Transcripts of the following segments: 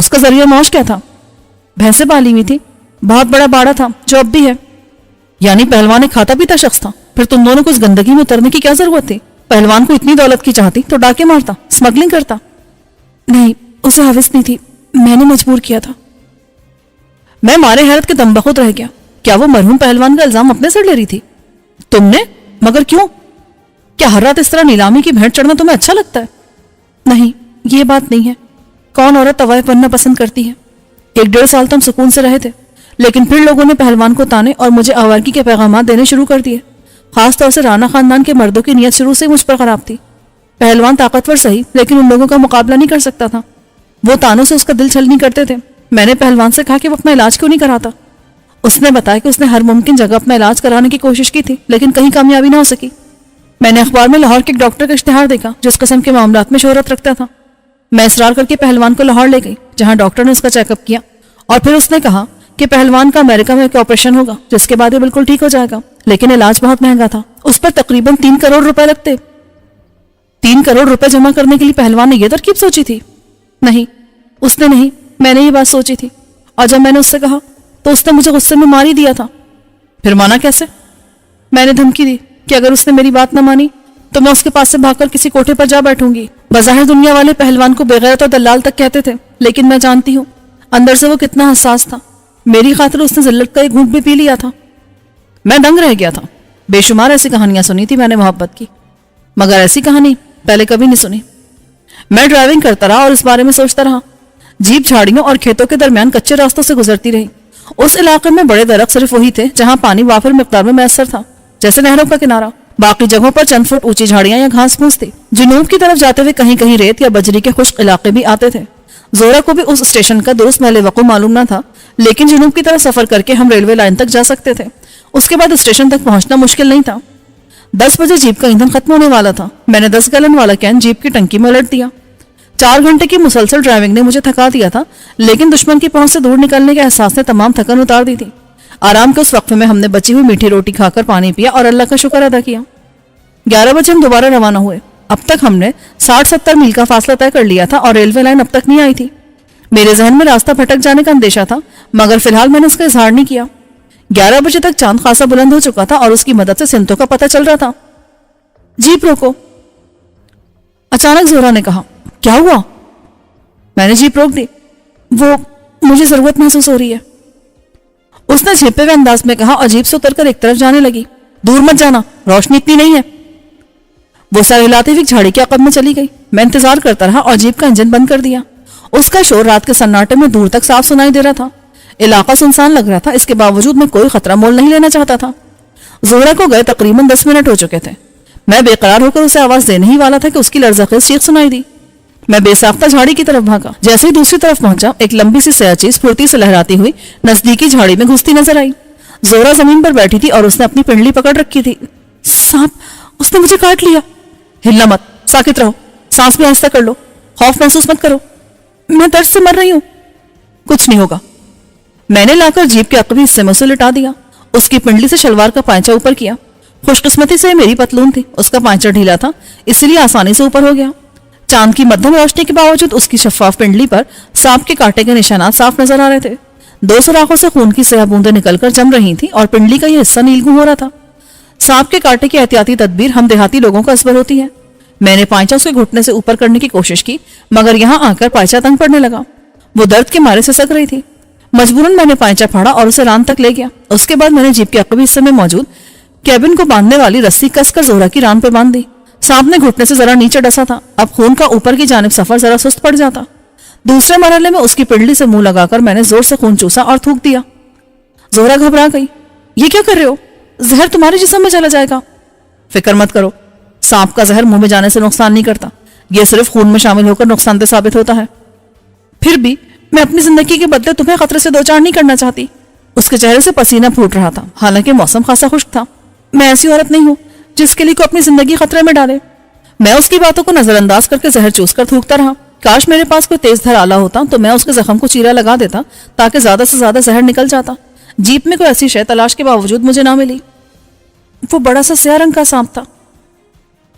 اس کا ذریعہ معاش کیا تھا؟ بھینسیں پالی ہوئی تھی، بہت بڑا باڑا تھا جو اب بھی ہے۔ یعنی پہلوان ایک کھاتا پیتا شخص تھا؟ پھر تم دونوں کو اس گندگی میں اترنے کی کیا ضرورت تھی؟ پہلوان کو اتنی دولت کی چاہتی تو ڈاکے مارتا، اسمگلنگ کرتا۔ نہیں، اسے حوث نہیں تھی، میں نے مجبور کیا تھا۔ میں مارے حیرت کے دم بخود رہ گیا۔ کیا وہ مرحوم پہلوان کا الزام اپنے سر لے رہی تھی؟ تم نے؟ مگر کیوں؟ کیا ہر رات اس طرح نیلامی کی بھینٹ چڑھنا تمہیں اچھا لگتا ہے؟ نہیں، یہ بات نہیں ہے۔ کون عورت طوائف بننا پسند کرتی ہے؟ 1-1.5 سال تو ہم سکون سے رہے تھے، لیکن پھر لوگوں نے پہلوان کو تانے اور مجھے آوارگی کے پیغامات دینے شروع کر دیے۔ خاص طور سے رانا خاندان کے مردوں کی نیت شروع سے مجھ پر خراب تھی۔ پہلوان طاقتور صحیح، لیکن ان لوگوں کا مقابلہ نہیں کر سکتا تھا۔ وہ تانوں سے اس کا دل چھلنی کرتے تھے۔ میں نے پہلوان سے کہا کہ وہ اپنا علاج کیوں نہیں کراتا۔ اس نے بتایا کہ اس نے ہر ممکن جگہ اپنا علاج کرانے کی کوشش کی تھی، لیکن کہیں کامیابی نہ ہو سکی۔ میں نے اخبار میں لاہور کے ایک ڈاکٹر کا اشتہار دیکھا جو اس قسم کے معاملات میں شہرت رکھتا تھا۔ میں اصرار کر کے پہلوان کو لاہور لے گئی، جہاں ڈاکٹر نے اس کا چیک اپ کیا، اور پھر اس نے کہا کہ پہلوان کا امریکہ میں ایک آپریشن ہوگا جس کے بعد یہ بالکل ٹھیک ہو جائے گا، لیکن علاج بہت مہنگا تھا۔ اس پر تقریباً 3 کروڑ روپے لگتے۔ 3 کروڑ روپے جمع کرنے کے لیے پہلوان نے یہ ترکیب سوچی تھی؟ نہیں، اس نے نہیں، میں نے یہ بات سوچی تھی، اور جب میں نے اس سے کہا تو اس نے مجھے غصے میں مار ہی دیا تھا۔ پھر مانا کیسے؟ میں نے دھمکی دی کہ اگر اس نے میری بات نہ مانی تو میں اس کے پاس سے بھاگ کر کسی کوٹھے پر جا بیٹھوں گی۔ بظاہر دنیا والے پہلوان کو بغیرت اور دلال تک کہتے تھے، لیکن میں جانتی ہوں اندر سے وہ کتنا حساس تھا۔ میری خاطر اس نے ذلت کا ایک گھونٹ بھی پی لیا تھا۔ میں دنگ رہ گیا تھا۔ بے شمار ایسی کہانیاں سنی تھی میں نے محبت کی، مگر ایسی کہانی پہلے کبھی نہیں سنی۔ میں ڈرائیونگ کرتا رہا اور اس بارے میں سوچتا رہا۔ جیپ جھاڑیوں اور کھیتوں کے درمیان کچے راستوں سے گزرتی رہی۔ اس علاقے میں بڑے درخت صرف وہی تھے جہاں پانی وافر مقدار میں میسر تھا، جیسے نہروں کا کنارہ۔ باقی جگہوں پر چند فٹ اونچی جھاڑیاں یا گھاس پھوس تھی۔ جنوب کی طرف جاتے ہوئے کہیں کہیں ریت یا بجری کے خشک علاقے بھی آتے تھے۔ زورا کو بھی اس اسٹیشن کا درست محل وقوع معلوم نہ تھا، لیکن جنوب کی طرف سفر کر کے ہم ریلوے لائن تک جا سکتے تھے۔ اس کے بعد اسٹیشن تک پہنچنا مشکل نہیں تھا۔ 10 بجے جیپ کا ایندھن ختم ہونے والا تھا۔ میں نے 10 گیلن والا کین جیپ کی ٹنکی میں الٹ دیا۔ 4 گھنٹے کی مسلسل ڈرائیونگ نے مجھے تھکا دیا تھا، لیکن دشمن کی پہنچ سے دور نکلنے کے احساس نے تمام تھکن اتار دی تھی۔ آرام کے اس وقفے میں ہم نے بچی ہوئی میٹھی روٹی کھا کر پانی پیا اور اللہ کا شکر ادا کیا۔ 11 بجے ہم دوبارہ روانہ ہوئے۔ اب تک ہم نے 60-70 میل کا فاصلہ طے کر لیا تھا اور ریلوے لائن اب تک نہیں آئی تھی۔ میرے ذہن میں راستہ بھٹک جانے کا اندیشہ تھا، مگر فی الحال میں نے اس کا اظہار نہیں کیا۔ 11 بجے تک چاند خاصا بلند ہو چکا تھا اور اس کی مدد سے سمتوں کا پتہ چل رہا تھا۔ جیپ روکو، اچانک زہرا نے کہا۔ کیا ہوا؟ میں نے جیپ روک دی۔ وہ مجھے ضرورت محسوس ہو رہی ہے، اس نے جھپے ہوئے انداز میں کہا اور جیپ سے اتر کر ایک طرف جانے لگی۔ دور مت جانا، روشنی اتنی نہیں ہے۔ وہ سر ہلاتے ہوئے جھاڑی کے عقب میں چلی گئی۔ میں انتظار کرتا رہا اور جیپ کا انجن بند کر دیا۔ اس کا شور رات کے سناٹے میں دور تک صاف سنائی دے رہا تھا۔ علاقہ سنسان لگ رہا تھا، اس کے باوجود میں کوئی خطرہ مول نہیں لینا چاہتا تھا۔ زہرا کو گئے تقریباً 10 منٹ ہو چکے تھے۔ میں بے قرار ہو کر اسے آواز دینے ہی والا تھا کہ اس کی لرزخیز چیخ سنائی دی۔ میں بے ساختہ جھاڑی کی طرف بھاگا۔ جیسے ہی دوسری طرف پہنچا، ایک لمبی سی سیاہ چیز پھرتی سے لہراتی ہوئی نزدیکی جھاڑی میں گھستی نظر آئی۔ زہرا زمین پر بیٹھی تھی اور اس نے اپنی پنڈلی پکڑ رکھی تھی۔ سانپ، اس نے مجھے کاٹ لیا۔ ہلنا مت، ساکت رہو، سانس بھی آہستہ کر لو، خوف محسوس مت کرو۔ میں درد سے مر رہی ہوں۔ کچھ نہیں ہوگا۔ میں نے لا کر جیپ کے عقبی حصے میں اسے لٹا دیا۔ اس کی پنڈلی سے شلوار کا پائچہ اوپر کیا۔ خوش قسمتی سے میری پتلون تھی، اس کا پائچہ ڈھیلا تھا، اس لیے آسانی سے اوپر ہو گیا۔ چاند کی مدھم روشنی کے باوجود اس کی شفاف پنڈلی پر سانپ کے کانٹے کے نشانات صاف نظر آ رہے تھے۔ 2 سوراخوں سے خون کی سیاہ بوندیں نکل کر جم رہی تھیں اور پنڈلی کا یہ حصہ نیلگوں ہو رہا تھا۔ سانپ کے کانٹے کی احتیاطی تدبیر ہم دیہاتی لوگوں کا اصبر ہوتی ہے۔ میں نے پائچہ اس کے گھٹنے سے اوپر کرنے کی کوشش کی، مگر یہاں آ کر پائچہ تنگ پڑنے لگا۔ وہ درد کے مارے سسک رہی تھی۔ مجبوراً میں نے پائچہ پھاڑا اور اسے ران تک لے گیا۔ اس کے بعد میں نے جیپ کے عقبی حصے میں موجود کیبن کو باندھنے والی رسی کس کر زہرا کی ران پہ باندھ دی۔ سانپ نے گھٹنے سے ذرا نیچے ڈسا تھا، اب خون کا اوپر کی جانب سفر ذرا سست پڑ جاتا۔ دوسرے مرحلے میں اس کی پنڈلی سے منہ لگا کر میں نے زور سے خون چوسا اور تھوک دیا۔ زہرا گھبرا گئی۔ یہ کیا کر رہے ہو؟ زہر تمہارے جسم میں چلا جائے گا۔ فکر مت کرو، سانپ کا زہر منہ میں جانے سے نقصان نہیں کرتا، یہ صرف خون میں شامل ہو کر نقصان دہ ثابت ہوتا ہے۔ پھر بھی میں اپنی زندگی کے بدلے تمہیں خطرے سے دوچار نہیں کرنا چاہتی۔ اس کے چہرے سے پسینہ پھوٹ رہا تھا، حالانکہ موسم خاصا خشک تھا۔ میں ایسی عورت نہیں ہوں جس کے لیے کو اپنی زندگی خطرے میں ڈالے۔ میں اس کی باتوں کو نظر انداز کر کے زہر چوس کر تھوکتا رہا۔ کاش میرے پاس کوئی تیز دھار آلہ ہوتا تو میں اس کے زخم کو چیرا لگا دیتا تاکہ زیادہ سے زیادہ زہر نکل جاتا۔ جیپ میں کوئی ایسی شے تلاش کے باوجود مجھے نہ ملی۔ وہ بڑا سا سیاہ رنگ کا سانپ تھا۔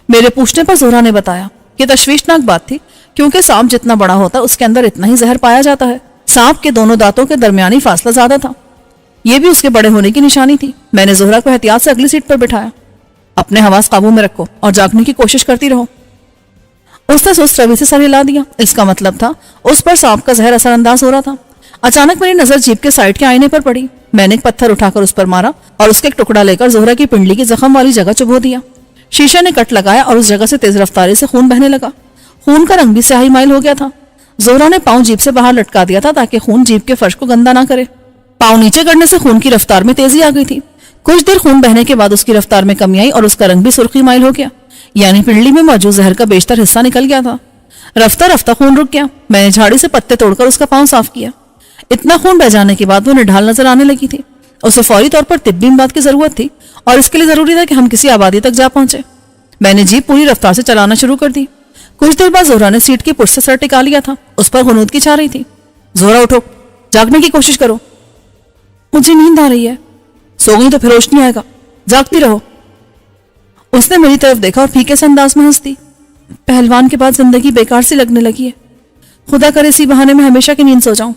میرے پوچھنے پر زہرا نے بتایا۔ یہ تشویشناک بات تھی کیونکہ سانپ جتنا بڑا ہوتا ہے اس کے اندر اتنا ہی زہر پایا جاتا ہے۔ سانپ کے دونوں دانتوں کے درمیانی فاصلہ زیادہ تھا، یہ بھی اس کے بڑے ہونے کی نشانی تھی۔ میں نے زہرا کو احتیاط سے اگلی سیٹ پر بٹھایا۔ اپنے حواس قابو میں رکھو اور جاگنے کی کوشش کرتی رہو۔ اس نے سست روی سے سر ہلا دیا، اس کا مطلب تھا اس پر سانپ کا زہر اثر انداز ہو رہا تھا۔ اچانک میری نظر جیپ کے سائیڈ کے آئینے پر پڑی۔ میں نے ایک پتھر اٹھا کر اس پر مارا اور اس کے ایک ٹکڑا لے کر زہرا کی پنڈلی کی زخم والی جگہ چبھو دیا۔ شیشے نے کٹ لگایا اور اس جگہ سے تیز رفتاری سے خون بہنے لگا۔ خون کا رنگ بھی سیاہی مائل ہو گیا تھا۔ زہرا نے پاؤں جیپ سے باہر لٹکا دیا تھا تاکہ خون جیپ کے فرش کو گندا نہ کرے۔ پاؤں نیچے کرنے سے خون کی رفتار میں تیزی آ گئی تھی۔ کچھ دیر خون بہنے کے بعد اس کی رفتار میں کمی آئی اور اس کا رنگ بھی سرخی مائل ہو گیا، یعنی پنڈلی میں موجود زہر کا بیشتر حصہ نکل گیا تھا۔ رفتہ رفتہ خون رک گیا۔ میں نے جھاڑی سے پتے توڑ کر اس کا پاؤں صاف کیا۔ اتنا خون بہ جانے کے بعد وہ نڈھال نظر آنے لگی تھی۔ اسے فوری طور پر طبی امداد کی ضرورت تھی اور اس کے لیے ضروری تھا کہ ہم کسی آبادی تک جا پہنچے۔ میں نے جیپ پوری رفتار سے چلانا شروع کر دی۔ کچھ دیر بعد زہرا نے سیٹ کی پشت سے سر ٹکا لیا تھا، اس پر غنودگی چھا رہی تھی۔ زہرا اٹھو، جاگنے کی کوشش کرو۔ مجھے نیند آ رہی ہے۔ سو گئی تو پھر ہوش نہیں آئے گا، جاگتی رہو۔ اس نے میری طرف دیکھا اور پھیکے سے انداز میں ہنس دی۔ پہلوان کے بعد زندگی بیکار سی لگنے لگی ہے، خدا کرے اسی بہانے میں ہمیشہ کی نیند سو جاؤں۔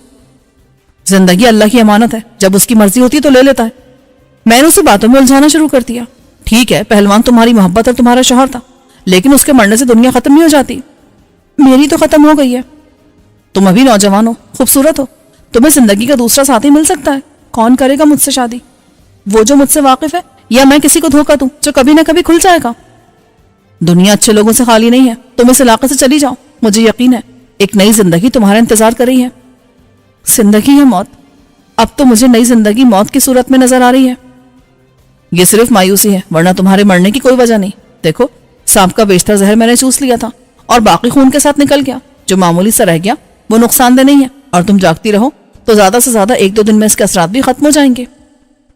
زندگی اللہ کی امانت ہے، جب اس کی مرضی ہوتی تو لے لیتا ہے۔ میں نے اسے باتوں میں الجھانا شروع کر دیا۔ ٹھیک ہے، پہلوان تمہاری محبت اور تمہارا شوہر تھا، لیکن اس کے مرنے سے دنیا ختم نہیں ہو جاتی۔ میری تو ختم ہو گئی ہے۔ تم ابھی نوجوان ہو، خوبصورت ہو، تمہیں زندگی کا دوسرا ساتھی مل سکتا ہے۔ کون کرے گا مجھ سے شادی؟ وہ جو مجھ سے واقف ہے، یا میں کسی کو دھوکہ دوں جو کبھی نہ کبھی کھل جائے گا؟ دنیا اچھے لوگوں سے خالی نہیں ہے، تم اس علاقے سے چلی جاؤ، مجھے یقین ہے ایک نئی زندگی تمہارا انتظار کر رہی ہے۔ زندگی یا موت؟ اب تو مجھے نئی زندگی موت کی صورت میں نظر آ رہی ہے۔ یہ صرف مایوسی ہے، ورنہ تمہارے مرنے کی کوئی وجہ نہیں۔ دیکھو، سانپ کا بیشتر زہر میں نے چوس لیا تھا اور باقی خون کے ساتھ نکل گیا۔ جو معمولی سا رہ گیا وہ نقصان دہ نہیں ہے، اور تم جاگتی رہو تو زیادہ سے زیادہ 1-2 دن میں اس کے اثرات بھی ختم ہو جائیں گے۔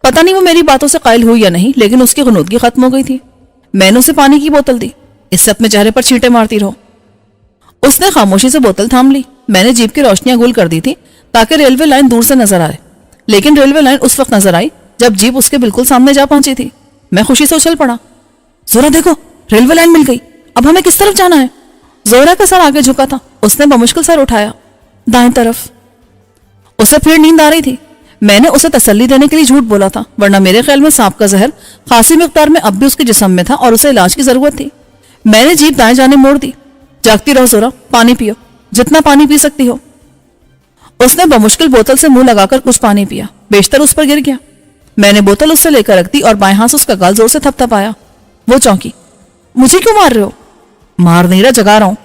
پتہ نہیں وہ میری باتوں سے قائل ہوئی یا نہیں، لیکن اس کی غنودگی ختم ہو گئی تھی۔ میں نے اسے پانی کی بوتل دی۔ اس سے اپنے چہرے پر چھینٹے مارتی رہو۔ اس نے خاموشی سے بوتل تھام لی۔ میں نے جیپ کی روشنیاں گول کر دی تھی تاکہ ریلوے لائن دور سے نظر آئے، لیکن ریلوے لائن اس وقت نظر آئی جب جیپ اس کے بالکل سامنے جا پہنچی تھی۔ میں خوشی سے اچھل پڑا۔ زہرا دیکھو، ریلوے لائن مل گئی، اب ہمیں کس طرف جانا ہے؟ زہرا کا سر آگے جھکا تھا، اس نے بمشکل سر اٹھایا۔ دائیں طرف۔ اسے پھر نیند آ رہی تھی۔ میں نے اسے تسلی دینے کے لیے جھوٹ بولا تھا، ورنہ میرے خیال میں سانپ کا زہر خاصی مقدار میں اب بھی اس کے جسم میں تھا اور اسے علاج کی ضرورت تھی۔ میں نے جیپ دائیں جانے موڑ دی۔ جاگتی رہو زہرا، پانی پیو، جتنا پانی پی سکتی ہو۔ اس نے بمشکل بوتل سے منہ لگا کر کچھ پانی پیا، بیشتر اس پر گر گیا۔ میں نے بوتل اس سے لے کر رکھ دی اور بائیں ہاتھ سے اس کا گال زور سے تھپ تھپایا۔ وہ چونکی۔ مجھے کیوں مار رہے ہو؟ مار نہیں رہا، جگا رہا ہوں۔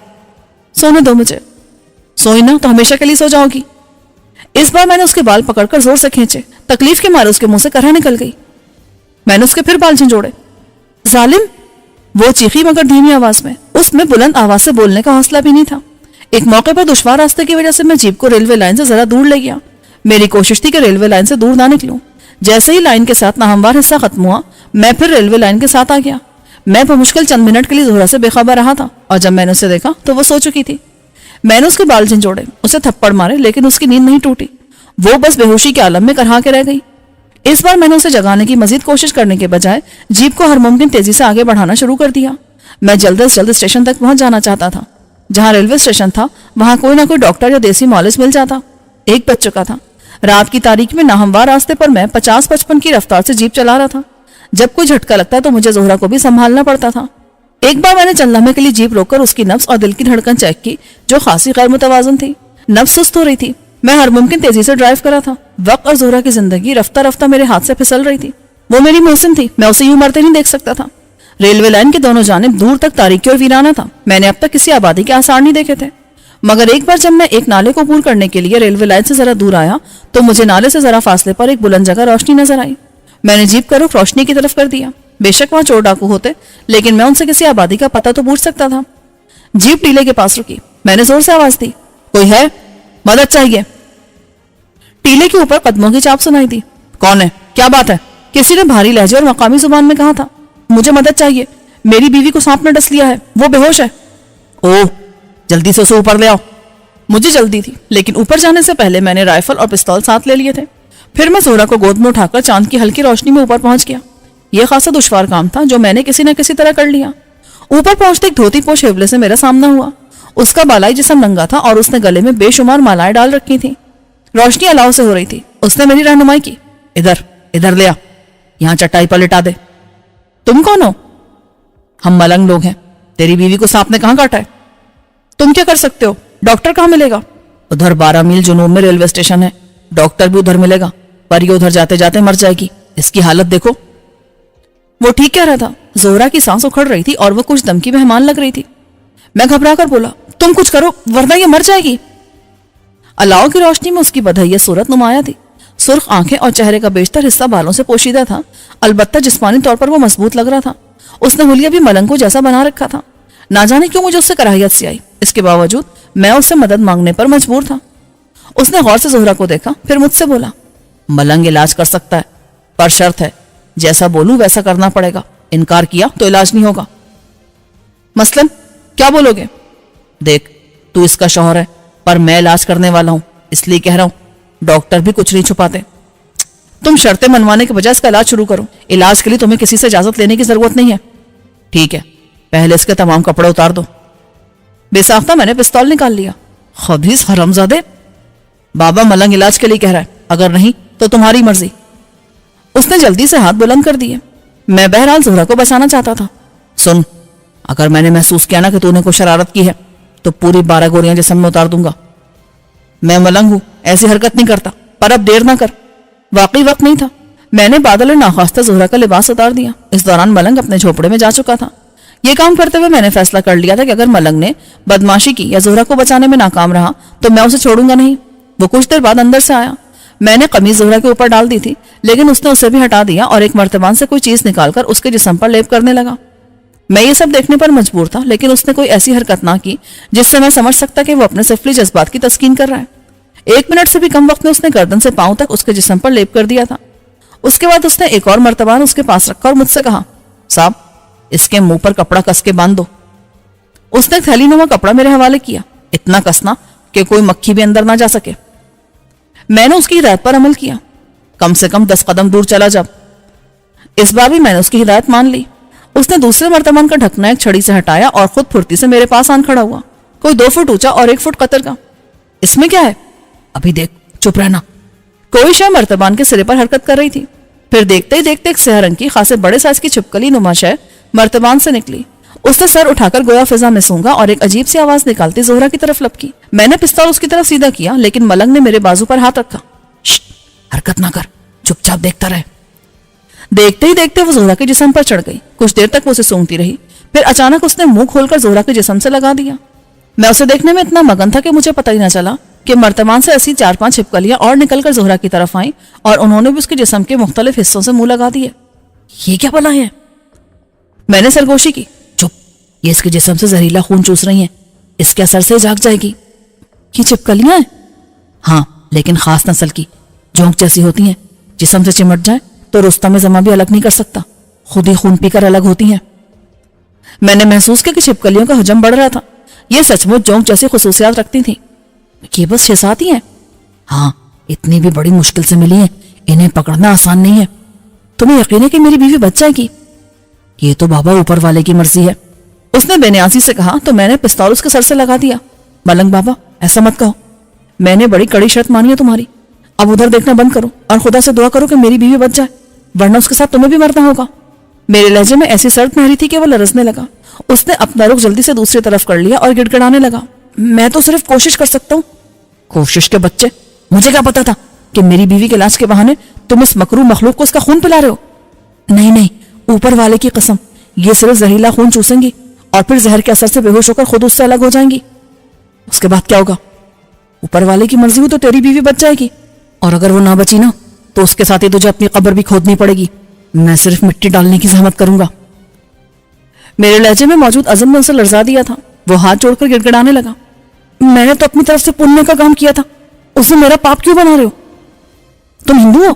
سونے دو مجھے۔ سوئی نا تو ہمیشہ کے لیے سو جاؤ گی۔ اس بار میں نے اس کے بال پکڑ کر زور سے کھینچے، تکلیف کے مارے اس کے منہ سے کرہ نکل گئی۔ میں نے اس کے پھر بال جھنجھوڑے۔ ظالم! وہ چیخی مگر دھیمی آواز میں۔ اس میں بلند آواز سے بولنے کا حوصلہ بھی نہیں تھا۔ ایک موقع پر دشوار راستے کی وجہ سے میں جیپ کو ریلوے لائن سے ذرا دور لے گیا۔ میری کوشش تھی کہ ریلوے لائن سے دور نہ نکلوں۔ جیسے ہی لائن کے ساتھ ناہموار حصہ ختم ہوا، میں پھر ریلوے لائن کے ساتھ آ گیا۔ میں بمشکل چند منٹ کے لیے زہرا سے بے خبر رہا تھا، اور جب میں نے اسے دیکھا تو وہ سو چکی تھی۔ میں نے اس کے بال جھنجھوڑے، اسے تھپڑ مارے، لیکن اس کی نیند نہیں ٹوٹی۔ وہ بس بے ہوشی کے عالم میں کرہا کے رہ گئی۔ اس بار میں نے اسے جگانے کی مزید کوشش کرنے کے بجائے جیپ کو ہر ممکن تیزی سے آگے بڑھانا شروع کر دیا۔ میں جلد از جلد اسٹیشن تک پہنچ جانا چاہتا تھا۔ جہاں ریلوے اسٹیشن تھا وہاں کوئی نہ کوئی ڈاکٹر یا دیسی معالج مل جاتا۔ 1 بج چکا تھا۔ رات کی تاریکی میں ناہموار راستے پر میں 50-55 کی رفتار سے جیپ چلا رہا تھا۔ جب کوئی جھٹکا لگتا تو مجھے زہرا کو بھی سنبھالنا پڑتا تھا۔ ایک بار میں نے چند لمحے کے لیے جیپ روک کر اس کی نبض اور دل کی دھڑکن چیک کی، جو خاصی غیر متوازن تھی۔ نبض سست ہو رہی تھی۔ میں ہر ممکن تیزی سے ڈرائیو کرا تھا۔ وقت اور زہرا کی زندگی رفتہ رفتہ میرے ہاتھ سے پھسل رہی تھی۔ وہ میری محسن تھی، میں اسے یوں مرتے نہیں دیکھ سکتا تھا۔ ریلوے لائن کے دونوں جانب دور تک تاریکی اور ویرانہ تھا۔ میں نے اب تک کسی آبادی کے آثار نہیں دیکھے تھے، مگر ایک بار جب میں ایک نالے کو عبور کرنے کے لیے ریلوے لائن سے ذرا دور آیا تو مجھے نالے سے ذرا فاصلے پر ایک بلند جگہ روشنی نظر آئی۔ میں نے جیپ کا رخ روشنی کی طرف کر دیا۔ بے شک وہاں چور ڈاکو ہوتے، لیکن میں ان سے کسی آبادی کا پتہ تو پوچھ سکتا تھا۔ جیپ ٹیلے کے پاس رکی۔ میں نے زور سے آواز دی، کوئی ہے؟ مدد چاہیے۔ ٹیلے کے اوپر قدموں کی چاپ سنائی دی۔ کون ہے؟ کیا بات ہے؟ کسی نے بھاری لہجے اور مقامی زبان میں کہا تھا۔ مجھے مدد چاہیے، میری بیوی کو سانپ نے ڈس لیا ہے، وہ بے ہوش ہے۔ اوہ، جلدی سے اسے اوپر لے آؤ۔ مجھے جلدی تھی، لیکن اوپر جانے سے پہلے میں نے رائفل اور پستول ساتھ لے لیے تھے۔ پھر میں زہرا کو گود میں اٹھا کر چاند کی ہلکی روشنی میں اوپر پہنچ گیا۔ یہ خاصا دشوار کام تھا جو میں نے کسی نہ کسی طرح کر لیا۔ اوپر پہنچتے ایک دھوتی پوش ہیولے سے میرا سامنا ہوا۔ اس کا بالائی جسم ننگا تھا اور اس نے گلے میں بے شمار مالائیں ڈال رکھی تھی. روشنی الاؤ سے ہو رہی تھی. اس نے میری رہنمائی کی. ادھر لے آ, یہاں چٹائی پر لٹا دے. تم کون ہو؟ ہم ملنگ لوگ ہیں. تیری بیوی کو سانپ نے کہاں کاٹا ہے؟ تم کیا کر سکتے ہو؟ ڈاکٹر کہاں ملے گا؟ ادھر 12 میل جنوب میں ریلوے اسٹیشن ہے. ڈاکٹر بھی ادھر ملے گا, پر یہ ادھر جاتے جاتے مر جائے گی. اس کی حالت دیکھو. وہ ٹھیک کہہ رہا تھا. زہرا کی سانس اکھڑ رہی تھی اور وہ کچھ دم کی مہمان لگ رہی تھی. میں گھبرا کر بولا, تم کچھ کرو ورنہ یہ مر جائے گی. الاؤ کی روشنی میں اس کی بدحیہ صورت نمایاں تھی. سرخ آنکھیں اور چہرے کا بیشتر حصہ بالوں سے پوشیدہ تھا. البتہ جسمانی طور پر وہ مضبوط لگ رہا تھا. اس نے حلیہ بھی ملنگ کو جیسا بنا رکھا تھا. نہ جانے کیوں مجھے اس سے کراہیت سی آئی. اس کے باوجود میں اس سے مدد مانگنے پر مجبور تھا. اس نے غور سے زہرا کو دیکھا, پھر مجھ سے بولا, ملنگ علاج کر سکتا ہے, پر شرط ہے جیسا بولوں ویسا کرنا پڑے گا. انکار کیا تو علاج نہیں ہوگا. مثلاً کیا بولو گے؟ دیکھ, تو اس کا شوہر ہے, پر میں علاج کرنے والا ہوں, اس لیے کہہ رہا ہوں. ڈاکٹر بھی کچھ نہیں چھپاتے. تم شرطیں منوانے کے بجائے اس کا علاج شروع کرو. علاج کے لیے تمہیں کسی سے اجازت لینے کی ضرورت نہیں ہے. ٹھیک ہے, پہلے اس کے تمام کپڑے اتار دو. بے ساختہ میں نے پستول نکال لیا. خبیث حرامزادے, بابا ملنگ علاج کے لیے کہہ رہا ہے, اگر نہیں تو تمہاری مرضی. اس نے جلدی سے ہاتھ بلند کر دیے. میں بہرحال زہرا کو بچانا چاہتا تھا. سن, اگر میں نے محسوس کیا نا کہ تو نے کوئی شرارت کی ہے تو پوری 12 گولیاں جسم میں اتار دوں گا. میں ملنگ ہوں, ایسی حرکت نہیں کرتا, پر اب دیر نہ کر. واقعی وقت نہیں تھا. میں نے بادل ناخواستہ زہرا کا لباس اتار دیا. اس دوران ملنگ اپنے جھوپڑے میں جا چکا تھا. یہ کام کرتے ہوئے میں نے فیصلہ کر لیا تھا کہ اگر ملنگ نے بدماشی کی یا زہرا کو بچانے میں ناکام رہا تو میں اسے چھوڑوں گا نہیں. وہ کچھ دیر بعد اندر سے آیا. میں نے قمیض زہرا کے اوپر ڈال دی تھی, لیکن اس نے اسے بھی ہٹا دیا اور ایک مرتبان سے کوئی چیز نکال کر اس کے جسم پر لیپ کرنے لگا. میں یہ سب دیکھنے پر مجبور تھا, لیکن اس نے کوئی ایسی حرکت نہ کی جس سے میں سمجھ سکتا کہ وہ اپنے سفلی جذبات کی تسکین کر رہا ہے. 1 منٹ سے بھی کم وقت میں اس نے گردن سے پاؤں تک اس کے جسم پر لیپ کر دیا تھا. اس کے بعد اس نے ایک اور مرتبہ اس کے پاس رکھا اور مجھ سے کہا, صاحب اس کے منہ پر کپڑا کس کے باندھ دو. اس نے تھیلی نما کپڑا میرے حوالے کیا, اتنا کسنا کہ کوئی مکھی بھی اندر نہ جا سکے. میں نے اس کی ہدایت پر عمل کیا. کم سے کم 10 قدم دور چلا جب. اس بار بھی میں نے اس کی ہدایت مان لی. اس نے دوسرے مرتبان کا ڈھکنا ایک چھڑی سے ہٹایا اور خود پھرتی سے میرے پاس آن کھڑا ہوا. کوئی 2 فٹ اونچا اور 1 فٹ قطر کا. اس میں کیا ہے؟ ابھی دیکھ, چپ رہنا. کوئی شے مرتبان کے سرے پر حرکت کر رہی تھی. پھر دیکھتے ہی دیکھتے ایک سیاہ رنگ کی خاصے بڑے سائز کی چھپکلی نما شے مرتبان سے نکلی. اس نے سر اٹھا کر گویا فضا میں سونگا اور ایک عجیب سی آواز نکالتی زہرا کی طرف لپکی. میں نے پستول اس کی طرف سیدھا کیا, لیکن ملنگ نے میرے بازو پر ہاتھ رکھا. حرکت نہ کر, چپ چاپ دیکھتا رہے. دیکھتے ہی دیکھتے وہ زہرا کے جسم پر چڑھ گئی. کچھ دیر تک وہ اسے سونگتی رہی, پھر اچانک اس نے منہ کھول کر زہرا کے جسم سے لگا دیا. میں اسے دیکھنے میں اتنا مگن تھا کہ مجھے پتہ ہی نہ چلا کہ مرتبان سے ایسی 4-5 چھپکلیاں اور نکل کر زہرا کی طرف آئیں اور انہوں نے بھی اس کے جسم کے مختلف حصوں سے منہ لگا دیے. یہ کیا بلا ہے؟ میں نے سرگوشی کی. چپ, یہ اس کے جسم سے زہریلا خون چوس رہی ہیں, اس کے اثر سے جاگ جائے گی. یہ چھپکلیاں ہیں؟ ہاں, لیکن خاص نسل کی, جونک جیسی ہوتی ہیں. جسم سے چمٹ جائے تو رستم زماں بھی الگ نہیں کر سکتا, خود ہی خون پی کر الگ ہوتی ہیں. میں نے محسوس کیا کہ چھپکلیوں کا حجم بڑھ رہا تھا. یہ سچ مچ جونک جیسی خصوصیات رکھتی تھیں. یہ بس 6-7 ہی ہیں؟ ہاں, اتنی بھی بڑی مشکل سے ملی ہیں, انہیں پکڑنا آسان نہیں ہے. تمہیں یقین ہے کہ میری بیوی بچ جائے گی؟ یہ تو بابا اوپر والے کی مرضی ہے. اس نے بے نیازی سے کہا تو میں نے پستول اس کے سر سے لگا دیا. ملنگ بابا, ایسا مت کہو. میں نے بڑی کڑی شرط مانی ہے تمہاری. اب ادھر دیکھنا بند کرو اور خدا سے دعا کرو کہ میری بیوی بچ جائے, ورنہ اس کے ساتھ تمہیں بھی مرنا ہوگا. میرے لہجے میں ایسی سرد مہری تھی کہ وہ لرزنے لگا. اس نے اپنا رخ جلدی سے دوسری طرف کر لیا اور گڑ گڑانے لگا. میں تو صرف کوشش کر سکتا ہوں. کوشش کے بچے, مجھے کیا پتا تھا کہ میری بیوی کے علاج کے بہانے تم اس مکروہ مخلوق کو اس کا خون پلا رہے ہو. نہیں, اوپر والے کی قسم, یہ صرف زہریلا خون چوسیں گی اور پھر زہر کے اثر سے بے ہوش ہو کر خود اس سے الگ ہو جائیں گی. اس کے بعد کیا ہوگا؟ اوپر والے کی مرضی ہو تو تیری بیوی بچ جائے گی, اور اگر وہ نہ بچی نا تو اس کے ساتھ ہی تجھے اپنی قبر بھی کھودنی پڑے گی. میں صرف مٹی ڈالنے کی زحمت کروں گا. میرے لہجے میں موجود عزم نے اسے لرزا دیا تھا. وہ ہاتھ جوڑ کر گڑ گڑانے لگا. میں نے تو اپنی طرف سے پنیہ کا کام کیا تھا, اسے میرا پاپ کیوں بنا رہے ہو؟ تم ہندو ہو؟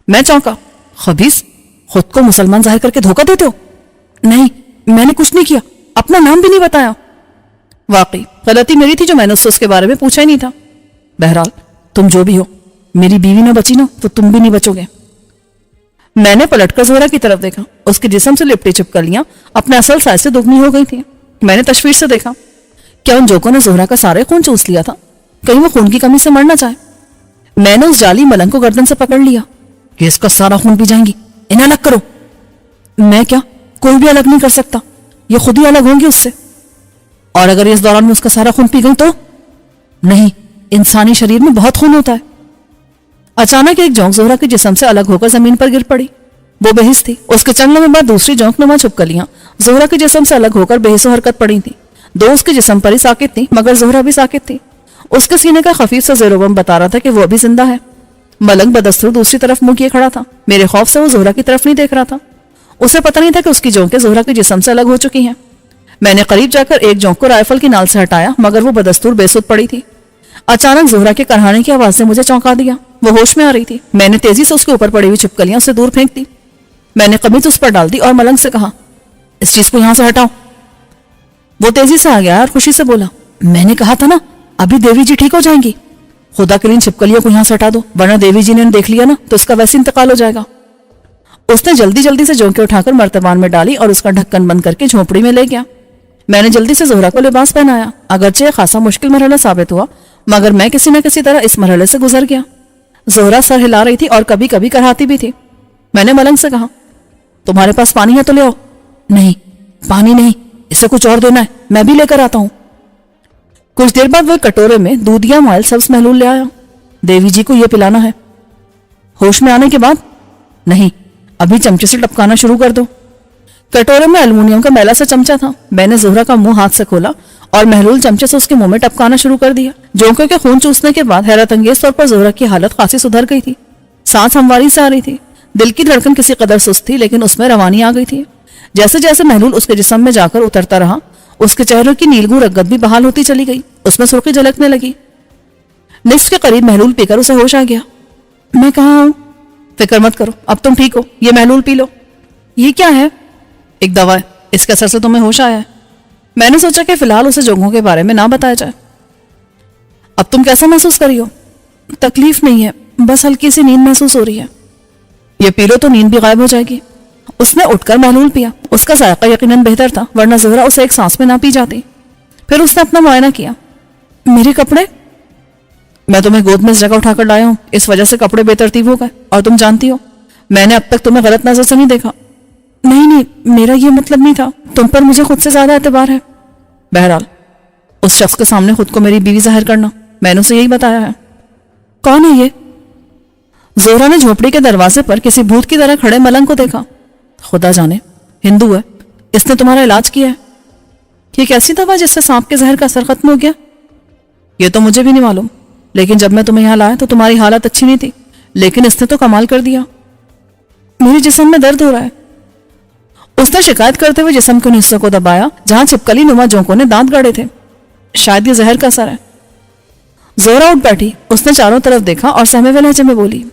میں چونکا. خبیث, خود کو مسلمان ظاہر کر کے دھوکہ دیتے ہو. نہیں, میں نے کچھ نہیں کیا, اپنا نام بھی نہیں بتایا. واقعی غلطی میری تھی جو میں نے اس کے بارے میں پوچھا ہی نہیں تھا. بہرحال تم جو بھی ہو, میری بیوی نہ بچی نا تو تم بھی نہیں بچو گے. میں نے پلٹ کر زہرا کی طرف دیکھا. اس کے جسم سے لپٹی چھپکلیاں اپنے اصل سائز سے دگنی ہو گئی تھیں. میں نے تشویش سے دیکھا. کیا ان جوکوں نے زہرا کا سارے خون چوس لیا تھا؟ کہیں وہ خون کی کمی سے مرنا چاہے؟ میں نے اس جعلی ملنگ کو گردن سے پکڑ لیا کہ اس کا سارا خون پی جائیں گی، انہیں الگ کرو۔ میں کیا؟ کوئی بھی الگ نہیں کر سکتا، یہ خود ہی الگ ہوں گی اس سے۔ اور اگر اس دوران میں اس کا سارا خون پی گئی تو؟ نہیں، انسانی شریر میں بہت خون ہوتا ہے۔ اچانک ایک جونک زہرا کے جسم سے الگ ہو کر زمین پر گر پڑی۔ وہ بے حس تھی۔ اس کے چند لمحے بعد دوسری جونک نما چھپکلیاں زہرا کے جسم سے الگ ہو کر بے حس و حرکت پڑی تھی۔ دو اس کے جسم پر ہی ساکت تھی، مگر زہرا بھی ساکت تھی۔ اس کے سینے کا خفیف سا زیر و بم بتا رہا تھا کہ وہ ابھی زندہ ہے۔ ملنگ بدستور دوسری طرف منہ کیے کھڑا تھا۔ میرے خوف سے وہ زہرا کی طرف نہیں دیکھ رہا تھا۔ اسے پتہ نہیں تھا کہ اس کی جونکیں زہرا کے جسم سے الگ ہو چکی ہیں۔ میں نے قریب جا کر ایک جونک کو رائفل کی نال سے ہٹایا، مگر وہ بدستور بے سود پڑی تھی۔ اچانک زہرا کے کرہانے کی آواز نے مجھے چونکا دیا۔ وہ ہوش میں آ رہی تھی۔ میں نے تیزی سے اس کے اوپر پڑی ہوئی چھپکلیاں اسے دور پھینک دی۔ میں نے قمیض اس پر ڈال دی اور ملنگ سے کہا، اس چیز کو یہاں سے ہٹاؤ۔ وہ تیزی سے آ گیا اور خوشی سے بولا، میں نے کہا تھا نا ابھی دیوی جی ٹھیک ہو جائیں گی۔ خدا کے لیے ان چھپکلیوں کو یہاں سے ہٹا دو، ورنہ دیوی جی نے دیکھ لیا نا تو اس کا ویسے انتقال ہو جائے گا۔ اس نے جلدی جلدی سے جونکیں اٹھا کر مرتبان میں ڈالی اور اس کا ڈھکن بند کر کے جھونپڑی میں لے گیا۔ میں نے جلدی سے زہرا کو لباس پہنایا۔ اگرچہ خاصا مشکل مرحلہ ثابت ہوا، مگر میں کسی نہ کسی طرح اس مرحلے سے گزر گیا۔ زہرا سر ہلا رہی تھی اور کبھی کبھی کرہاتی بھی تھی۔ میں نے ملنگ سے کہا، تمہارے پاس پانی ہے تو لے آؤ۔ نہیں، پانی نہیں، اسے کچھ اور دینا ہے، میں بھی لے کر آتا ہوں۔ کچھ دیر بعد وہ کٹورے میں دودھیا مائل سبز محلول لے آیا۔ دیوی جی کو یہ پلانا ہے۔ ہوش میں آنے کے بعد؟ نہیں، ابھی چمچے سے ٹپکانا شروع کر دو۔ کٹورے میں الومینیم کا میلا سا چمچہ تھا۔ میں نے زہرا کا منہ ہاتھ سے کھولا اور محلول چمچے سے اس کے منہ میں ٹپکانا شروع کر دیا۔ جونکوں کے خون چوسنے کے بعد حیرت انگیز طور پر زہرا کی حالت خاصی سدھر گئی تھی۔ سانس ہمواری سے آ رہی تھی۔ دل کی دھڑکن کسی قدر سست تھی، لیکن اس میں روانی آ گئی تھی۔ جیسے جیسے محلول اس کے جسم میں جا کر اترتا رہا، اس کے چہرے کی نیلگوں رگت بھی بحال ہوتی چلی گئی۔ اس میں سرخی جھلکنے لگی۔ نصف کے قریب محلول پی کر اسے ہوش آ گیا۔ میں کہاں ہوں؟ فکر مت کرو، اب تم ٹھیک ہو، یہ محلول پی لو۔ یہ کیا ہے؟ ایک دوا ہے، اس کے اثر سے تمہیں ہوش آیا ہے۔ میں نے سوچا کہ فی الحال اسے جونکوں کے بارے میں نہ بتایا جائے۔ اب تم کیسا محسوس کر رہی ہو؟ تکلیف نہیں ہے، بس ہلکی سی نیند محسوس ہو رہی ہے۔ یہ پی لو تو نیند بھی غائب ہو جائے گی۔ اس نے اٹھ کر محلول پیا۔ اس کا ذائقہ یقیناً بہتر تھا، ورنہ زہرا اسے ایک سانس میں نہ پی جاتی۔ پھر اس نے اپنا معائنہ کیا۔ میرے کپڑے؟ میں تمہیں گود میں اس جگہ اٹھا کر لایا ہوں، اس وجہ سے کپڑے بے ترتیب ہو گئے، اور تم جانتی ہو میں نے اب تک تمہیں غلط نظر سے نہیں دیکھا۔ نہیں، میرا یہ مطلب نہیں تھا، تم پر مجھے خود سے زیادہ اعتبار ہے۔ بہرحال اس شخص کے سامنے خود کو میری بیوی ظاہر کرنا، میں نے اسے یہی بتایا ہے۔ کون ہے یہ؟ زہرا نے جھوپڑی کے دروازے پر کسی بھوت کی طرح کھڑے ملنگ کو دیکھا۔ خدا جانے، ہندو ہے، اس نے تمہارا علاج کیا ہے۔ یہ کیسی دوا جس سے سانپ کے زہر کا اثر ختم ہو گیا؟ یہ تو مجھے بھی نہیں معلوم، لیکن جب میں تمہیں یہاں لایا تو تمہاری حالت اچھی نہیں تھی، لیکن اس نے تو کمال کر دیا۔ میرے جسم میں درد ہو رہا ہے۔ اس نے شکایت کرتے ہوئے جسم کے ان حصوں کو دبایا جہاں چھپکلی نما جونکوں نے دانت گاڑے تھے۔ شاید یہ زہر کا اثر ہے۔ زہرا اٹھ بیٹھی۔ اس نے چاروں طرف دیکھا اور سہمے ہوئے لہجے میں بولی،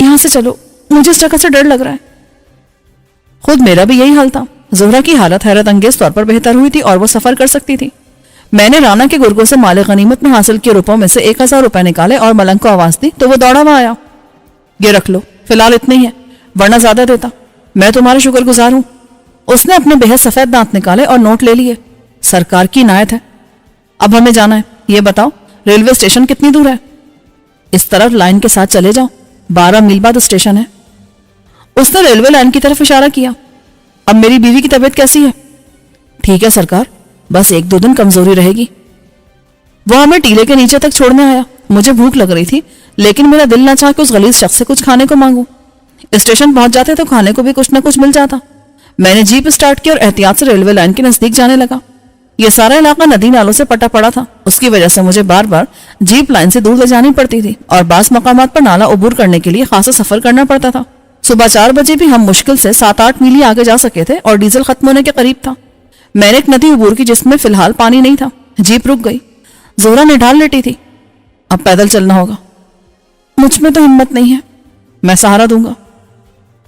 یہاں سے چلو، مجھے اس جگہ سے ڈر لگ رہا ہے۔ خود میرا بھی یہی حال تھا۔ زہرا کی حالت حیرت انگیز طور پر بہتر ہوئی تھی اور وہ سفر کر سکتی تھی۔ میں نے رانا کے گرگوں سے مال غنیمت میں حاصل کیے روپوں میں سے 1000 روپے نکالے اور ملنگ کو آواز دی تو وہ دوڑا ہوا آیا۔ یہ رکھ لو، فی الحال اتنے ہی ہے، ورنہ زیادہ دیتا، میں تمہارا شکر گزار ہوں۔ اس نے اپنے بہت سفید دانت نکالے اور نوٹ لے لیے۔ سرکار کی عنایت ہے۔ اب ہمیں جانا ہے، یہ بتاؤ ریلوے اسٹیشن کتنی دور ہے؟ اس طرف لائن کے ساتھ چلے جاؤ، 12 میل بعد اسٹیشن ہے۔ اس نے ریلوے لائن کی طرف اشارہ کیا۔ اب میری بیوی کی طبیعت کیسی ہے؟ ٹھیک ہے سرکار، بس 1-2 دن کمزوری رہے گی۔ وہ ہمیں ٹیلے کے نیچے تک چھوڑنے آیا۔ مجھے بھوک لگ رہی تھی، لیکن میرا دل نہ چاہ کہ اس غلیظ شخص سے کچھ کھانے کو مانگوں۔ اسٹیشن پہنچ جاتے تو کھانے کو بھی کچھ نہ کچھ مل جاتا۔ میں نے جیپ اسٹارٹ کی اور احتیاط سے ریلوے لائن کے نزدیک جانے لگا۔ یہ سارا علاقہ ندی نالوں سے پٹا پڑا تھا، اس کی وجہ سے مجھے بار بار جیپ لائن سے دور لے جانی پڑتی تھی اور بعض مقامات پر نالا عبور کرنے کے لیے خاصا سفر کرنا پڑتا تھا۔ صبح 4 بجے بھی ہم مشکل سے 7-8 میل آگے جا سکے تھے اور ڈیزل ختم ہونے کے قریب تھا۔ میں نے ایک ندی عبور کی جس میں فی الحال پانی نہیں تھا۔ جیپ رک گئی۔ زہرا نڈھال لیٹی تھی۔ اب پیدل چلنا ہوگا۔ مجھ میں تو ہمت نہیں ہے۔ میں سہارا دوں گا۔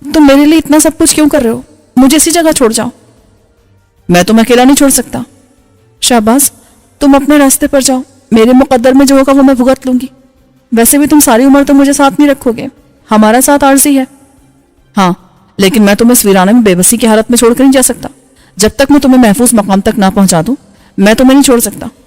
تم میرے لیے اتنا سب کچھ کیوں کر رہے ہو؟ مجھے اسی جگہ چھوڑ جاؤ۔ میں تمہیں اکیلا نہیں چھوڑ سکتا۔ شاباش، تم اپنے راستے پر جاؤ، میرے مقدر میں جو ہوگا وہ میں بھگت لوں گی۔ ویسے بھی تم ساری عمر تو مجھے ساتھ نہیں رکھو گے، ہمارا ساتھ عارضی ہے۔ ہاں، لیکن میں تمہیں اس ویرانے میں بے بسی کی حالت میں چھوڑ کر نہیں جا سکتا۔ جب تک میں تمہیں محفوظ مقام تک نہ پہنچا دوں میں تمہیں نہیں چھوڑ سکتا۔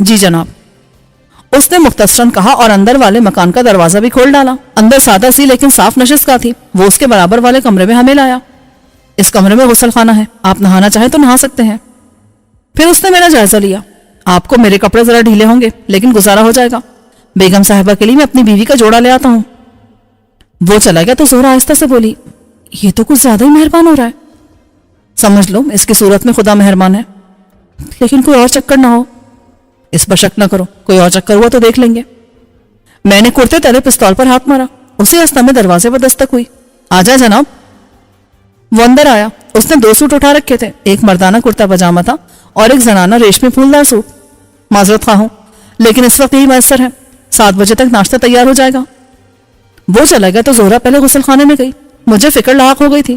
جی جناب، اس نے مختصراً کہا اور اندر والے مکان کا دروازہ بھی کھول ڈالا۔ اندر سادہ سی لیکن صاف نشست کا تھی۔ وہ اس کے برابر والے کمرے میں ہمیں لایا۔ اس کمرے میں غسل خانہ ہے، آپ نہانا چاہیں تو نہا سکتے ہیں۔ پھر اس نے میرا جائزہ لیا۔ آپ کو میرے کپڑے ذرا ڈھیلے ہوں گے لیکن گزارا ہو جائے گا، بیگم صاحبہ کے لیے میں اپنی بیوی کا جوڑا لے آتا ہوں۔ وہ چلا گیا تو زہرا آہستہ سے بولی، یہ تو کچھ زیادہ ہی مہربان ہو رہا ہے۔ سمجھ لو اس کی صورت میں خدا مہربان ہے، لیکن کوئی اور چکر نہ ہو۔ اس پر شک نہ کرو، کوئی اور چکر ہوا تو دیکھ لیں گے۔ میں نے کرتے تلے پستول پر ہاتھ مارا۔ اسی ہستا میں دروازے پر دستک ہوئی۔ آ جائے جناب۔ وہ اندر آیا۔ اس نے 2 سوٹ اٹھا رکھے تھے، ایک مردانہ کرتا پاجامہ تھا اور ایک زنانہ ریشمی پھولدار سوٹ۔ معذرت خواہ ہوں لیکن اس وقت یہی میسر ہے، 7 بجے تک ناشتہ تیار ہو جائے گا۔ وہ چلا گیا تو زہرا پہلے غسل خانے میں گئی۔ مجھے فکر لاحق ہو گئی تھی،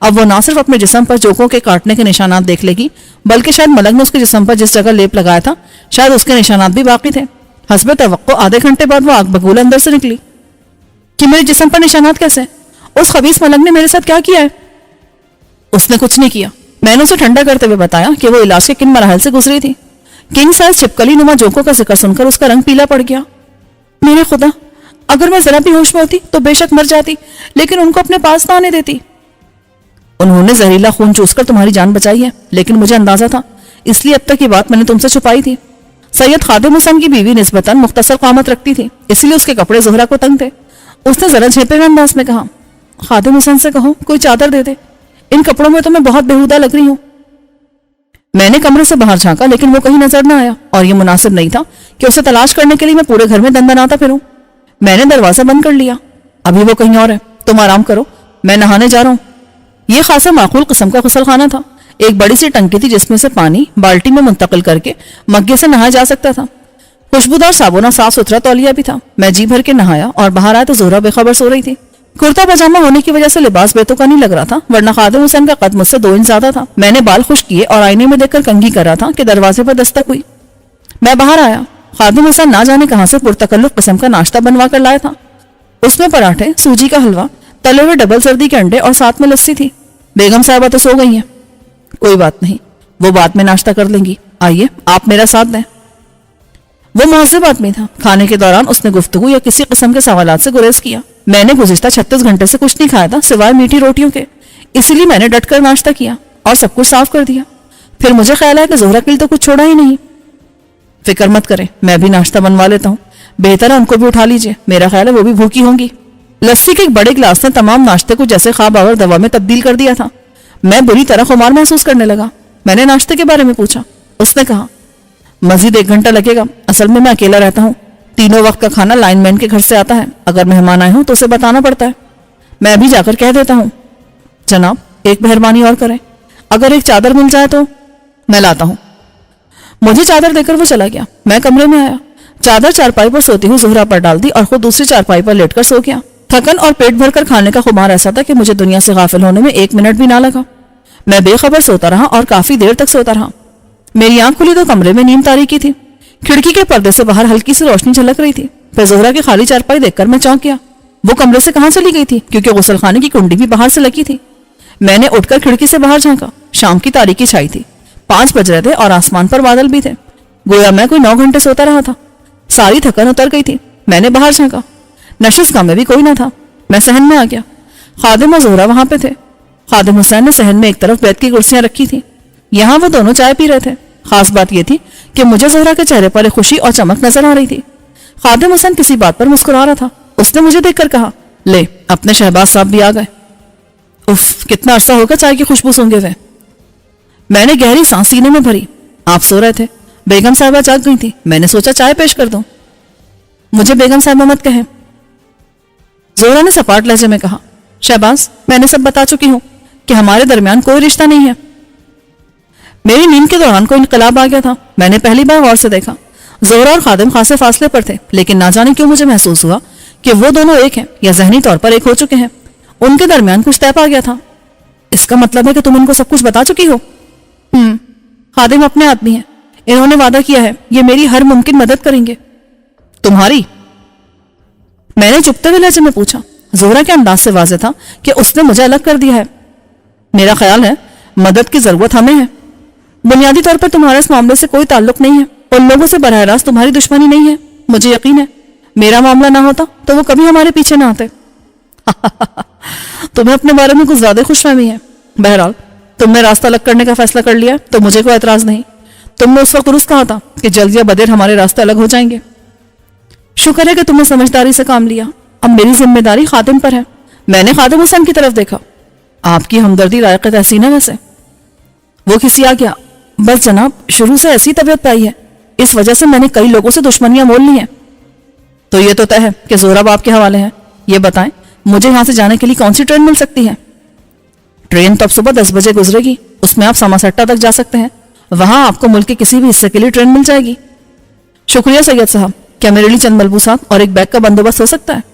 اب وہ نہ صرف اپنے جسم پر جوکوں کے کاٹنے کے نشانات دیکھ لے گی بلکہ شاید ملک نے اس کے جسم پر جس جگہ لیپ لگایا تھا شاید اس کے نشانات بھی باقی تھے۔ حسب توقع آدھے گھنٹے بعد وہ آگ بگولہ اندر سے نکلی۔ کہ میرے جسم پر نشانات کیسے؟ اس خبیث ملک نے میرے ساتھ کیا کیا ہے؟ اس نے کچھ نہیں کیا۔ میں نے اسے ٹھنڈا کرتے ہوئے بتایا کہ وہ علاج کے کن مراحل سے گزری تھی۔ کنگ سائز چھپکلی نما جوکوں کا ذکر سن کر اس کا رنگ پیلا پڑ گیا۔ میرے خدا، اگر میں ذرا بھی ہوش میں ہوتی تو بے شک مر جاتی، لیکن ان کو اپنے پاس نہ آنے دیتی۔ انہوں نے زہریلا خون چوس کر تمہاری جان بچائی ہے، لیکن مجھے اندازہ تھا، اس لیے اب تک یہ بات میں نے تم سے چھپائی تھی۔ سید خادم حسین کی بیوی نسبتاً مختصر قامت رکھتی تھی، اس لیے اس کے کپڑے زہرا کو تنگ تھے۔ اس نے ذرا جھیپے ہوئے انداز میں کہا، خادم حسین سے کہو کوئی چادر دے دے، ان کپڑوں میں تو میں بہت بےہودہ لگ رہی ہوں۔ میں نے کمرے سے باہر جھانکا لیکن وہ کہیں نظر نہ آیا، اور یہ مناسب نہیں تھا کہ اسے تلاش کرنے کے لیے میں پورے گھر میں دندناتا پھروں۔ میں نے دروازہ بند کر لیا۔ ابھی وہ کہیں اور ہے، تم آرام کرو، میں نہانے جا رہا ہوں۔ یہ خاصا معقول قسم کا غسل خانہ تھا۔ ایک بڑی سی ٹنکی تھی جس میں سے پانی بالٹی میں منتقل کر کے مگے سے نہایا جا سکتا تھا۔ خوشبودار صابونہ، صاف ستھرا تولیہ بھی تھا۔ میں جی بھر کے نہایا اور باہر آیا تو زہرا بے خبر سو رہی تھی۔ کرتا پاجامہ ہونے کی وجہ سے لباس بے توقع نہیں لگ رہا تھا، ورنہ خادم حسین کا قد مجھ سے 2 انچ زیادہ تھا۔ میں نے بال خشک کیے اور آئینے میں دیکھ کر کنگھی کر رہا تھا کہ دروازے پر دستک ہوئی۔ میں باہر آیا۔ خادم حسین نہ جانے کہاں سے پرتکلف قسم کا ناشتہ بنوا کر لایا تھا۔ اس میں پراٹھے، سوجی کا حلوہ، تلے ہوئے ڈبل سردی کے انڈے اور ساتھ میں لسی تھی۔ بیگم صاحبہ تو سو گئی ہیں۔ کوئی بات نہیں، وہ بعد میں ناشتہ کر لیں گی، آئیے آپ میرا ساتھ دیں۔ وہ مہذب آدمی تھا۔ کھانے کے دوران اس نے گفتگو یا کسی قسم کے سوالات سے گریز کیا۔ میں نے گزشتہ 36 گھنٹے سے کچھ نہیں کھایا تھا سوائے میٹھی روٹیوں کے، اسی لیے میں نے ڈٹ کر ناشتہ کیا اور سب کچھ صاف کر دیا۔ پھر مجھے خیال ہے کہ زہرا کے لیے تو کچھ چھوڑا ہی نہیں۔ فکر مت کریں، میں بھی ناشتہ بنوا لیتا ہوں، بہتر ہے ان کو بھی اٹھا لیجئے، میرا خیال ہے وہ بھی بھوکی ہوں گی۔ لسی کے ایک بڑے گلاس نے تمام ناشتے کو جیسے خواب آور دوا میں تبدیل کر دیا تھا۔ میں بری طرح خمار محسوس کرنے لگا۔ میں نے ناشتے کے بارے میں پوچھا۔ اس نے کہا، مزید 1 گھنٹہ لگے گا، اصل میں اکیلا رہتا ہوں، تینوں وقت کا کھانا لائن مین کے گھر سے آتا ہے، اگر مہمان آئے ہوں تو اسے بتانا پڑتا ہے۔ میں بھی جا کر کہہ دیتا ہوں۔ جناب ایک مہربانی اور کریں، اگر ایک چادر مل جائے تو میں لاتا ہوں۔ مجھے چادر دے کر وہ چلا گیا۔ میں کمرے میں آیا، چادر چارپائی پر سوتی ہوئی زہرا پر ڈال دی اور خود دوسری چارپائی پر لیٹ کر سو گیا۔ تھکن اور پیٹ بھر کر کھانے کا خمار ایسا تھا کہ مجھے دنیا سے غافل ہونے میں 1 منٹ بھی نہ لگا۔ میں بے خبر سوتا رہا اور کافی دیر تک سوتا رہا۔ میری آنکھ کھلی تو کمرے میں نیم تاریکی تھی۔ کھڑکی کے پردے سے باہر ہلکی سی روشنی جھلک رہی تھی۔ پھر زہرا کی خالی چارپائی دیکھ کر میں چونک گیا۔ وہ کمرے سے کہاں چلی گئی تھی کیونکہ غسل خانے کی کنڈی بھی باہر سے لگی تھی۔ میں نے اٹھ کر کھڑکی سے باہر جھانکا۔ شام کی تاریکی چھائی تھی، 5 بج رہے تھے اور آسمان پر بادل بھی تھے، گویا میں کوئی 9 گھنٹے سوتا رہا تھا۔ ساری تھکن اتر گئی تھی۔ میں نے باہر جھانکا، نشست گاہ میں بھی کوئی نہ تھا۔ میں صحن میں آ گیا۔ خادم اور زہرا وہاں پہ تھے۔ خادم حسین نے صحن میں ایک طرف بیت کی کرسیاں رکھی تھی، یہاں وہ دونوں چائے پی رہے تھے۔ خاص بات یہ تھی کہ مجھے زہرا کے چہرے پر ایک خوشی اور چمک نظر آ رہی تھی۔ خادم حسین کسی بات پر مسکرا رہا تھا۔ اس نے مجھے دیکھ کر کہا، لے اپنے شہباز صاحب بھی آ گئے۔ اف، کتنا عرصہ ہوگا چائے کی خوشبو سونگھے ہوئے۔ میں نے گہری سانس سینے میں بھری۔ آپ سو رہے تھے، بیگم صاحبہ جاگ گئی تھی، میں نے سوچا چائے پیش کر دوں۔ مجھے بیگم صاحبہ مت کہیں، زہرا نے سپاٹ لہجے میں کہا۔ شہباز، میں نے سب بتا چکی ہوں کہ ہمارے درمیان کوئی رشتہ نہیں ہے۔ میری نیند کے دوران کوئی انقلاب آ گیا تھا۔ میں نے پہلی بار غور سے دیکھا۔ زہرا اور خادم خاصے فاصلے پر تھے، لیکن نہ جانے کیوں مجھے محسوس ہوا کہ وہ دونوں ایک ہیں یا ذہنی طور پر ایک ہو چکے ہیں۔ ان کے درمیان کچھ طے پا گیا تھا۔ اس کا مطلب ہے کہ تم ان کو سب کچھ بتا چکی ہو؟ خادم اپنے آدمی ہیں، انہوں نے وعدہ کیا ہے یہ میری ہر ممکن مدد کریں گے۔ تمہاری؟ میں نے چپتے ہوئے لہجے میں پوچھا۔ زہرا کے انداز سے واضح تھا کہ اس نے مجھے الگ کر دیا ہے۔ میرا خیال ہے مدد کی ضرورت ہمیں ہے۔ بنیادی طور پر تمہارا اس معاملے سے کوئی تعلق نہیں ہے، ان لوگوں سے براہ راست تمہاری دشمنی نہیں ہے، مجھے یقین ہے میرا معاملہ نہ ہوتا تو وہ کبھی ہمارے پیچھے نہ آتے۔ تمہیں اپنے بارے میں کچھ زیادہ خوش فہمی ہے۔ بہرحال تم نے راستہ الگ کرنے کا فیصلہ کر لیا تو مجھے کوئی اعتراض نہیں۔ تم نے اس وقت درست کہا تھا کہ جلد یا بدیر ہمارے راستے الگ ہو جائیں گے۔ شکر ہے کہ تم نے سمجھداری سے کام لیا۔ اب میری ذمہ داری خادم پر ہے۔ میں نے خادم حسین کی طرف دیکھا۔ آپ کی ہمدردی لائق تحسین ہے ویسے۔ وہ کھسیا گیا۔ بس جناب، شروع سے ایسی طبیعت پائی ہے، اس وجہ سے میں نے کئی لوگوں سے دشمنیاں مول لی ہیں۔ تو یہ تو طے ہے کہ زہرا آپ کے حوالے ہیں۔ یہ بتائیں مجھے یہاں سے جانے کے لیے کون سی ٹرین مل سکتی ہے؟ ٹرین تو اب صبح 10 بجے گزرے گی، اس میں آپ سماسٹا تک جا سکتے ہیں۔ وہاں آپ کو ملک کے کسی بھی حصے کے لیے ٹرین مل جائے گی۔ شکریہ سید صاحب، کیا میرے لیے چند ملبوسات اور ایک بیگ کا بندوبست ہو سکتا ہے؟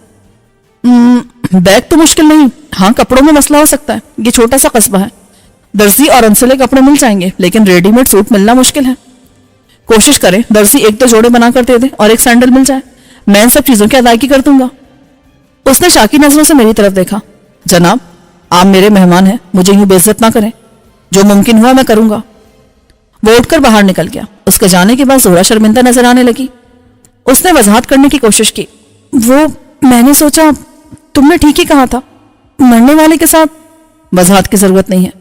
بیگ تو مشکل نہیں، ہاں کپڑوں میں مسئلہ ہو سکتا ہے۔ یہ چھوٹا سا قصبہ ہے، درزی اور انسلے کپڑے مل جائیں گے، لیکن ریڈی میڈ سوٹ ملنا مشکل ہے۔ کوشش کریں درزی 1-2 جوڑے بنا کر دے دے اور ایک سینڈل مل جائے، میں ان سب چیزوں کی ادائیگی کر دوں گا۔ اس نے شاکی نظروں سے میری طرف دیکھا۔ جناب آپ میرے مہمان ہیں، مجھے یوں بے عزت نہ کریں، جو ممکن ہوا میں کروں گا۔ وہ اٹھ کر باہر نکل گیا۔ اس کے جانے کے بعد زہرا شرمندہ نظر آنے لگی۔ اس نے وضاحت کرنے کی کوشش کی۔ میں نے سوچا تم نے ٹھیک ہی کہا تھا، مرنے والے کے ساتھ۔ وضاحت کی ضرورت نہیں ہے،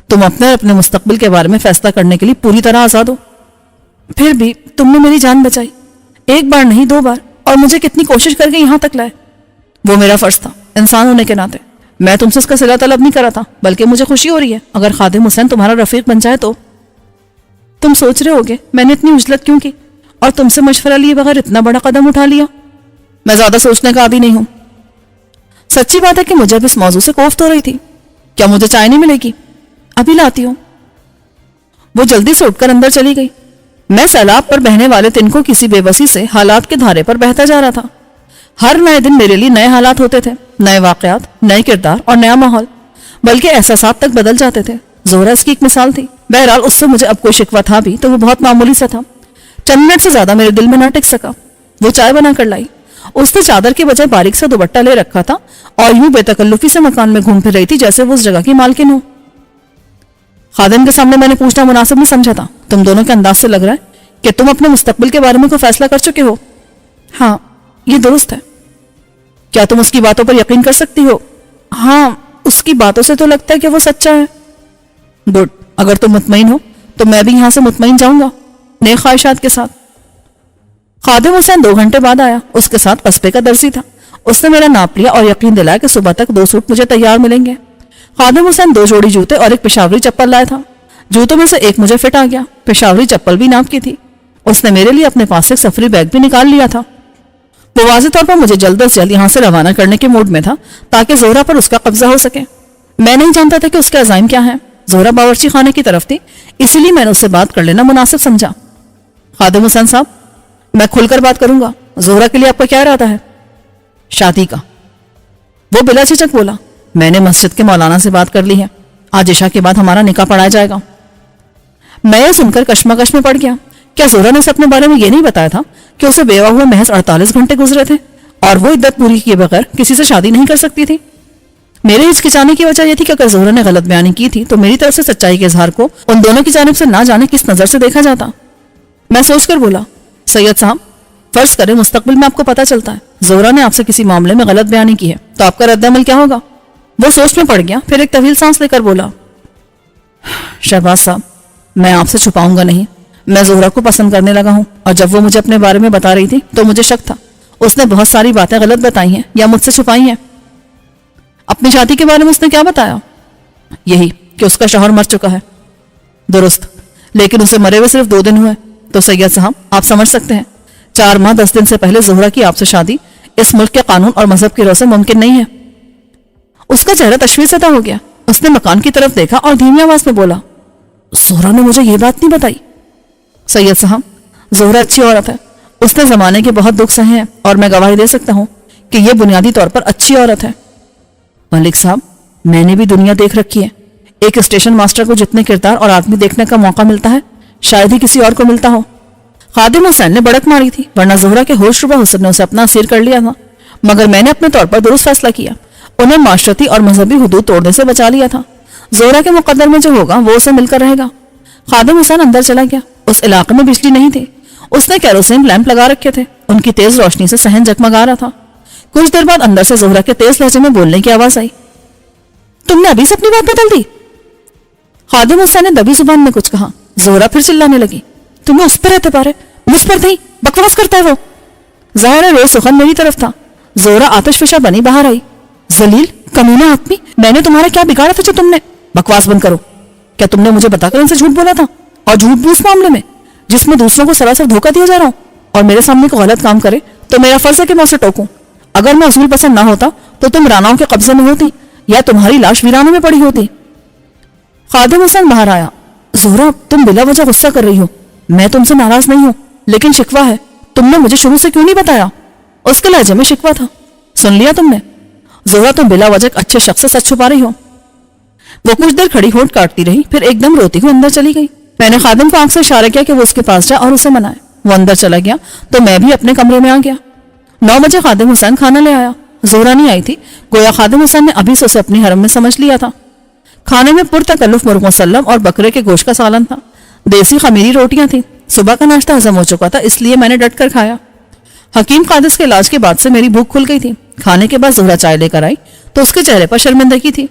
تم اپنے مستقبل کے بارے میں فیصلہ کرنے کے لیے پوری طرح آزاد ہو۔ پھر بھی تم نے میری جان بچائی، 1 بار نہیں 2 بار، اور مجھے کتنی کوشش کر کے یہاں تک لائے۔ وہ میرا فرض تھا انسان ہونے کے ناطے۔ میں تم سے اس کا صلہ طلب نہیں کرا تھا، بلکہ مجھے خوشی ہو رہی ہے اگر خادم حسین تمہارا رفیق بن جائے تو۔ تم سوچ رہے ہوگے میں نے اتنی عجلت کیوں کی اور تم سے مشورہ لیے بغیر اتنا بڑا قدم اٹھا لیا۔ میں زیادہ سوچنے کا عادی نہیں ہوں۔ سچی بات ہے کہ مجھے اب اس موضوع سے کوفت ہو رہی تھی۔ کیا مجھے چائے نہیں ملے گی؟ ابھی لاتی ہوں۔ وہ جلدی سے اٹھ کر اندر چلی گئی۔ میں سیلاب پر بہنے والے تنکوں کسی بے بسی سے حالات کے دھارے پر بہتا جا رہا تھا۔ ہر نئے دن میرے لیے نئے حالات ہوتے تھے، نئے واقعات، نئے کردار اور نیا ماحول، بلکہ احساسات تک بدل جاتے تھے۔ زہرا اس کی ایک مثال تھی۔ بہرحال اس سے مجھے اب کوئی شکوہ تھا بھی تو وہ بہت معمولی سا تھا، چند منٹ سے زیادہ میرے دل میں نہ ٹک سکا۔ وہ چائے بنا کر لائی۔ اس نے چادر کے بجائے باریک سا دوپٹہ لے رکھا تھا اور یوں بے تکلفی سے مکان میں گھوم پھر رہی تھی جیسے وہ اس جگہ کی مالکن ہو۔ خادم کے سامنے میں نے پوچھنا مناسب نہیں سمجھا تھا۔ تم دونوں کے انداز سے لگ رہا ہے کہ تم اپنے مستقبل کے بارے میں کوئی فیصلہ کر چکے ہو۔ ہاں یہ درست ہے۔ کیا تم اس کی باتوں پر یقین کر سکتی ہو؟ ہاں اس کی باتوں سے تو لگتا ہے کہ وہ سچا ہے۔ گڈ، اگر تم مطمئن ہو تو میں بھی یہاں سے مطمئن جاؤں گا، نیک خواہشات کے ساتھ۔ خادم حسین 2 گھنٹے بعد آیا۔ اس کے ساتھ قصبے کا درزی تھا۔ اس نے میرا ناپ لیا اور یقین دلایا کہ صبح تک 2 سوٹ مجھے تیار ملیں گے۔ خادم حسین 2 جوڑی جوتے اور ایک پشاوری چپل لائے تھا۔ جوتوں میں سے ایک مجھے فٹ آ گیا، پشاوری چپل بھی ناپ کی تھی۔ اس نے میرے لیے اپنے پاس سے ایک سفری بیگ بھی نکال لیا تھا۔ وہ واضح طور پر مجھے جلد از جلد یہاں سے روانہ کرنے کے موڈ میں تھا تاکہ زہرا پر اس کا قبضہ ہو سکے۔ میں نہیں جانتا تھا کہ اس کے عزائم کیا ہیں۔ زہرا باورچی خانے کی طرف تھی، اسی لیے میں نے اس سے بات کر لینا مناسب سمجھا۔ خادم حسین صاحب، میں کھل کر بات کروں گا، زہرا کے لیے آپ کا کیا ارادہ ہے؟ شادی کا۔ وہ بلا جھجک بولا، میں نے مسجد کے مولانا سے بات کر لی ہے، آج عشاء کے بعد ہمارا نکاح پڑھایا جائے گا۔ میں یہ سن کر کشمکش میں پڑ گیا۔ کیا زہرا نے اسے اپنے بارے میں یہ نہیں بتایا تھا کہ اسے بیوہ ہوئے محض 48 گھنٹے گزرے تھے اور وہ عدت پوری کیے بغیر کسی سے شادی نہیں کر سکتی تھی؟ میرے ہچکچانے کی وجہ یہ تھی کہ اگر زہرا نے غلط بیانی کی تھی تو میری طرف سے سچائی کے اظہار کو ان دونوں کی جانب سے نہ جانے کس نظر سے دیکھا جاتا۔ میں سوچ کر بولا، سید صاحب، فرض کریں مستقبل میں آپ کو پتا چلتا ہے زہرا نے آپ سے کسی معاملے میں غلط بیانی کی ہے تو آپ کا رد عمل کیا ہوگا؟ وہ سوچ میں پڑ گیا، پھر ایک طویل سانس لے کر بولا، شہباز صاحب، میں آپ سے چھپاؤں گا نہیں، میں زہرا کو پسند کرنے لگا ہوں، اور جب وہ مجھے اپنے بارے میں بتا رہی تھی تو مجھے شک تھا اس نے بہت ساری باتیں غلط بتائی ہیں یا مجھ سے چھپائی ہیں۔ اپنی شادی کے بارے میں اس نے کیا بتایا؟ یہی کہ اس کا شوہر مر چکا ہے۔ درست، لیکن اسے مرے ہوئے صرف 2 دن ہوئے، تو سید صاحب آپ سمجھ سکتے ہیں 4 ماہ 10 دن سے پہلے زہرا کی آپ سے شادی اس ملک کے قانون اور مذہب کی رو سے ممکن نہیں ہے۔ اس کا چہرہ تشویش زدہ ہو گیا۔ اس نے مکان کی طرف دیکھا اور دھیمی آواز میں بولا، زہرا نے مجھے یہ بات نہیں بتائی۔ سید صاحب، زہرا اچھی عورت ہے، اس نے زمانے کے بہت دکھ سہے ہیں اور میں گواہی دے سکتا ہوں کہ یہ بنیادی طور پر اچھی عورت ہے۔ ملک صاحب، میں نے بھی دنیا دیکھ رکھی ہے۔ ایک اسٹیشن ماسٹر کو جتنے کردار اور آدمی دیکھنے کا موقع ملتا ہے شاید ہی کسی اور کو ملتا ہو۔ خادم حسین نے بڑک ماری تھی، ورنہ زہرا کے ہوش ربا حسن نے اسے اپنا اسیر کر لیا تھا، مگر میں نے اپنے طور پر درست فیصلہ کیا، انہیں معاشرتی اور مذہبی حدود توڑنے سے بچا لیا تھا۔ زہرا کے مقدر میں جو ہوگا وہ اسے مل کر رہے گا۔ خادم حسین اندر چلا گیا۔ اس علاقے میں بجلی نہیں تھی، اس نے کیروسین لیمپ لگا رکھے تھے، ان کی تیز روشنی سے صحن جگمگا رہا تھا۔ کچھ دیر بعد اندر سے زہرا کے تیز لہجے میں بولنے کی آواز آئی، تم نے ابھی سے اپنی بات بدل دی؟ خادم حسین نے دبی زبان میں کچھ کہا۔ زہرا پھر چلانے لگی، تمہیں اس پر اعتبار ہے، مجھ پر نہیں، بکواس کرتا ہے وہ۔ ظاہر ہے روز سخن میری طرف تھا۔ زہرا آتش فشا بنی باہر آئی، ذلیل کمینہ آدمی، میں نے تمہارا کیا بگاڑا تھا جو تم نے؟ بکواس بند کرو، کیا تم نے مجھے بتا کر ان سے جھوٹ بولا تھا؟ اور جھوٹ بھی اس معاملے میں جس میں دوسروں کو سراسر دھوکہ دیا جا رہا ہوں، اور میرے سامنے کو غلط کام کرے تو میرا فرض ہے کہ میں اسے ٹوکوں۔ اگر میں اصول پسند نہ ہوتا تو تم راناؤں کے قبضے میں ہوتی یا تمہاری لاش ویرانوں میں پڑی ہوتی۔ خادم حسین باہر آیا، زہرا تم بلا وجہ غصہ کر رہی ہو، میں تم سے ناراض نہیں ہوں، لیکن شکوہ ہے، تم نے مجھے شروع سے کیوں نہیں بتایا؟ اس کے لہجے میں شکوہ تھا۔ سن لیا تم نے؟ زہرا تم بلا وجہ ایک اچھے شخص سے سچ چھپا رہی ہو۔ وہ کچھ دیر کھڑی ہونٹ کاٹتی رہی، پھر ایک دم روتی ہوئی اندر چلی گئی۔ میں نے خادم کو آنکھ سے اشارہ کیا کہ وہ اس کے پاس جائے اور اسے منائے۔ وہ اندر چلا گیا تو میں بھی اپنے کمرے میں آ گیا۔ 9 بجے خادم حسین کھانا لے آیا۔ زہرا نہیں آئی تھی، گویا خادم حسین نے ابھی سے اسے اپنی حرم میں سمجھ لیا تھا۔ کھانے میں پرتکلف مرغ مسلم اور بکرے کے گوشت کا سالن تھا، دیسی خمیری روٹیاں تھیں۔ صبح کا ناشتہ ہضم ہو چکا تھا، اس لیے میں نے ڈٹ کر کھایا۔ حکیم قادس کے علاج کے بعد سے میری بھوک کھل گئی تھی۔ کھانے کے بعد زہرا چائے لے کر آئی تو اس کے چہرے پر شرمندگی تھی۔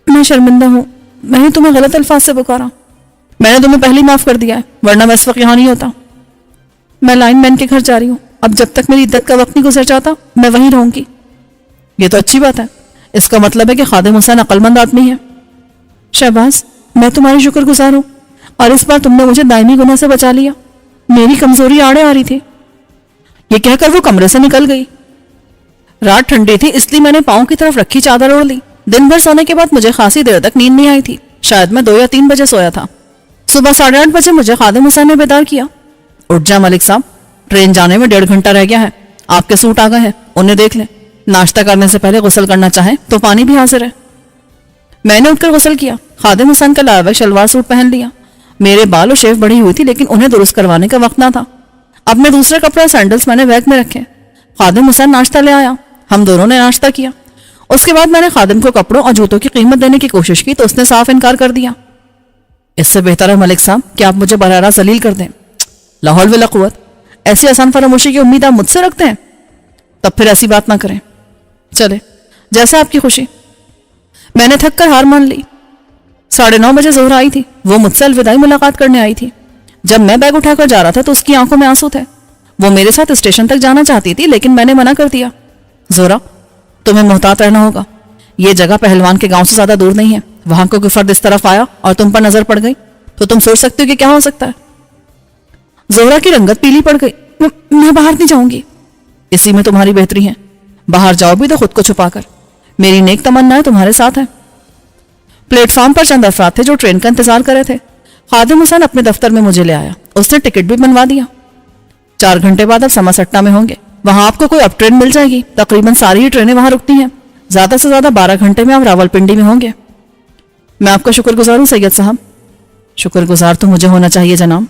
میں شرمندہ ہوں، میں نے تمہیں غلط الفاظ سے پکارا۔ میں نے تمہیں پہلے معاف کر دیا ہے، ورنہ میں اس وقت یہاں نہیں ہوتا۔ میں لائن مین کے گھر جا رہی ہوں، اب جب تک میری عدت کا وقت نہیں گزر جاتا میں وہیں رہوں گی۔ یہ تو اچھی بات ہے، اس کا مطلب ہے کہ خادم حسین عقل مند آدمی ہے۔ شہباز، میں تمہاری شکر گزار ہوں، اور اس بار تم نے مجھے دائمی گناہ سے بچا لیا، میری کمزوری آڑے آ رہی تھی۔ یہ کہہ کر وہ کمرے سے نکل گئی۔ رات ٹھنڈی تھی، اس لیے میں نے پاؤں کی طرف رکھی چادر اوڑھ لی۔ دن بھر سونے کے بعد مجھے خاصی دیر تک نیند نہیں آئی تھی، شاید میں 2 یا 3 بجے سویا تھا۔ صبح 8:30 بجے مجھے خادم حسین نے بیدار کیا۔ اٹھ جا ملک صاحب، ٹرین جانے میں 1.5 گھنٹہ رہ گیا ہے، آپ کے سوٹ آ گئے ہیں، انہیں دیکھ لیں۔ ناشتہ کرنے سے پہلے غسل کرنا چاہیں تو پانی بھی حاضر ہے۔ میں نے اٹھ کر غسل کیا، خادم حسین کا لایا ہوا شلوار سوٹ پہن لیا۔ میرے بال اور شیف بڑھی ہوئی تھی، لیکن انہیں درست کروانے کا وقت نہ تھا۔ اپنے دوسرے کپڑے سینڈلز میں نے بیگ میں رکھے۔ خادم حسین ناشتہ لے آیا، ہم دونوں نے ناشتہ کیا۔ اس کے بعد میں نے خادم کو کپڑوں اور جوتوں کی قیمت دینے کی کوشش کی تو اس نے صاف انکار کر دیا۔ اس سے بہتر ہے ملک صاحب کہ آپ مجھے براہ راست ذلیل کر دیں۔ لا حول ولا قوت، ایسی آسان فراموشی کی امید آپ مجھ سے رکھتے ہیں؟ تب پھر ایسی بات نہ کریں، چلے جیسے آپ کی خوشی۔ میں نے تھک کر ہار مان لی۔ 9:30 بجے زہرا آئی تھی، وہ مجھ سے الوداعی ملاقات کرنے آئی تھی۔ جب میں بیگ اٹھا کر جا رہا تھا تو اس کی آنکھوں میں آنسو تھے۔ وہ میرے ساتھ اسٹیشن تک جانا چاہتی تھی، لیکن میں نے منع کر دیا۔ زہرا، تمہیں محتاط رہنا ہوگا، یہ جگہ پہلوان کے گاؤں سے زیادہ دور نہیں ہے۔ وہاں کو کوئی فرد اس طرف آیا اور تم پر نظر پڑ گئی تو تم سوچ سکتے ہو کہ کیا ہو سکتا ہے۔ زہرا کی رنگت پیلی پڑ گئی۔ میں باہر نہیں جاؤں گی۔ اسی میں تمہاری بہتری ہے، باہر جاؤ بھی تو خود کو چھپا کر۔ میری نیک تمنائیں تمہارے ساتھ ہیں۔ پلیٹ فارم پر چند افراد تھے جو ٹرین کا انتظار کر رہے تھے۔ خادم حسین اپنے دفتر میں مجھے لے آیا، اس نے ٹکٹ بھی بنوا دیا۔ 4 گھنٹے بعد اب سما سٹا میں ہوں گے، وہاں آپ کو کوئی اپ ٹرین مل جائے گی۔ تقریباً ساری ہی ٹرینیں وہاں رکتی ہیں، زیادہ سے زیادہ 12 گھنٹے میں آپ راولپنڈی میں ہوں گے۔ میں آپ کا شکر گزار ہوں سید صاحب۔ شکر گزار تو مجھے ہونا چاہیے جناب۔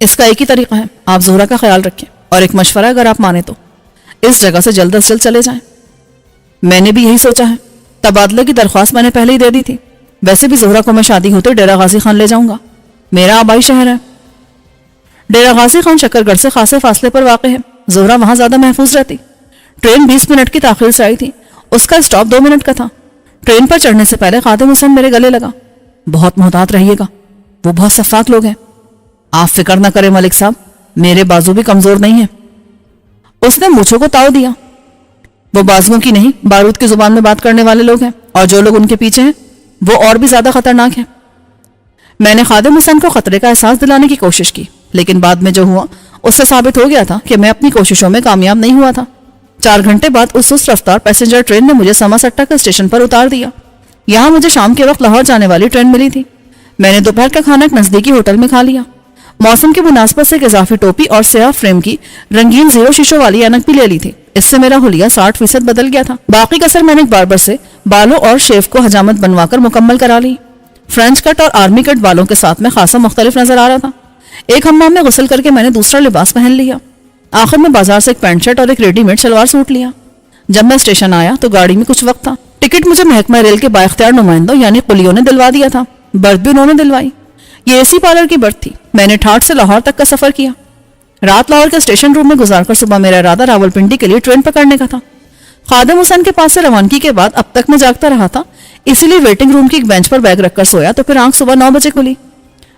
اس کا ایک ہی طریقہ ہے، آپ زہرا کا خیال رکھیں، اور ایک مشورہ اگر آپ مانیں تو اس جگہ سے جلد از جلد چلے جائیں۔ میں نے بھی یہی سوچا ہے، تبادلے کی درخواست میں نے پہلے ہی دے دی تھی۔ ویسے بھی زہرا کو میں شادی ہوتے ڈیرہ غازی خان لے جاؤں گا، میرا آبائی شہر ہے۔ ڈیرہ غازی خان شکرگڑھ سے خاصے فاصلے پر واقع ہے، زہرا وہاں زیادہ محفوظ رہتی۔ ٹرین 20 منٹ کی تاخیر سے آئی تھی، اس کا اسٹاپ 2 منٹ کا تھا۔ ٹرین پر چڑھنے سے پہلے خادم حسین میرے گلے لگا، بہت محتاط رہیے گا، وہ بہت شفاق لوگ ہیں۔ آپ فکر نہ کریں ملک صاحب، میرے بازو بھی کمزور نہیں ہیں۔ اس نے مونچھوں کو تاؤ دیا۔ وہ بازوؤں کی نہیں، بارود کی زبان میں بات کرنے والے لوگ ہیں، اور جو لوگ ان کے پیچھے ہیں وہ اور بھی زیادہ خطرناک ہیں۔ میں نے خادم حسین کو خطرے کا احساس دلانے کی کوشش کی، لیکن بعد میں جو ہوا اس سے ثابت ہو گیا تھا کہ میں اپنی کوششوں میں کامیاب نہیں ہوا تھا۔ 4 گھنٹے بعد اس سست رفتار پیسنجر ٹرین نے مجھے سما سٹا کے اسٹیشن پر اتار دیا۔ یہاں مجھے شام کے وقت لاہور جانے والی ٹرین ملی تھی۔ میں نے دوپہر کا کھانا ایک نزدیکی ہوٹل میں کھا لیا۔ موسم کی مناسبت سے ایک اضافی ٹوپی اور سیاہ فریم کی رنگین 0 شیشوں والی اینک بھی لے لی تھی۔ اس سے میرا حلیہ 60% بدل گیا تھا۔ باقی کسر میں نے ایک باربر سے بالوں اور شیف کو حجامت بنوا کر مکمل کرا لی۔ فرینچ کٹ اور آرمی کٹ بالوں کے ساتھ میں خاصا مختلف نظر آ رہا تھا۔ ایک حمام میں غسل کر کے میں نے دوسرا لباس پہن لیا۔ آخر میں بازار سے ایک پینٹ شرٹ اور ایک ریڈی میڈ شلوار سوٹ لیا۔ جب میں اسٹیشن آیا تو گاڑی میں کچھ وقت تھا۔ ٹکٹ مجھے محکمہ ریل کے بااختیار نمائندوں یعنی قلیوں نے دلوا دیا تھا، برتھ بھی انہوں نے دلوائی۔ یہ اے سی پارلر کی برتھ تھی۔ میں نے ٹھاٹھ سے لاہور تک کا سفر کیا۔ رات لاہور کے اسٹیشن روم میں گزار کر صبح میرا ارادہ راولپنڈی کے لیے ٹرین پکڑنے کا تھا. خادم حسین کے پاس سے روانگی کے بعد اب تک میں جاگتا رہا تھا, اسی لیے ویٹنگ روم کی ایک بینچ پر بیگ رکھ کر سویا تو پھر آنکھ صبح 9 بجے کھلی.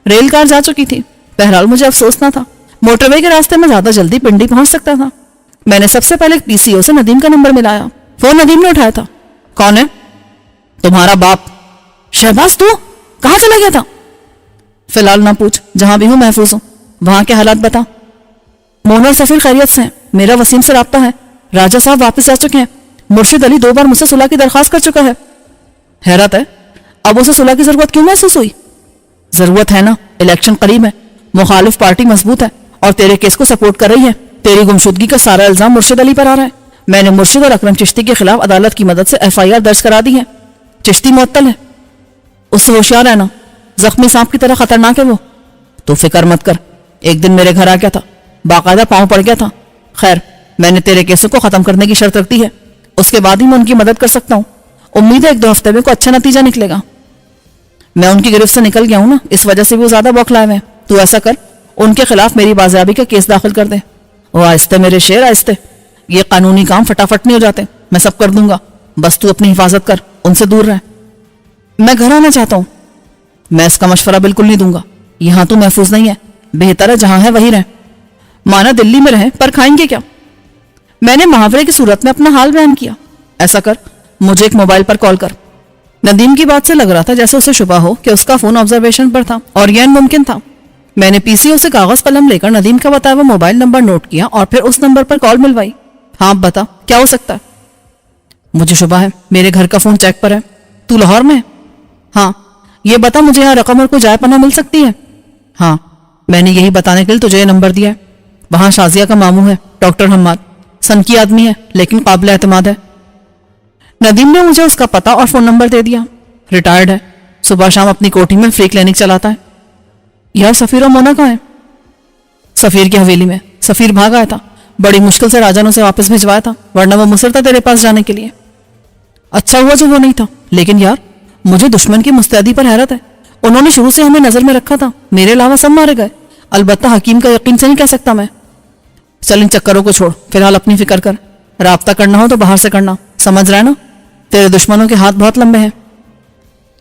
ریل کار جا چکی تھی. بہرحال مجھے افسوس نہ تھا, موٹر وے کے راستے میں زیادہ جلدی پنڈی پہنچ سکتا تھا. میں نے سب سے پہلے پی سی او سے ندیم کا نمبر ملایا. فون ندیم نے اٹھایا تھا. کون ہے؟ تمہارا باپ. شہباز تو کہاں چلا گیا تھا؟ فی الحال نہ پوچھ, جہاں بھی ہوں محفوظ ہوں. وہاں کے حالات بتا. مونا سفیر خیریت سے ہیں. میرا وسیم سے رابطہ ہے. راجہ صاحب واپس آ چکے ہیں. مرشد علی 2 بار مجھ سے صلح کی درخواست کر چکا ہے. حیرت ہے, اب اسے صلح کی ضرورت کیوں محسوس ہوئی؟ ضرورت ہے نا, الیکشن قریب ہے, مخالف پارٹی مضبوط ہے اور تیرے کیس کو سپورٹ کر رہی ہے. تیری گمشدگی کا سارا الزام مرشد علی پر آ رہا ہے. میں نے مرشد اور اکرم چشتی کے خلاف عدالت کی مدد سے FIR درج کرا دی ہے. چشتی معطل ہے. اس سے ہوشیار رہنا, زخمی سانپ کی طرح خطرناک ہے وہ. تو فکر مت کر, ایک دن میرے گھر آ گیا تھا, باقاعدہ پاؤں پڑ گیا تھا. خیر, میں نے تیرے کیسوں کو ختم کرنے کی شرط رکھ دی ہے, اس کے بعد ہی میں ان کی مدد کر سکتا ہوں. امید ہے 1-2 ہفتے میں کوئی اچھا نتیجہ نکلے گا. میں ان کی گرفت سے نکل گیا ہوں نا, اس وجہ سے بھی وہ زیادہ بوکھلائے ہوئے ہیں. تو ایسا کر, ان کے خلاف میری بازیابی کا کیس داخل کر دے. وہ آہستہ میرے شیر, آہستہ. یہ قانونی کام فٹافٹ نہیں ہو جاتے, میں سب کر دوں گا, بس تو اپنی حفاظت کر, ان سے دور رہ. میں گھر آنا چاہتا ہوں. میں اس کا مشورہ بالکل نہیں دوں گا. یہاں تو محفوظ نہیں ہے, بہتر ہے جہاں ہے وہی رہیں. مانا دلی میں رہیں پر کھائیں گے کیا؟ میں نے محاورے کی صورت میں اپنا حال بیان کیا. ایسا کر, مجھے ایک موبائل پر کال کر. ندیم کی بات سے لگ رہا تھا جیسے اسے شبہ ہو کہ اس کا فون آبزرویشن پر تھا اور یہ ممکن تھا. میں نے پی سی او سے کاغذ قلم لے کر ندیم کا بتایا وہ موبائل نمبر نوٹ کیا اور پھر اس نمبر پر کال ملوائی. ہاں بتا, کیا ہو سکتا ہے؟ مجھے شبہ ہے میرے گھر کا فون چیک پر ہے. تو لاہور میں ہے؟ ہاں. یہ بتا مجھے یہاں رقم اور کوئی جائے پناہ مل سکتی ہے؟ ہاں, میں نے یہی بتانے کے لیے تجھے یہ نمبر دیا ہے. وہاں شازیہ کا ماموں ہے, ڈاکٹر حماد, سنکی آدمی ہے لیکن قابل اعتماد ہے. ندیم نے مجھے اس کا پتہ اور فون نمبر دے دیا. ریٹائرڈ ہے, صبح شام اپنی کوٹھی میں فری کلینک چلاتا ہے. یار سفیر و مونا کہاں ہے؟ سفیر کی حویلی میں. سفیر بھاگ آیا تھا, بڑی مشکل سے راجہ نے اسے واپس بھجوایا تھا, ورنہ وہ مصر تھا تیرے پاس جانے کے لیے. اچھا ہوا جو وہ نہیں تھا, لیکن یار مجھے دشمن کی مستعدی پر حیرت ہے. انہوں نے شروع سے ہمیں نظر میں رکھا تھا, میرے علاوہ سب مارے گئے. البتہ حکیم کا یقین سے نہیں کہہ سکتا میں. چل ان چکروں کو چھوڑ, فی الحال اپنی فکر کر. رابطہ کرنا ہو تو باہر سے کرنا, سمجھ رہا ہے نا؟ تیرے دشمنوں کے ہاتھ بہت لمبے ہیں.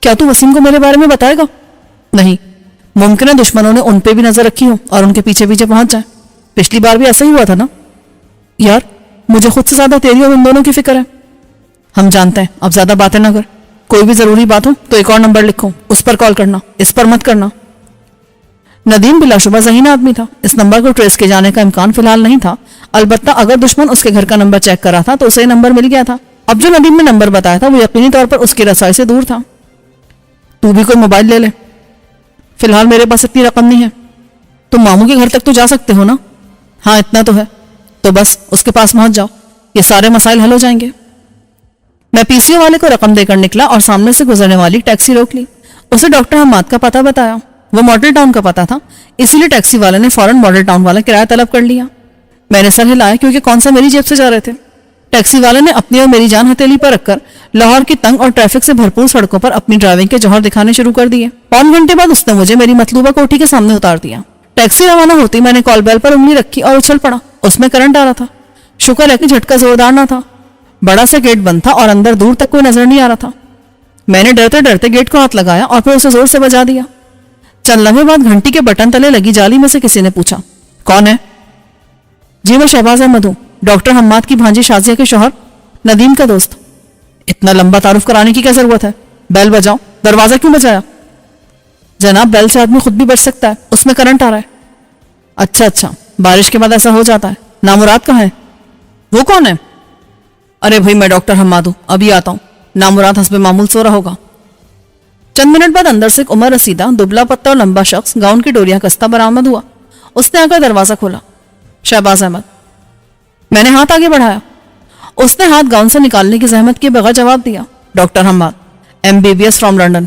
کیا تو وسیم کو میرے بارے میں بتائے گا؟ نہیں, ممکن ہے دشمنوں نے ان پہ بھی نظر رکھی ہو اور ان کے پیچھے پیچھے پہنچ جائیں. پچھلی بار بھی ایسا ہی ہوا تھا نا. یار مجھے خود سے زیادہ تیری اور ان دونوں کی فکر ہے. ہم جانتے ہیں, اب زیادہ باتیں نہ کر. کوئی بھی ضروری بات ہو تو ایک اور نمبر لکھو, اس پر کال کرنا, اس پر مت کرنا. ندیم بلا شبہ ذہین آدمی تھا, اس نمبر کو ٹریس کے جانے کا امکان فی الحال نہیں تھا. البتہ اگر دشمن اس کے گھر کا نمبر چیک کر رہا تھا تو اسے نمبر مل گیا تھا. اب جو ندیم نے نمبر بتایا تھا وہ یقینی طور پر اس کی رسائی سے دور تھا. تو بھی کوئی موبائل لے لے. فی الحال میرے پاس اتنی رقم نہیں ہے. تم ماموں کے گھر تک تو جا سکتے ہو نا؟ ہاں اتنا تو ہے. تو بس اس کے پاس پہنچ جاؤ, یہ سارے مسائل حل ہو جائیں گے. میں پی سی او والے کو رقم دے کر نکلا اور سامنے سے گزرنے والی ٹیکسی روک لی. اسے ڈاکٹر حماد کا پتہ بتایا. وہ ماڈل ٹاؤن کا پتہ تھا, اسی لیے ٹیکسی والے نے فوراً ماڈل ٹاؤن والا کرایہ طلب کر لیا. میں نے سر ہلایا کیونکہ کون سے میری جیب سے جا رہے تھے. ٹیکسی والے نے اپنی اور میری جان ہتھیلی پر رکھ کر لاہور کی تنگ اور ٹریفک سے بھرپور سڑکوں پر اپنی ڈرائیونگ کے جوہر دکھانے شروع کر دیے. 1 گھنٹے بعد اس نے مجھے میری مطلوبہ کوٹھی کے سامنے اتار دیا. ٹیکسی روانہ ہوتی میں نے کال بیل پر انگلی رکھی اور اچھل پڑا. اس میں کرنٹ آ رہا تھا. شکر ہے کہ جھٹکا زوردار نہ تھا. بڑا سا گیٹ بند تھا اور اندر دور تک کوئی نظر نہیں آ رہا تھا. میں نے ڈرتے ڈرتے گیٹ کو ہاتھ لگایا اور پھر اسے زور سے بجا دیا. چند لمحے بعد گھنٹی کے بٹن تلے لگی جالی میں سے کسی نے پوچھا, کون ہے؟ جی میں شہباز احمد ہوں, ڈاکٹر حماد کی بھانجی شازیہ کے شوہر, ندیم کا دوست. اتنا لمبا تعارف کرانے کی کیا ضرورت ہے؟ بیل بجاؤ. دروازہ کیوں بجایا؟ جناب بیل سے آدمی خود بھی بچ سکتا ہے, اس میں کرنٹ آ رہا ہے. اچھا, بارش کے بعد ایسا ہو جاتا ہے. نامراد کہاں ہے؟ وہ کون ہے؟ ارے بھائی میں ڈاکٹر حماد ہوں, ابھی آتا ہوں. نامراد حسب معمول سو رہا ہوگا. چند منٹ بعد اندر سے ایک عمر رسیدہ دبلا پتہ اور لمبا شخص گاؤن کی ڈوریاں کستہ برآمد ہوا. اس نے آ کر دروازہ کھولا. شہباز احمد. میں نے ہاتھ آگے بڑھایا. اس نے ہاتھ گاؤن سے نکالنے کی زحمت کے بغیر جواب دیا, doctor Hammad, MBBS from London.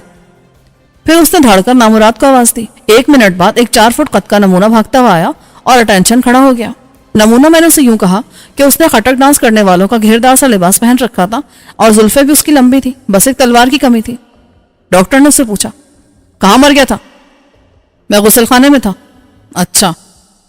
پھر اس نے دھاڑ کر نامراد کو آواز دی. 1 منٹ بعد ایک 4 فٹ قد کا نمونہ بھاگتا ہوا آیا اور اٹینشن کھڑا ہو گیا. نمونہ میں نے اسے یوں کہا کہ اس نے خٹک ڈانس کرنے والوں کا گھیردار سا لباس پہن رکھا تھا اور زلفیں بھی اس کی لمبی تھی, بس ایک تلوار کی کمی تھی. ڈاکٹر نے اس سے پوچھا, کہاں مر گیا تھا؟ میں غسل خانے میں تھا. اچھا,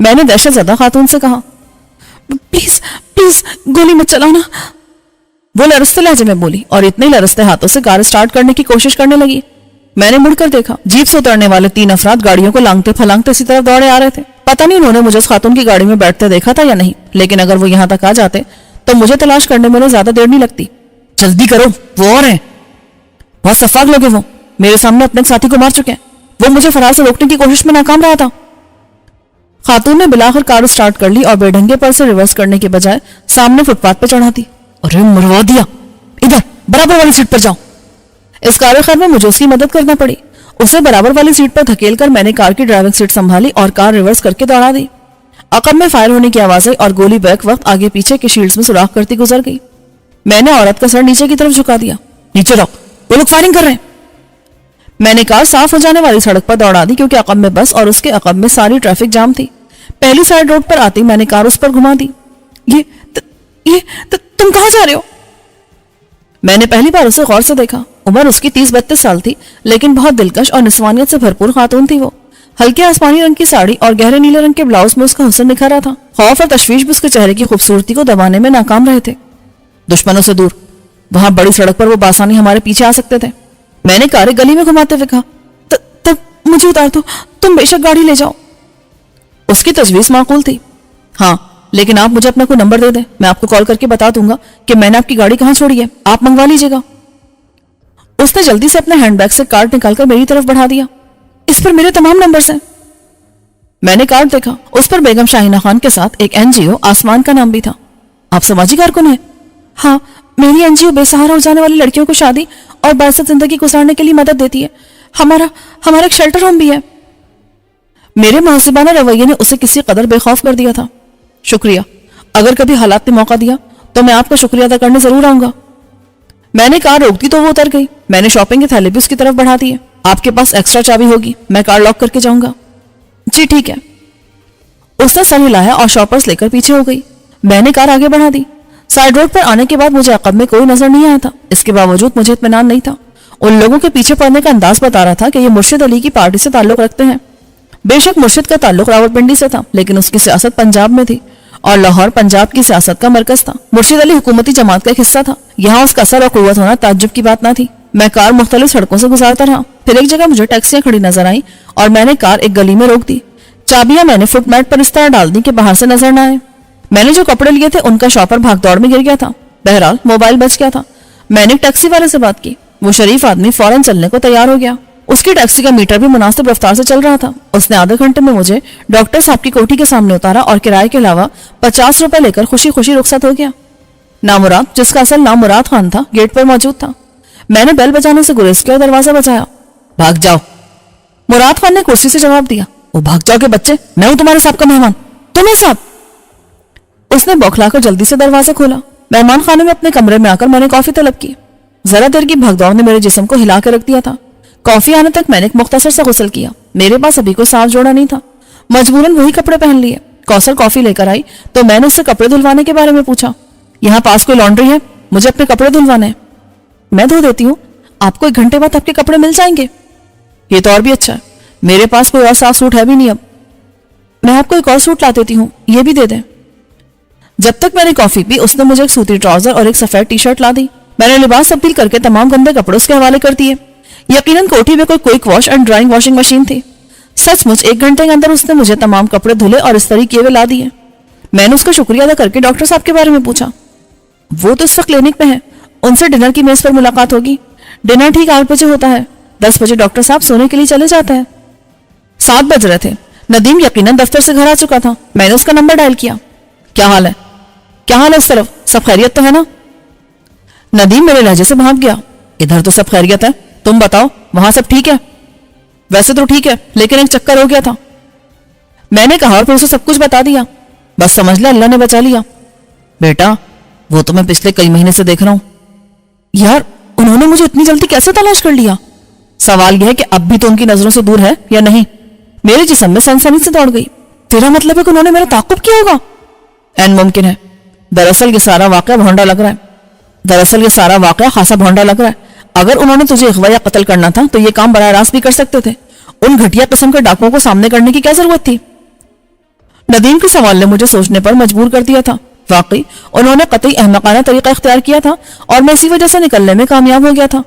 میں نے دہشت زدہ خاتون سے کہا پلیز پلیز گولی مت چلانا. وہ لرزتے لہجے میں بولی اور اتنے لرزتے ہاتھوں سے کار اسٹارٹ کرنے کی کوشش کرنے لگی. میں نے مڑ کر دیکھا. جیپ سے اترنے والے 3 افراد گاڑیوں کو لانگتے پھلانگتے اسی طرف دوڑے آ رہے تھے. پتہ نہیں انہوں نے مجھے اس خاتون کی گاڑی میں بیٹھتے دیکھا تھا یا نہیں, لیکن اگر وہ یہاں تک آ جاتے تو مجھے تلاش کرنے میں زیادہ دیر نہیں لگتی. جلدی کرو, وہ اور ہیں, بہت شفاق لوگ ہیں. وہ میرے سامنے اپنے ساتھی کو مار چکے ہیں. وہ مجھے فرار سے روکنے کی کوشش میں ناکام رہا تھا. خاتون نے بلاخر کار اسٹارٹ کر لی اور بے ڈھنگے پر سے ریورس کرنے کے بجائے سامنے فٹ پاتھ پہ چڑھا دی. ارے مروا دیا, ادھر برابر والی سیٹ پر جاؤ. اس کار خیر میں مجھے اس کی مدد کرنا پڑی. اسے برابر والی سیٹ پر دھکیل کر میں نے کار کی ڈرائیونگ سیٹ سنبھالی اور کار ریورس کر کے دوڑا دی. عقب میں فائر ہونے کی آواز آئی اور گولی بیک وقت آگے پیچھے کے شیلڈز میں سوراخ کرتی گزر گئی. میں نے عورت کا سر نیچے کی طرف جھکا دیا. نیچے رہو, وہ لوگ فائرنگ کر رہے ہیں. میں نے کار صاف ہو جانے والی سڑک پر دوڑا دی کیونکہ عقب میں بس اور اس کے عقب میں ساری ٹریفک جام تھی. پہلی سائیڈ روڈ پر آتی میں نے کار اس پر گھما دی. یہ تم کہاں جا رہے ہو؟ میں نے پہلی بار اسے غور سے دیکھا. عمر اس کی 30-32 سال تھی, لیکن بہت دلکش اور نسوانیت سے بھرپور خاتون تھی. وہ ہلکے آسمانی رنگ کی ساڑی اور گہرے نیلے رنگ کے بلاؤز میں اس کا حسن نکھر رہا تھا. خوف اور تشویش بھی اس کے چہرے کی خوبصورتی کو دبانے میں ناکام رہے تھے. دشمنوں سے دور, وہاں بڑی سڑک پر وہ بآسانی ہمارے پیچھے آ سکتے تھے. میں نے کار گلی میں گھماتے ہوئے کہا تب مجھے اتار دو, تم بے شک گاڑی لے جاؤ. اس کی تجویز معقول تھی. ہاں, لیکن آپ مجھے اپنا کوئی نمبر دے دیں, میں آپ کو کال کر کے بتا دوں گا کہ میں نے آپ کی گاڑی کہاں چھوڑی ہے, آپ منگوا لیجیے گا. اس نے جلدی سے اپنے ہینڈ بیگ سے کارڈ نکال کر میری طرف بڑھا دیا. اس پر میرے تمام نمبرز ہیں. میں نے کارڈ دیکھا. اس پر بیگم شاہینہ خان کے ساتھ ایک NGO آسمان کا نام بھی تھا. آپ سماجی کارکن ہیں؟ ہاں, میری NGO بے سہارا ہو جانے والی لڑکیوں کو شادی اور باعث زندگی گزارنے کے لیے مدد دیتی ہے. ہمارا ایک شیلٹر ہوم بھی ہے. میرے محسوبانہ رویے نے اسے کسی قدر بے خوف کر دیا تھا. شکریہ, اگر کبھی حالات نے موقع دیا تو میں آپ کا شکریہ ادا کرنے ضرور آؤں گا. میں نے کار روک دی تو وہ اتر گئی. میں نے شاپنگ کے تھیلے بھی اس کی طرف بڑھا دیے. آپ کے پاس ایکسٹرا چابی ہوگی, میں کار لاک کر کے جاؤں گا. جی ٹھیک ہے. اس نے سر ہلایا اور شاپرز لے کر پیچھے ہو گئی. میں نے کار آگے بڑھا دی. سائیڈ روڈ پر آنے کے بعد مجھے عقب میں کوئی نظر نہیں آیا تھا. اس کے باوجود مجھے اطمینان نہیں تھا. ان لوگوں کے پیچھے پڑنے کا انداز بتا رہا تھا کہ یہ مرشد علی کی پارٹی سے تعلق رکھتے ہیں. بے شک مرشد کا تعلق راولپنڈی سے تھا, لیکن اس کی سیاست پنجاب میں تھی اور لاہور پنجاب کی سیاست کا مرکز تھا. مرشد علی حکومتی جماعت کا ایک حصہ تھا. یہاں اس کا اثر اور قوت ہونا تعجب کی بات نہ تھی. میں کار مختلف سڑکوں سے گزارتا رہا. پھر ایک جگہ مجھے ٹیکسیاں کھڑی نظر آئیں اور میں نے کار ایک گلی میں روک دی. چابیاں میں نے فٹ میٹ پر اس طرح ڈال دی کہ باہر سے نظر نہ آئے. میں نے جو کپڑے لیے تھے ان کا شاپر بھاگ دوڑ میں گر گیا تھا. بہرحال موبائل بچ گیا تھا. میں نے ایک ٹیکسی والے سے بات کی. وہ شریف آدمی فوراً چلنے کو تیار ہو گیا. اس کی ٹیکسی کا میٹر بھی مناسب رفتار سے چل رہا تھا. اس نے آدھے گھنٹے میں مجھے ڈاکٹر صاحب کی کوٹھی کے سامنے اتارا اور کرائے کے علاوہ 50 روپے لے کر خوشی خوشی رخصت ہو گیا. نامراد, جس کا اصل نام مراد خان تھا, گیٹ پر موجود تھا. میں نے بیل بجانے سے گریز کیا اور دروازہ بجایا. بھاگ جاؤ. مراد خان نے کرسی سے جواب دیا. وہ بھاگ جاؤ کے بچے, میں ہوں تمہارے صاحب کا مہمان. تمہیں صاحب؟ اس نے بوکھلا کر جلدی سے دروازہ کھولا. مہمان خانے میں اپنے کمرے میں آ کر میں نے کافی طلب کی. ذرا دیر کی بھگ دوڑ نے میرے جسم کو ہلا کے رکھ دیا تھا. کافی آنے تک میں نے ایک مختصر سا غسل کیا. میرے پاس ابھی کوئی صاف جوڑا نہیں تھا. مجبوراً وہی کپڑے پہن لیے. کوثر کافی لے کر آئی تو میں نے اس سے کپڑے دھلوانے کے بارے میں پوچھا. یہاں پاس کوئی لانڈری ہے؟ مجھے اپنے کپڑے دھلوانے ہیں. میں دھو دیتی ہوں, آپ کو 1 گھنٹے بعد آپ کے کپڑے مل جائیں گے. یہ تو اور بھی اچھا ہے, میرے پاس کوئی اور صاف سوٹ ہے بھی نہیں. اب میں آپ کو ایک اور سوٹ لا دیتی ہوں, یہ بھی دے دیں. جب تک میں نے کافی پی اس نے مجھے ایک سوتی ٹراؤزر اور ایک سفید ٹی شرٹ لا دی. میں نے لباس تبدیل کر کے تمام گندے کپڑے اس کے حوالے کر دیے. یقیناً کوٹھی میں کوئی quick wash and drawing washing machine تھی. سچ مچ 1 گھنٹے کے اندر اس نے مجھے تمام کپڑے دھلے اور استری کیے ہوئے لا دیے. میں نے اس کا شکریہ ادا کر کے ڈاکٹر صاحب کے بارے میں پوچھا. وہ تو اس وقت کلینک میں ہے, ان سے ڈنر کی میز پر ملاقات ہوگی. ڈنر ٹھیک 8 بجے ہوتا ہے. 10 بجے ڈاکٹر صاحب سونے کے لیے چلے جاتے ہیں. 7 بج رہے تھے. ندیم یقیناً دفتر سے گھر آ چکا تھا. میں نے اس کا نمبر ڈائل کیا. کیا حال ہے اس طرف, سب خیریت تو ہے نا؟ ندیم میرے لہجے سے بھاگ گیا. ادھر تو سب خیریت ہے, تم بتاؤ وہاں سب ٹھیک ہے؟ ویسے تو ٹھیک ہے, لیکن ایک چکر ہو گیا تھا. میں نے کہا اور پھر اسے سب کچھ بتا دیا. بس سمجھ لے اللہ نے بچا لیا. بیٹا وہ تو میں پچھلے کئی مہینے سے دیکھ رہا ہوں. یار انہوں نے مجھے اتنی جلدی کیسے تلاش کر لیا؟ سوال یہ ہے کہ اب بھی تو ان کی نظروں سے دور ہے یا نہیں. میرے جسم میں سنسنی سے دوڑ گئی. تیرا مطلب ہے کہ انہوں نے میرا تعاقب کیا ہوگا؟ این ممکن ہے. دراصل یہ سارا واقعہ بھونڈا خاصا بھونڈا لگ رہا ہے. اگر انہوں نے تجھے اغوا یا قتل کرنا تھا تو یہ کام براہ راست بھی کر سکتے تھے. ان گھٹیا قسم کے ڈاکوؤں کو سامنے کرنے کی کیا ضرورت تھی؟ ندیم کے سوال نے مجھے سوچنے پر مجبور کر دیا تھا. واقعی انہوں نے قطعی احمقانہ طریقہ اختیار کیا تھا اور میں اسی وجہ سے نکلنے میں کامیاب ہو گیا تھا.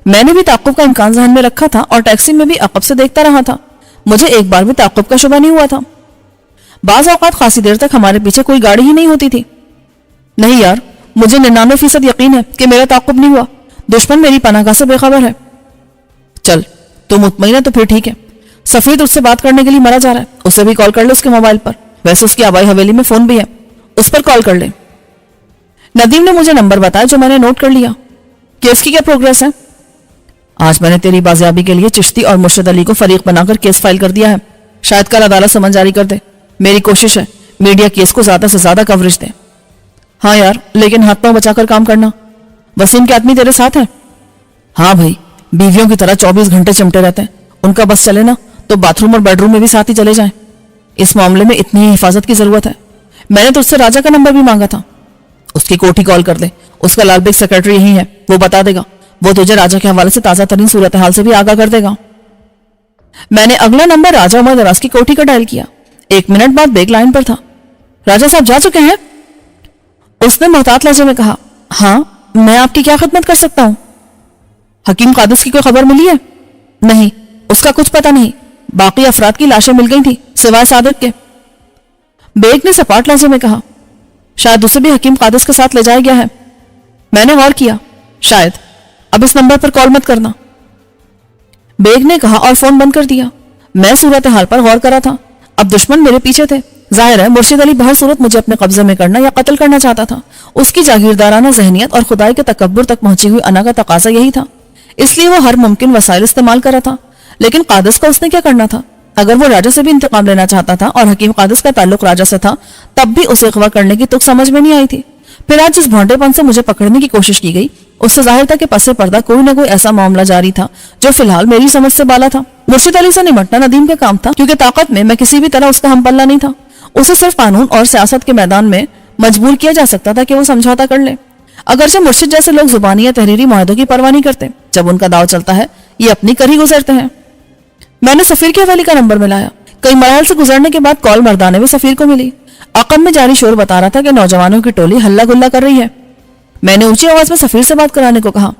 میں نے بھی تعاقب کا امکان ذہن میں رکھا تھا اور ٹیکسی میں بھی عقب سے دیکھتا رہا تھا. مجھے ایک بار بھی تعاقب کا شبہ نہیں ہوا تھا. بعض اوقات خاصی دیر تک ہمارے پیچھے کوئی گاڑی ہی نہیں ہوتی تھی. نہیں یار, مجھے 99% یقین ہے کہ میرا تعاقب نہیں ہوا. دشمن میری پناہ گاہ سے بے خبر ہے. چل تو مطمئن ہے تو پھر ٹھیک ہے. سفیر اس سے بات کرنے کے لیے مرا جا رہا ہے, اسے بھی کال کر لے اس کے موبائل پر. ویسے اس کی آبائی حویلی میں فون بھی ہے, اس پر کال کر لے. ندیم نے مجھے نمبر بتایا جو میں نے نوٹ کر لیا. کیس کی کیا پروگریس ہے؟ آج میں نے تیری بازیابی کے لیے چشتی اور مرشد علی کو فریق بنا کر کیس فائل کر دیا ہے. شاید کل عدالت سمن جاری کر دے. میری کوشش ہے میڈیا کیس کو زیادہ سے زیادہ کوریج دے. ہاں یار, لیکن ہاتھ پاؤں بچا کر کام کرنا. وسیم کے آدمی تیرے ساتھ ہیں؟ ہاں بھائی, بیویوں کی طرح 24 گھنٹے چمٹے رہتے ہیں. ان کا بس چلے نا تو باتھ روم اور بیڈ روم میں بھی ساتھ ہی چلے جائیں. اس معاملے میں اتنی ہی حفاظت کی ضرورت ہے. میں نے تو اس سے راجا کا نمبر بھی مانگا تھا. اس کی کوٹھی کال کر دے, اس کا لال بیگ سیکرٹری یہی ہے, وہ بتا دے گا. وہ تجھے راجا کے حوالے سے تازہ ترین صورتحال سے بھی آگاہ کر دے گا. میں نے اگلا نمبر راجا عمر دراز کی کوٹھی کا ڈائل کیا. 1 منٹ بعد بیگ لائن پر تھا. راجا صاحب جا چکے ہیں؟ اس نے محتاط لہجے میں کہا. ہاں, میں آپ کی کیا خدمت کر سکتا ہوں؟ حکیم قادس کی کوئی خبر ملی ہے؟ نہیں, اس کا کچھ پتہ نہیں. باقی افراد کی لاشیں مل گئی تھی سوائے صادق کے. بیگ نے سپاٹ لہجے میں کہا. شاید اسے بھی حکیم قادس کے ساتھ لے جایا گیا ہے. میں نے غور کیا. شاید. اب اس نمبر پر کال مت کرنا, بیگ نے کہا اور فون بند کر دیا. میں صورتحال پر غور کرا تھا. اب دشمن میرے پیچھے تھے. ظاہر ہے مرشد علی بہر صورت مجھے اپنے قبضے میں کرنا یا قتل کرنا چاہتا تھا. اس کی جاگیردارانہ ذہنیت اور خدائی کے تکبر تک پہنچی ہوئی انا کا تقاضا یہی تھا. اس لیے وہ ہر ممکن وسائل استعمال کر رہا تھا. لیکن قادس کا اس نے کیا کرنا تھا؟ اگر وہ راجا سے بھی انتقام لینا چاہتا تھا اور حکیم قادس کا تعلق راجا سے تھا, تب بھی اسے اغوا کرنے کی تک سمجھ میں نہیں آئی تھی. پھر آج جس بھونڈے پن سے مجھے پکڑنے کی کوشش کی گئی, اس سے ظاہر تھا کہ پس پردہ کوئی نہ کوئی ایسا معاملہ جاری تھا جو فی الحال میری سمجھ سے بالا تھا. مرشد علی سے نمٹنا ندیم کا کام تھا, کیونکہ طاقت میں کسی بھی طرح اس کا ہم پلہ نہیں تھا. اسے صرف قانون اور سیاست کے میدان میں مجبور کیا جا سکتا تھا کہ وہ سمجھوتا کر لے. اگرچہ مرشد جیسے لوگ زبانی یا تحریری معاہدوں کی پرواہ نہیں کرتے, جب ان کا داؤ چلتا ہے یہ اپنی کر ہی گزرتے ہیں. میں نے سفیر کی حویلی کا نمبر ملایا. کئی مراحل سے گزرنے کے بعد کال مردانے میں سفیر کو ملی. عقب میں جاری شور بتا رہا تھا کہ نوجوانوں کی ٹولی ہلہ گلہ کر رہی ہے. میں نے اونچی آواز میں سفیر سے بات کرانے کو کہا.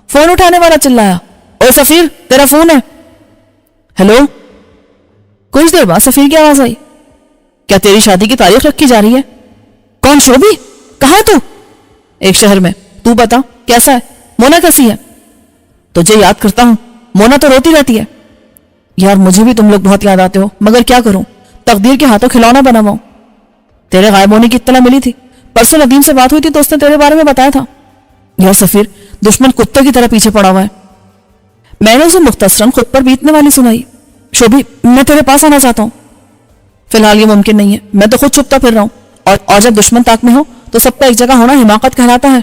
فون اٹھانے والا چلایا. اوے سفیر, تیرا فون ہے. ہیلو. کچھ دیر بعد سفیر کی آواز آئی. کیا تیری شادی کی تاریخ رکھی جا رہی ہے؟ کون شوبی؟ کہاں ہے تو؟ ایک شہر میں. تو بتا کیسا ہے؟ مونا کیسی ہے؟ تجھے یاد کرتا ہوں, مونا تو روتی رہتی ہے. یار مجھے بھی تم لوگ بہت یاد آتے ہو, مگر کیا کروں, تقدیر کے ہاتھوں کھلونا بنا ہوا ہوں. تیرے غائب ہونے کی اطلاع ملی تھی. پرسوں ندیم سے بات ہوئی تھی تو اس نے تیرے بارے میں بتایا تھا. یار سفیر, دشمن کتے کی طرح پیچھے پڑا ہوا ہے. میں نے اسے مختصراً خود پر بیتنے والی سنائی. شوبی, میں تیرے پاس آنا چاہتا ہوں. فی الحال یہ ممکن نہیں ہے, میں تو خود چھپتا پھر رہا ہوں, اور جب دشمن طاق میں ہو تو سب کا ایک جگہ ہونا حماقت کہلاتا ہے.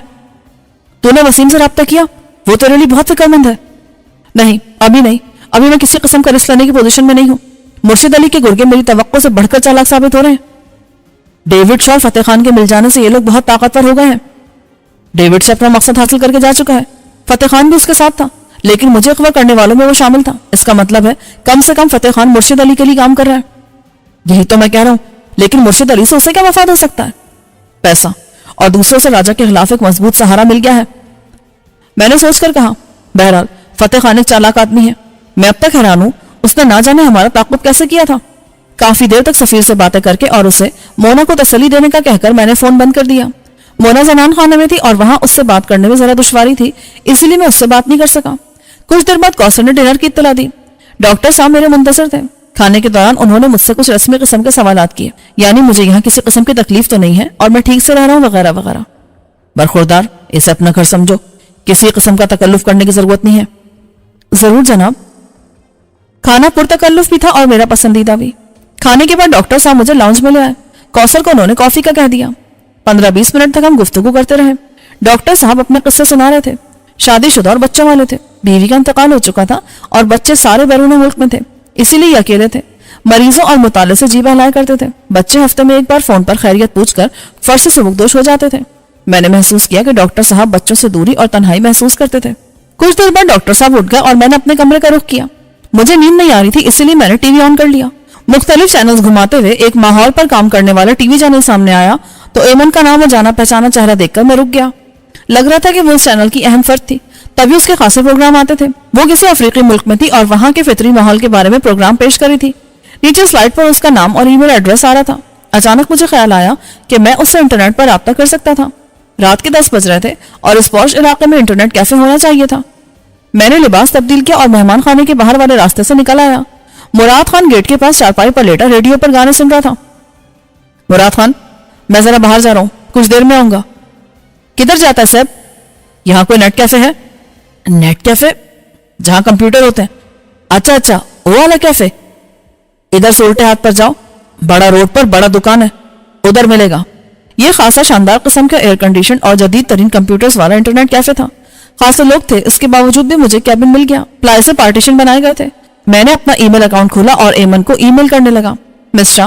تو نے وسیم سے رابطہ کیا؟ وہ تیرے لیے بہت فکر مند ہے. نہیں, ابھی نہیں. ابھی میں کسی قسم کا رسک لینے کی پوزیشن میں نہیں ہوں. مرشد علی کے گرگے میری توقع سے بڑھ کر چالاک ثابت ہو رہے ہیں. ڈیوڈ شاہ اور فتح خان کے مل جانے سے یہ لوگ بہت طاقتور ہو گئے ہیں. ڈیوڈ سے اپنا مقصد حاصل کر کے جا چکا ہے. فتح خان بھی اس کے ساتھ تھا, لیکن مجھے اغوا کرنے والوں میں وہ شامل تھا. اس کا مطلب ہے کم سے کم فتح خان مرشد علی کے لیے کام کر رہا ہے. یہی تو میں کہہ رہا ہوں, لیکن مرشد علی سے اسے کیا مفاد ہو سکتا ہے؟ پیسہ, اور دوسروں سے راجا کے خلاف ایک مضبوط سہارا مل گیا ہے. میں نے سوچ کر کہا. بہرحال فتح خان ایک چالاک آدمی ہے. میں اب تک حیران ہوں اس نے نہ جانے ہمارا تعاقب کیسے کیا تھا. کافی دیر تک سفیر سے باتیں کر کے اور اسے مونا کو تسلی دینے کا کہہ کر میں نے فون بند کر دیا. مونا زنان خانے میں تھی اور وہاں اس سے بات کرنے میں ذرا دشواری تھی, اسی لیے میں اس سے بات نہیں کر سکا. کچھ دیر بعد کوثر نے ڈنر کی اطلاع دی. ڈاکٹر صاحب میرے منتظر تھے. کھانے کے دوران انہوں نے مجھ سے کچھ رسمی قسم کے سوالات کیے, یعنی مجھے یہاں کسی قسم کی تکلیف تو نہیں ہے اور میں ٹھیک سے رہ رہا ہوں وغیرہ وغیرہ. برخوردار, اسے اپنا گھر سمجھو, کسی قسم کا تکلف کرنے کی ضرورت نہیں ہے. ضرور جناب. کھانا پرتکلف بھی تھا اور میرا پسندیدہ بھی. کھانے کے بعد ڈاکٹر صاحب مجھے لاؤنج میں لے آئے. کوثر کو انہوں نے کافی کا کہہ دیا. 15-20 منٹ تک ہم گفتگو کرتے رہے. ڈاکٹر صاحب اپنے قصے سنا رہے تھے. شادی شدہ اور بچوں والے تھے. بیوی کا انتقال ہو چکا تھا اور بچے سارے بیرون ملک میں تھے, اسی لیے اکیلے تھے. مریضوں اور مطالعے سے جی بہلایا کرتے تھے. بچے ہفتے میں ایک بار فون پر خیریت پوچھ کر فرش سے سبکدوش ہو جاتے تھے. میں نے محسوس کیا کہ ڈاکٹر صاحب بچوں سے دوری اور تنہائی محسوس کرتے تھے. کچھ دیر بعد ڈاکٹر صاحب اٹھ گئے اور میں نے اپنے کمرے کا رخ کیا. مجھے نیند نہیں آ رہی تھی, اسی لیے میں نے ٹی وی آن کر لیا. مختلف چینلز گھماتے ہوئے ایک ماحول پر کام کرنے والا ٹی وی چینل سامنے آیا تو ایمن کا نام اور جانا پہچانا چہرہ دیکھ کر میں رک گیا. لگ رہا تھا کہ وہ اس چینل کی اہم فرد تھی. تبھی اس کے خاصے پروگرام آتے تھے. وہ کسی افریقی ملک میں تھی اور وہاں کے فطری ماحول کے بارے میں پروگرام پیش کری تھی. نیچے سلائیڈ پر اس کا نام اور ای میل ایڈریس آ رہا تھا. اچانک مجھے خیال آیا کہ میں اس سے انٹرنیٹ پر رابطہ کر سکتا تھا. رات کے 10 بج رہے تھے اور اس پوش علاقے میں انٹرنیٹ کیفے ہونا چاہیے تھا. میں نے لباس تبدیل کیا اور مہمان خانے کے باہر والے راستے سے نکل آیا. مراد خان گیٹ کے پاس چارپائی پر لیٹا ریڈیو پر گانے سن رہا تھا. مراد خان، میں ذرا باہر جا رہا ہوں، کچھ دیر میں آؤں گا. کدھر جاتا ہے صاحب؟ یہاں کوئی نیٹ کیفے ہے؟ Net cafe? جہاں کمپیوٹر ہوتے ہیں. اچھا وہ والا کیفے. ادھر سے الٹے ہاتھ پر جاؤ، بڑا روڈ پر بڑا دکان ہے، ادھر ملے گا. یہ خاصا شاندار قسم کا ایئر کنڈیشن اور جدید ترین کمپیوٹرز والا انٹرنیٹ کیفے تھا. خاصے لوگ تھے، اس کے باوجود بھی مجھے کیبن مل گیا. پلائی سے پارٹیشن بنائے گئے تھے. میں نے اپنا ای میل اکاؤنٹ کھولا اور ایمن کو ای میل کرنے لگا. مسٹر،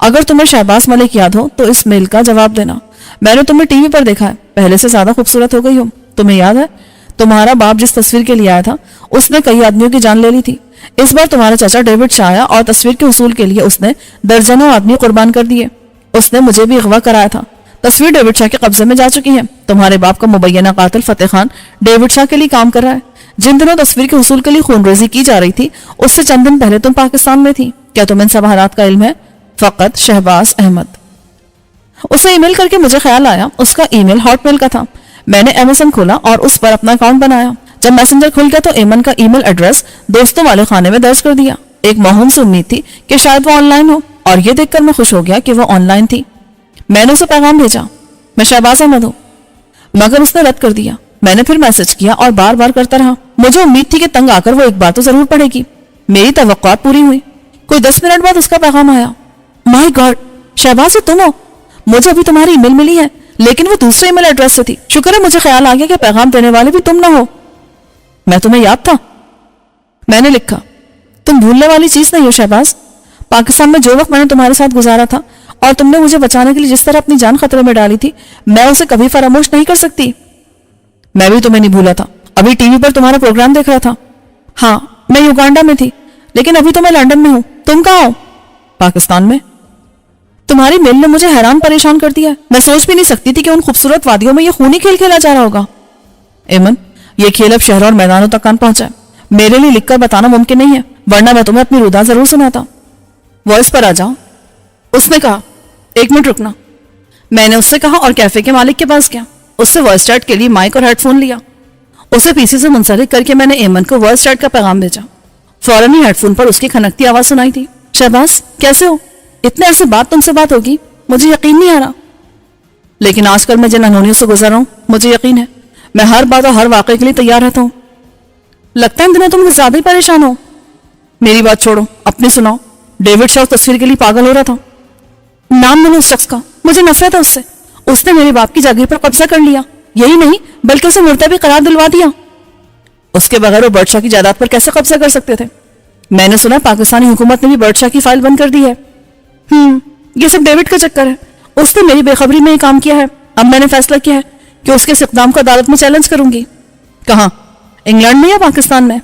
اگر تمہیں شہباز ملک یاد ہو تو اس میل کا جواب دینا. میں نے تمہیں ٹی وی پر دیکھا ہے، پہلے سے زیادہ خوبصورت ہو گئی ہو. تمہیں یاد ہے تمہارا باپ جس تصویر کے لیے آیا تھا اس نے کئی آدمیوں کی جان لے لی تھی. اس بار تمہارا چچا ڈیوڈ شاہ آیا اور تصویر کے حصول کے لیے اس نے درجنوں آدمی قربان کر دیے. اس نے مجھے بھی اغوا کرایا تھا. تصویر ڈیوڈ شاہ کے قبضے میں جا چکی ہے. تمہارے باپ کا مبینہ قاتل فتح خان ڈیوڈ شاہ کے لیے کام کر رہا ہے. جن دنوں تصویر کے حصول کے لیے خون ریزی کی جا رہی تھی اس سے چند دن پہلے تم پاکستان میں تھی. کیا تم ان سب حالات کا علم ہے؟ فقط شہباز احمد. اسے ای میل کر کے مجھے خیال آیا اس کا ای میل ہاٹ میل کا تھا. میں نے ایمیزن کھولا اور اس پر اپنا اکاؤنٹ بنایا. جب میسنجر کھل گیا تو ایمن کا ای میل ایڈریس دوستوں والے خانے میں درج کر دیا. ایک موہوم سے امید تھی کہ شاید وہ آن لائن ہو اور یہ دیکھ کر میں خوش ہو گیا کہ وہ آن لائن تھی. میں نے اسے پیغام بھیجا، میں شہباز احمد ہوں، مگر اس نے رد کر دیا. میں نے پھر میسج کیا اور بار بار کرتا رہا. مجھے امید تھی کہ تنگ آ کر وہ ایک بار تو ضرور پڑھے گی. میری توقعات پوری ہوئی. کوئی 10 منٹ بعد اس کا پیغام آیا. مائی گاڈ، شہباز یہ تم ہو؟ مجھے ابھی تمہاری ای میل ملی ہے لیکن وہ دوسرے ای میل ایڈریس سے تھی. شکر ہے مجھے خیال آ گیا کہ پیغام دینے والے بھی تم نہ ہو. میں تمہیں یاد تھا. میں نے لکھا، تم بھولنے والی چیز نہیں ہو شہباز. پاکستان میں جو وقت میں نے تمہارے ساتھ گزارا تھا اور تم نے مجھے بچانے کے لیے جس طرح اپنی جان خطرے میں ڈالی تھی میں اسے کبھی فراموش نہیں کر سکتی. میں بھی تمہیں نہیں بھولا تھا. ابھی ٹی وی پر تمہارا پروگرام دیکھ رہا تھا. ہاں میں یوگانڈا میں تھی لیکن ابھی تو میں لندن میں ہوں. تم کہاں ہو؟ پاکستان میں. تمہاری میل نے مجھے حیران پریشان کر دیا. میں سوچ بھی نہیں سکتی تھی کہ ان خوبصورت وادیوں میں یہ خونی کھیل کھیلا جا رہا ہوگا. ایمن، یہ کھیل اب شہروں اور میدانوں تک کان پہنچا ہے. میرے لیے لکھ کر بتانا ممکن نہیں ہے ورنہ میں تمہیں اپنی ردا ضرور سناتا. وائس پر آ جاؤ. اس نے کہا، 1 منٹ رکنا. میں نے اس سے کہا اور کیفے کے مالک کے پاس گیا. اس سے وائس چیٹ کے لیے مائک اور ہیڈ فون لیا. اسے پی سی سے منسلک کر کے میں نے ایمن کو وائس چیٹ کا پیغام بھیجا. فوراً ہی ہیڈ فون پر اس کی کھنکتی آواز سنائی تھی. شہباز کیسے ہو؟ اتنے عرصے بعد تم سے بات ہوگی، مجھے یقین نہیں آ رہا. لیکن آج کل میں جن انہونیوں سے گزر رہا ہوں مجھے یقین ہے میں ہر بات اور ہر واقعے کے لیے تیار رہتا ہوں. لگتا ہے ان دنوں تم زیادہ ہی پریشان ہو. میری بات چھوڑو، اپنی سناؤ. ڈیوڈ شاہ تصویر کے لیے پاگل ہو رہا تھا. نام ملو اس شخص کا، مجھے نفرت ہے اس سے. اس نے میرے باپ کی جگہ پر قبضہ کر لیا. یہی نہیں بلکہ اسے مردہ بھی قرار دلوا دیا. اس کے بغیر وہ برڈ شاہ کی جائیداد پر کیسے قبضہ کر سکتے تھے؟ میں نے سنا پاکستانی حکومت نے بھی برڈ شاہ کی فائل بند کر دی ہے. یہ سب ڈیوڈ کا چکر ہے. اس نے میری بے خبری میں یہ کام کیا ہے. اب میں نے فیصلہ کیا ہے کہ اس کے اس اقدام کو عدالت میں چیلنج کروں گی. کہاں؟ انگلینڈ میں یا پاکستان میں؟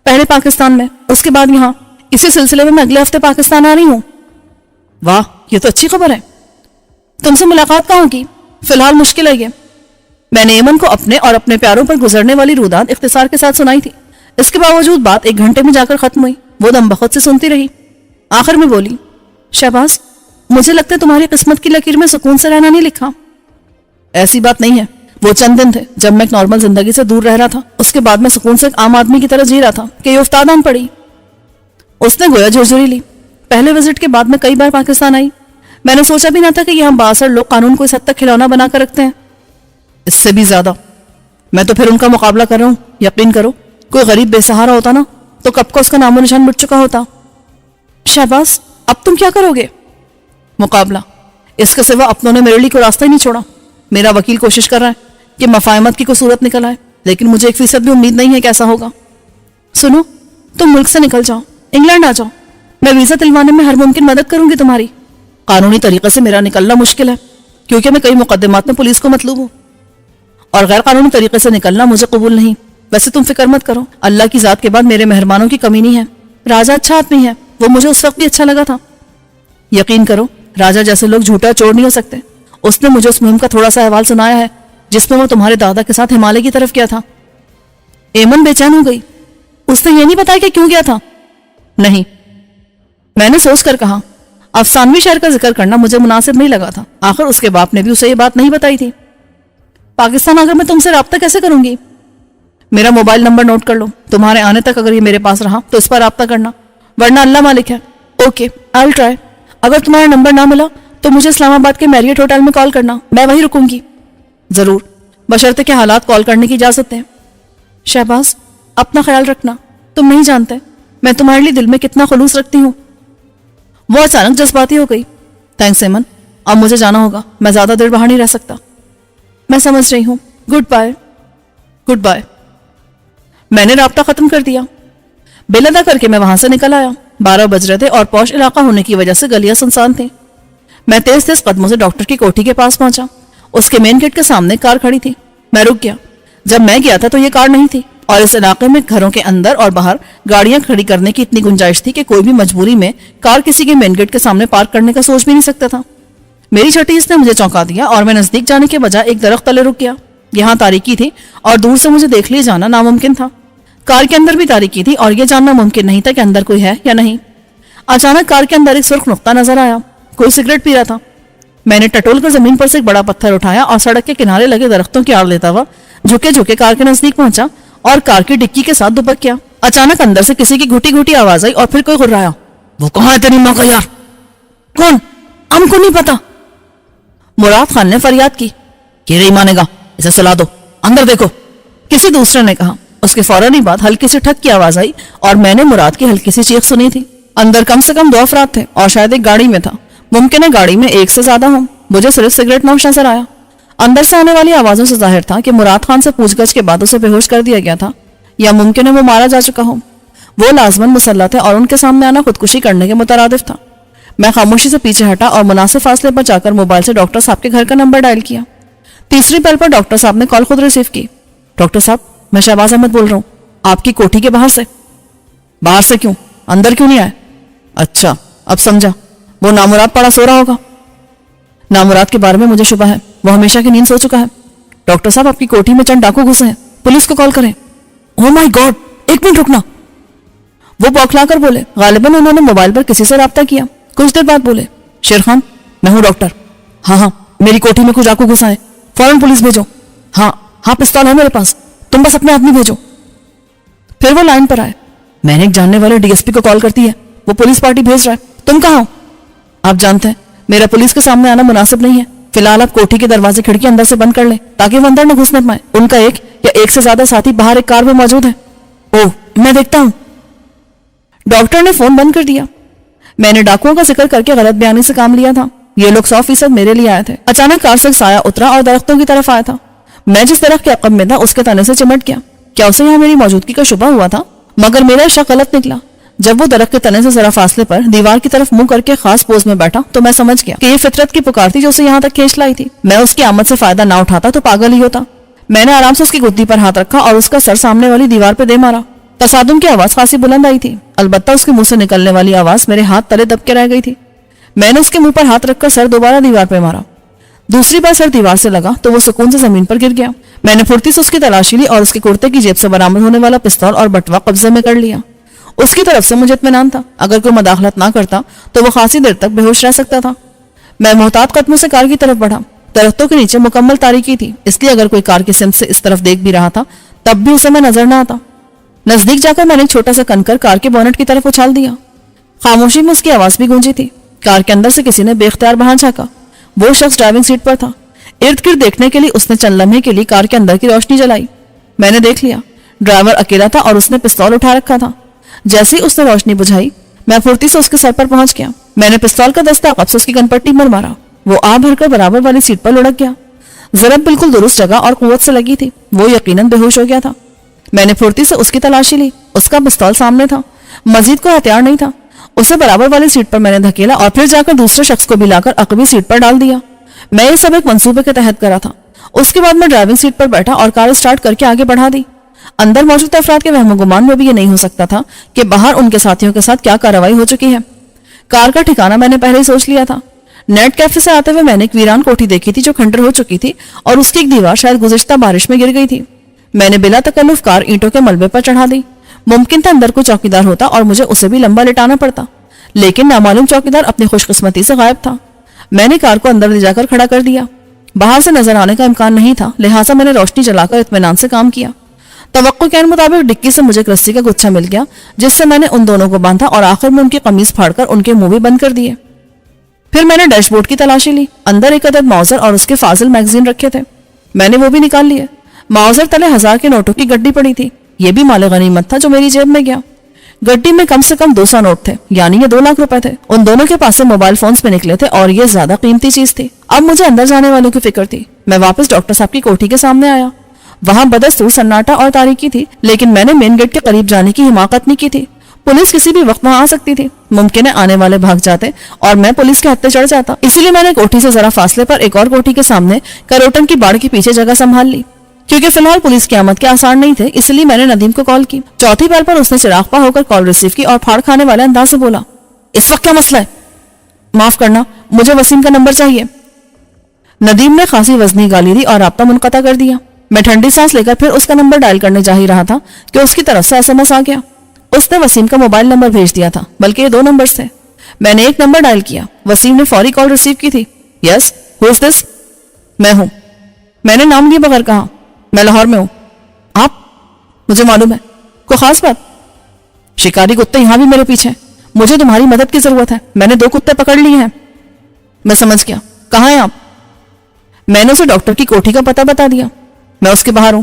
پہلے پاکستان میں، اس کے بعد یہاں. اسی سلسلے میں اگلے ہفتے پاکستان آ رہی ہوں. واہ، یہ تو اچھی خبر ہے. تم سے ملاقات کہاں کی؟ فی الحال مشکل ہے یہ. میں نے ایمن کو اپنے اور اپنے پیاروں پر گزرنے والی روداد اختصار کے ساتھ سنائی تھی. اس کے باوجود بات 1 گھنٹے میں جا کر ختم ہوئی. وہ دم بخود سے سنتی رہی. آخر میں بولی، شہباز مجھے لگتا ہے تمہاری قسمت کی لکیر میں سکون سے رہنا نہیں لکھا. ایسی بات نہیں ہے. وہ چند دن تھے جب میں ایک نارمل زندگی سے دور رہ رہا تھا. اس کے بعد میں سکون سے ایک عام آدمی کی طرح جی رہا تھا کہ یہ افتاد آن پڑی. اس نے گویا جھرجھری لی. پہلے وزٹ کے بعد میں کئی بار پاکستان آئی. میں نے سوچا بھی نہ تھا کہ یہاں بااثر لوگ قانون کو اس حد تک کھلونا بنا کر رکھتے ہیں. اس سے بھی زیادہ. میں تو پھر ان کا مقابلہ کر رہا ہوں. یقین کرو کوئی غریب بے سہارا ہوتا نا تو کب کا اس کا نام و نشان مٹ چکا ہوتا. شہباز اب تم کیا کرو گے؟ مقابلہ. اس کے سوا اپنوں نے میرے لیے کوئی راستہ ہی نہیں چھوڑا. میرا وکیل کوشش کر رہا ہے کہ مفاہمت کی کوئی صورت نکل آئے لیکن مجھے 1% بھی امید نہیں ہے کہ ایسا ہوگا. سنو، تم ملک سے نکل جاؤ، انگلینڈ آ جاؤ. میں ویزا دلوانے میں ہر ممکن مدد کروں گی تمہاری. قانونی طریقے سے میرا نکلنا مشکل ہے کیونکہ میں کئی مقدمات میں پولیس کو مطلوب ہوں اور غیر قانونی طریقے سے نکلنا مجھے قبول نہیں. ویسے تم فکر مت کرو، اللہ کی ذات کے بعد میرے مہربانوں کی کمی نہیں ہے. راجہ اچھا آدمی ہے، وہ مجھے اس وقت بھی اچھا لگا تھا. یقین کرو راجا جیسے لوگ جھوٹا چور نہیں ہو سکتے. اس نے مجھے اس مہم کا تھوڑا سا احوال سنایا ہے جس میں وہ تمہارے دادا کے ساتھ ہمالیہ کی طرف گیا تھا. ایمن بے چین ہو گئی. اس نے یہ نہیں بتایا کہ کیوں گیا تھا؟ نہیں. میں نے سوچ کر کہا. افسانوی شہر کا ذکر کرنا مجھے مناسب نہیں لگا تھا. آخر اس کے باپ نے بھی اسے یہ بات نہیں بتائی تھی. پاکستان اگر میں تم سے رابطہ کیسے کروں گی؟ میرا موبائل نمبر نوٹ کر لو. تمہارے آنے تک اگر یہ میرے پاس رہا تو اس پر رابطہ کرنا, ورنہ اللہ مالک ہے. Okay I will try. اگر تمہارا نمبر نہ ملا تو مجھے اسلام آباد کے میریٹ ہوٹل میں کال کرنا, میں وہیں رکوں گی. ضرور, بشرطے کہ حالات کال کرنے کی اجازت دیں. شہباز اپنا خیال رکھنا. تم نہیں جانتے میں تمہارے لیے دل میں کتنا خلوص رکھتی ہوں. وہ اچانک جذباتی ہو گئی. تھینکس ایمن, اب مجھے جانا ہوگا. میں زیادہ دیر باہر نہیں رہ سکتا. میں سمجھ رہی ہوں. Good bye. Good bye. میں نے رابطہ ختم کر دیا. بل ادا کر کے میں وہاں سے نکل آیا. 12 بج رہے تھے اور پوش علاقہ ہونے کی وجہ سے گلیاں سنسان تھیں. میں تیز تیز قدموں سے ڈاکٹر کی کوٹھی کے پاس پہنچا. اس کے مین گیٹ کے سامنے کار کھڑی تھی. میں رک گیا. جب میں گیا تھا تو یہ کار نہیں تھی, اور اس علاقے میں گھروں کے اندر اور باہر گاڑیاں کھڑی کرنے کی اتنی گنجائش تھی کہ کوئی بھی مجبوری میں کار کسی کے مین گیٹ کے سامنے پارک کرنے کا سوچ بھی نہیں سکتا تھا. میری چھٹی اس نے مجھے چونکا دیا اور میں نزدیک جانے کے بجائے ایک درخت تلے رک گیا. یہاں تاریکی تھی اور دور سے مجھے دیکھ لیے جانا ناممکن تھا. کار کے اندر بھی تاریکی تھی اور یہ جاننا ممکن نہیں تھا کہ اندر کوئی ہے یا نہیں. اچانک کار کے اندر ایک سرخ نقطہ نظر آیا. کوئی سگریٹ پی رہا تھا. میں نے ٹٹول کر زمین پر سے ایک بڑا پتھر اٹھایا اور سڑک کے کنارے لگے درختوں کی آڑ لیتا ہوا جھکے جھکے کار کے نزدیک پہنچا اور کار کی ڈکی کے ساتھ دبک کیا. اچانک اندر سے کسی کی گھٹی گھٹی آواز آئی اور پھر کوئی غرایا. وہ کہاں ہے تیری ماں کا یار؟ کون؟ ہم کو نہیں پتا. مراد خان نے فریاد کی. یہ نہیں مانے گا, اسے سلا دو, اندر دیکھو. کسی دوسرے نے کہا. اس کے فوراً ہی بعد ہلکی سی ٹھک کی آواز آئی اور میں نے مراد کی ہلکی سی چیخ سنی تھی. اندر کم سے کم 2 افراد تھے اور شاید ایک گاڑی میں تھا. ممکن ہے گاڑی میں ایک سے زیادہ ہوں. مجھے صرف سگریٹ نوش نظر آیا. اندر سے آنے والی آوازوں سے ظاہر تھا کہ مراد خان سے پوچھ گچھ کے بعد اسے بے ہوش کر دیا گیا تھا, یا ممکن ہے وہ مارا جا چکا ہو. وہ لازماً مسلح تھے اور ان کے سامنے آنا خودکشی کرنے کے مترادف تھا. میں خاموشی سے پیچھے ہٹا اور مناسب فاصلے پر جا کر موبائل سے ڈاکٹر صاحب کے گھر کا نمبر ڈائل کیا. تیسری پل پر ڈاکٹر صاحب نے کال خود ریسیو کی. ڈاکٹر صاحب, میں شہباز احمد بول رہا ہوں, آپ کی کوٹھی کے باہر سے. باہر سے کیوں؟ اندر کیوں نہیں آئے؟ اچھا اب سمجھا. وہ نامراد پڑا سو رہا ہوگا. نامراد کے بارے میں مجھے شبہ ہے, وہ ہمیشہ کی نیند سو چکا ہے. ڈاکٹر صاحب آپ کی کوٹھی میں چند ڈاکو گھسے ہیں, پولیس کو کال کریں. اوہ مائی گاڈ, 1 منٹ رکنا. وہ بوکھلا کر بولے. غالباً انہوں نے موبائل پر کسی سے رابطہ کیا. کچھ دیر بعد بولے. شیر خان, میں ہوں ڈاکٹر. ہاں میری کوٹھی میں کچھ ڈاکو گھسا ہے, فوراً پولیس بھیجو. ہاں پستول ہے میرے پاس, تم بس اپنے آدمی بھیجو. پھر وہ لائن پر آئے. میں نے ایک جاننے والے ڈی ایس پی کو کال کرتی ہے, وہ پولیس پارٹی بھیج رہا ہے. تم کہاں ہو؟ آپ جانتے ہیں میرا پولیس کے سامنے آنا مناسب نہیں ہے. فی الحال آپ کوٹھی کے دروازے کھڑکی اندر سے بند کر لیں تاکہ وہ اندر نہ گھسنے پائیں. ان کا ایک یا ایک سے زیادہ ساتھی باہر ایک کار میں موجود ہے. اوہ میں دیکھتا ہوں. ڈاکٹر نے فون بند کر دیا. میں نے ڈاکوؤں کا ذکر کر کے غلط بیانی سے کام لیا تھا. یہ لوگ 100% میرے لیے آئے تھے. اچانک کار سے سایہ اترا اور درختوں کی طرف آیا تھا. میں جس درخت کے عقب میں تھا اس کے تنے سے چمٹ گیا. کیا اسے یہاں میری موجودگی کا شبہ ہوا تھا؟ مگر میرا شک غلط نکلا. جب وہ درخت کے تنے سے ذرا فاصلے پر دیوار کی طرف منہ کر کے خاص پوز میں بیٹھا تو میں سمجھ گیا کہ یہ فطرت کی پکار تھی جو اسے یہاں تک کھینچ لائی تھی. میں اس کی آمد سے فائدہ نہ اٹھاتا تو پاگل ہی ہوتا. میں نے آرام سے اس کی گدی پر ہاتھ رکھا اور اس کا سر سامنے والی دیوار پہ دے مارا. تصادم کی آواز خاصی بلند آئی تھی, البتہ اس کے منہ سے نکلنے والی آواز میرے ہاتھ تلے دب کے رہ گئی تھی. میں نے اس کے منہ پر ہاتھ رکھ کر سر دوبارہ دیوار پہ مارا. دوسری بار سر دیوار سے لگا تو وہ سکون سے زمین پر گر گیا. میں نے پھرتی سے اس کی تلاشی لی اور اس کے کرتے کی جیب سے برآمد ہونے والا پستول اور بٹوا قبضے میں کر لیا. اس کی طرف سے مجھے اطمینان تھا, اگر کوئی مداخلت نہ کرتا تو وہ خاصی دیر تک بے ہوش رہ سکتا تھا. میں محتاط قدموں سے کار کی طرف بڑھا. درختوں کے نیچے مکمل تاریکی تھی, اس لیے اگر کوئی کار کی سمت سے اس طرف دیکھ بھی رہا تھا تب بھی اسے میں نظر نہ آتا. نزدیک جا کر میں نے ایک چھوٹا سا کنکر کار کے بونٹ کی طرف اچھال دیا. خاموشی میں اس کی آواز بھی گونجی تھی. کار کے اندر سے کسی نے بے اختیار باہر جھانکا. وہ شخص ڈرائیونگ سیٹ پر تھا. ارد گرد دیکھنے کے لیے اس نے چند لمحے کے لیے کار کے اندر کی روشنی جلائی. میں نے دیکھ لیا ڈرائیور اکیلا تھا اور اس نے پستول اٹھا رکھا تھا. جیسے ہی اس نے روشنی بجھائی میں پھرتی سے اس کے سر پر پہنچ گیا. میں نے پستول کا دستہ عقب سے اس کی گن پٹی پر مارا. وہ آ بھر کر برابر والی سیٹ پر لڑک گیا. ضرب بالکل درست جگہ اور قوت سے لگی تھی. وہ یقیناً بے ہوش ہو گیا تھا. میں نے پھرتی سے اس کی تلاشی لی. اس کا پستول سامنے تھا, مزید کوئی ہتھیار نہیں تھا. اسے برابر والی سیٹ پر میں نے دھکیلا اور پھر جا کر دوسرے شخص کو بھی لا کر عقبی سیٹ پر ڈال دیا. میں یہ سب ایک منصوبے کے تحت کرا تھا. اس کے بعد میں ڈرائیونگ سیٹ پر بیٹھا اور کار اسٹارٹ کر کے آگے بڑھا دی. اندر موجود افراد کے وہم و گمان میں بھی یہ نہیں ہو سکتا تھا کہ باہر ان کے ساتھیوں کے ساتھ کیا کارروائی ہو چکی ہے۔ کار کا ٹھکانہ میں نے پہلے ہی سوچ لیا تھا۔ نیٹ کیفے سے آتے ہوئے میں نے ایک ویران کوٹھی دیکھی تھی جو کھنڈر ہو چکی تھی اور اس کی ایک دیوار شاید گزشتہ بارش میں گر گئی تھی۔ میں نے بلا تکلف کار اینٹوں کے ملبے پر چڑھا دی۔ ممکن تھا اندر کوئی چوکیدار ہوتا اور مجھے اسے بھی لمبا لٹانا پڑتا، لیکن نامعلوم چوکیدار اپنی خوش قسمتی سے غائب تھا۔ میں نے کار کو اندر لے جا کر کھڑا کر دیا۔ باہر سے نظر آنے کا امکان نہیں تھا، لہٰذا میں نے روشنی جلا کر اطمینان سے کام کیا۔ توقع کے مطابق ڈکی سے مجھے ایک رسی کا گچھا مل گیا جس سے میں نے ان دونوں کو باندھا اور آخر میں ان کی قمیض پھاڑ کر ان کے منہ بھی بند کر دیے۔ پھر میں نے ڈیش بورڈ کی تلاشی لی۔ اندر ایک عدد ماؤزر اور اس کے فاضل میگزین رکھے تھے، میں نے وہ بھی نکال لیے۔ ماؤزر تلے 1000 کے نوٹوں کی گڈی پڑی تھی، یہ بھی مال غنیمت تھا جو میری جیب میں گیا۔ گڈی میں کم سے کم 200 نوٹ تھے، یعنی یہ 2 لاکھ روپے تھے۔ ان دونوں کے پاس سے موبائل فونز پہ نکلے تھے اور یہ زیادہ قیمتی چیز تھی۔ اب مجھے اندر جانے والوں کی فکر تھی۔ میں واپس ڈاکٹر صاحب کی کوٹھی کے سامنے آیا۔ وہاں بدستور سناٹا اور تاریکی تھی، لیکن میں نے مین گیٹ کے قریب جانے کی حماقت نہیں کی تھی۔ پولیس کسی بھی وقت وہاں آ سکتی تھی، ممکن ہے آنے والے بھاگ جاتے اور میں پولیس کے ہتھے چڑھ جاتا۔ اسی لیے میں نے کوٹھی سے ذرا فاصلے پر ایک اور کوٹھی کے سامنے کروٹن کی باڑ کے پیچھے جگہ سنبھال لی۔ کیونکہ فی الحال پولیس کی آمد کے آثار نہیں تھے، اس لیے میں نے ندیم کو کال کی۔ چوتھی بیل پر اس نے چراغ پا ہو کر کال ریسیو کی اور پھاڑ کھانے والے انداز سے بولا، اس وقت کیا مسئلہ ہے؟ معاف کرنا، مجھے وسیم کا نمبر چاہیے۔ ندیم نے خاصی وزنی گالی دی اور رابطہ منقطع کر دیا۔ میں ٹھنڈی سانس لے کر پھر اس کا نمبر ڈائل کرنے جا ہی رہا تھا کہ اس کی طرف سے SMS آ گیا۔ اس نے وسیم کا موبائل نمبر بھیج دیا تھا، بلکہ یہ 2 نمبرز تھے۔ میں نے ایک نمبر ڈائل کیا۔ وسیم نے فوری کال ریسیو کی تھی۔ یس، ہو از دس؟ میں ہوں۔ میں نے نام لیے بغیر کہا، میں لاہور میں ہوں۔ آپ؟ مجھے معلوم ہے۔ کوئی خاص بات؟ شکاری کتے یہاں بھی میرے پیچھے، مجھے تمہاری مدد کی ضرورت ہے۔ میں نے 2 کتے پکڑ لیے ہیں۔ میں سمجھ گیا، کہاں ہیں آپ؟ میں نے اسے ڈاکٹر کی کوٹھی کا پتہ بتا دیا۔ میں اس کے باہر ہوں،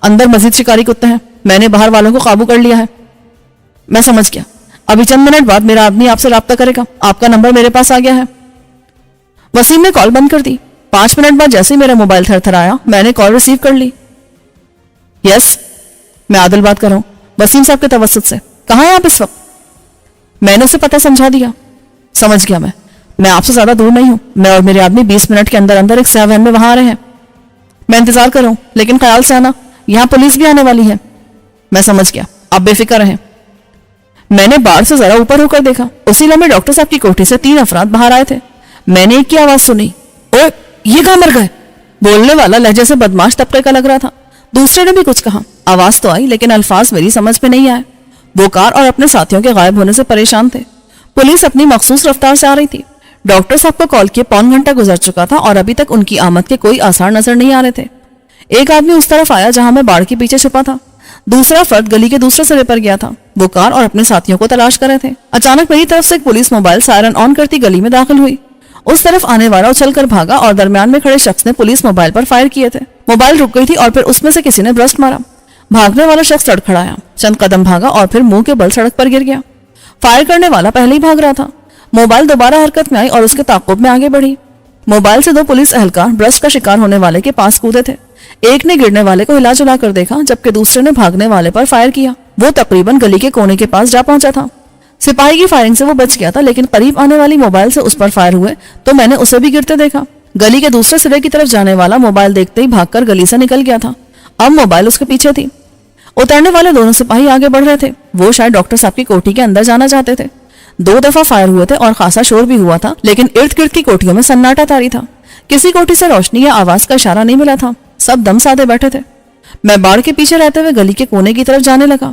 اندر مزید شکاری کتے ہیں، میں نے باہر والوں کو قابو کر لیا ہے۔ میں سمجھ گیا، ابھی چند منٹ بعد میرا آدمی آپ سے رابطہ کرے گا، آپ کا نمبر میرے پاس آ گیا ہے۔ وسیم نے کال بند کر دی۔ 5 منٹ بعد جیسے میرا موبائل تھر تھر آیا، میں نے کال ریسیو کر لی۔ یس، میں عادل بات کر رہا ہوں، وسیم صاحب کے توسط سے۔ کہاں ہیں آپ اس وقت؟ میں نے اسے پتہ سمجھا دیا۔ سمجھ گیا میں آپ سے زیادہ دور نہیں ہوں۔ میں اور میرے آدمی 20 منٹ کے اندر اندر ایک سیاہ وین میں وہاں آ رہے ہیں۔ میں انتظار کر رہا ہوں، لیکن خیال سے آنا، یہاں پولیس بھی آنے والی ہے۔ میں سمجھ گیا، آپ بے فکر رہیں۔ میں نے باڑ سے ذرا اوپر ہو کر دیکھا، اسی لمحے ڈاکٹر صاحب کی کوٹھی سے 3 افراد باہر آئے تھے۔ میں نے ایک کی آواز سنی، اوے یہ کہاں مر گئے؟ بولنے والا لہجے سے بدماش طبقے کا لگ رہا تھا۔ دوسرے نے بھی کچھ کہا، آواز تو آئی لیکن الفاظ میری سمجھ میں نہیں آئے۔ وہ کار اور اپنے ساتھیوں کے غائب ہونے سے پریشان تھے۔ پولیس اپنی مخصوص رفتار سے آ رہی تھی۔ ڈاکٹر صاحب کو کال کیے 1.25 گھنٹہ گزر چکا تھا اور ابھی تک ان کی آمد کے کوئی آثار نظر نہیں آ رہے تھے۔ ایک آدمی اس طرف آیا جہاں میں باڑ کے پیچھے چھپا تھا، دوسرا فرد گلی کے دوسرے سرے پر گیا تھا۔ وہ کار اور اپنے ساتھیوں کو تلاش کر رہے تھے۔ اچانک میری طرف سے ایک پولیس موبائل سائرن آن کرتی گلی میں داخل ہوئی۔ اس طرف آنے والا اچھل کر بھاگا اور درمیان میں کھڑے شخص نے پولیس موبائل پر فائر کیے تھے۔ موبائل رک گئی تھی اور پھر اس میں سے کسی نے برسٹ مارا۔ بھاگنے والا شخص لڑکھڑایا، چند قدم بھاگا اور پھر منہ کے بل سڑک پر گر گیا۔ فائر کرنے والا پہلے ہی بھاگ رہا تھا۔ موبائل دوبارہ حرکت میں آئی اور اس کے تعاقب میں آگے بڑھی۔ موبائل سے 2 پولیس اہلکار برسٹ کا شکار ہونے والے کے پاس کودے تھے۔ ایک نے گرنے والے کو ہلا جلا کر دیکھا جبکہ دوسرے نے بھاگنے والے پر فائر کیا۔ وہ تقریباً گلی کے کونے کے پاس جا پہنچا تھا۔ سپاہی کی فائرنگ سے وہ بچ گیا تھا، لیکن قریب آنے والی موبائل سے اس پر فائر ہوئے تو میں نے اسے بھی گرتے دیکھا۔ گلی کے دوسرے سرے کی طرف جانے والا موبائل دیکھتے ہی بھاگ کر گلی سے نکل گیا تھا۔ اب موبائل اس کے پیچھے تھی۔ اترنے والے دونوں سپاہی آگے بڑھ رہے تھے۔ وہ شاید ڈاکٹر صاحب کی کوٹھی کے اندر جانا چاہتے تھے۔ 2 دفعہ فائر ہوئے تھے اور خاصا شور بھی ہوا تھا، لیکن ارد گرد کی کوٹھیوں میں سناٹا طاری تھا۔ کسی کوٹھی سے روشنی یا آواز کا اشارہ نہیں ملا تھا، سب دم سادے بیٹھے تھے۔ میں باڑ کے پیچھے رہتے ہوئے گلی کے کونے کی طرف جانے لگا۔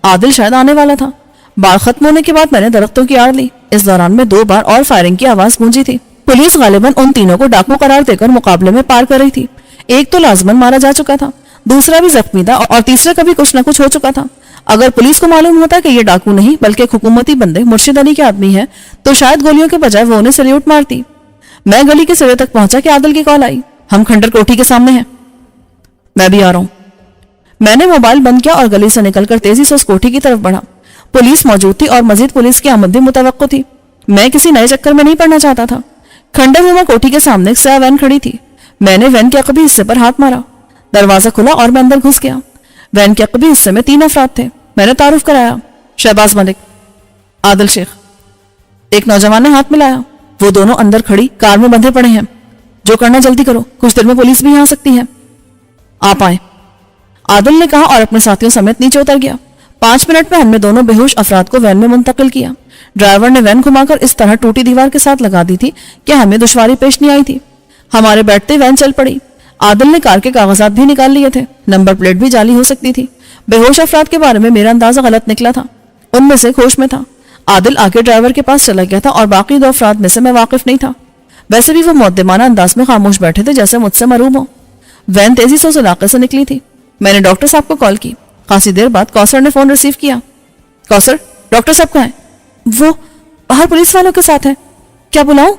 عادل شاید آنے والا تھا۔ باڑ ختم ہونے کے بعد میں نے درختوں کی آڑ لی۔ اس دوران میں 2 بار اور فائرنگ کی آواز گونجی تھی۔ پولیس غالباً ان تینوں کو ڈاکو قرار دے کر مقابلے میں پار کر رہی تھی۔ ایک تو لازماً مارا جا چکا تھا، دوسرا بھی زخمی تھا اور تیسرے کا بھی کچھ نہ کچھ ہو چکا تھا۔ اگر پولیس کو معلوم ہوتا کہ یہ ڈاکو نہیں بلکہ ایک حکومتی بندے مرشد علی کے آدمی ہیں تو شاید گولیوں کے بجائے وہ انہیں سلیوٹ مارتی۔ میں گلی کے سرے تک پہنچا کہ عادل کی کال آئی، ہم کھنڈر کوٹھی کے سامنے ہیں۔ میں بھی آ رہا ہوں۔ میں نے موبائل بند کیا اور گلی سے نکل کر تیزی سے اس کوٹھی کی طرف بڑھا۔ پولیس موجود تھی اور مزید پولیس کی آمد بھی متوقع تھی۔ میں کسی نئے چکر میں نہیں پڑنا چاہتا تھا۔ کھنڈر نما کوٹھی کے سامنے ایک سیاہ وین کھڑی تھی۔ میں نے وین کے عقبی حصے پر ہاتھ مارا، دروازہ کھلا اور میں اندر گھس گیا۔ وین کے عقبی حصے میں 3 افراد تھے۔ میں نے تعارف کرایا، شہباز ملک، عادل شیخ۔ ایک نوجوان نے ہاتھ ملایا۔ وہ دونوں اندر کھڑی کار میں بندھے پڑے ہیں۔ جو کرنا جلدی کرو، کچھ دیر میں پولیس بھی آ سکتی ہے۔ آپ آئیں۔ عادل نے کہا اور اپنے ساتھیوں سمیت نیچے اتر گیا۔ 5 منٹ میں ہم نے دونوں بے ہوش افراد کو وین میں منتقل کیا۔ ڈرائیور نے وین گھما کر اس طرح ٹوٹی دیوار کے ساتھ لگا دی تھی کہ ہمیں دشواری پیش نہیں آئی تھی۔ ہمارے بیٹھتے وین چل پڑی۔ عادل نے کار کے کاغذات بھی نکال لیے تھے، نمبر پلیٹ بھی جعلی ہو سکتی تھی۔ بے ہوش افراد کے بارے میں میرا اندازہ غلط نکلا تھا، ان میں سے ہوش میں تھا۔ عادل آگے ڈرائیور کے پاس چلا گیا تھا اور باقی 2 افراد میں سے میں واقف نہیں تھا۔ ویسے بھی وہ مؤدبانہ انداز میں خاموش بیٹھے تھے جیسے مجھ سے محروم ہو۔ وین تیزی سے اس علاقے سے نکلی تھی۔ میں نے ڈاکٹر صاحب کو کال کی۔ خاصی دیر بعد کوثر نے فون ریسیو کیا۔ کوثر، ڈاکٹر صاحب کہاں ہیں؟ وہ باہر پولیس والوں کے ساتھ ہیں۔ کیا بلاؤں؟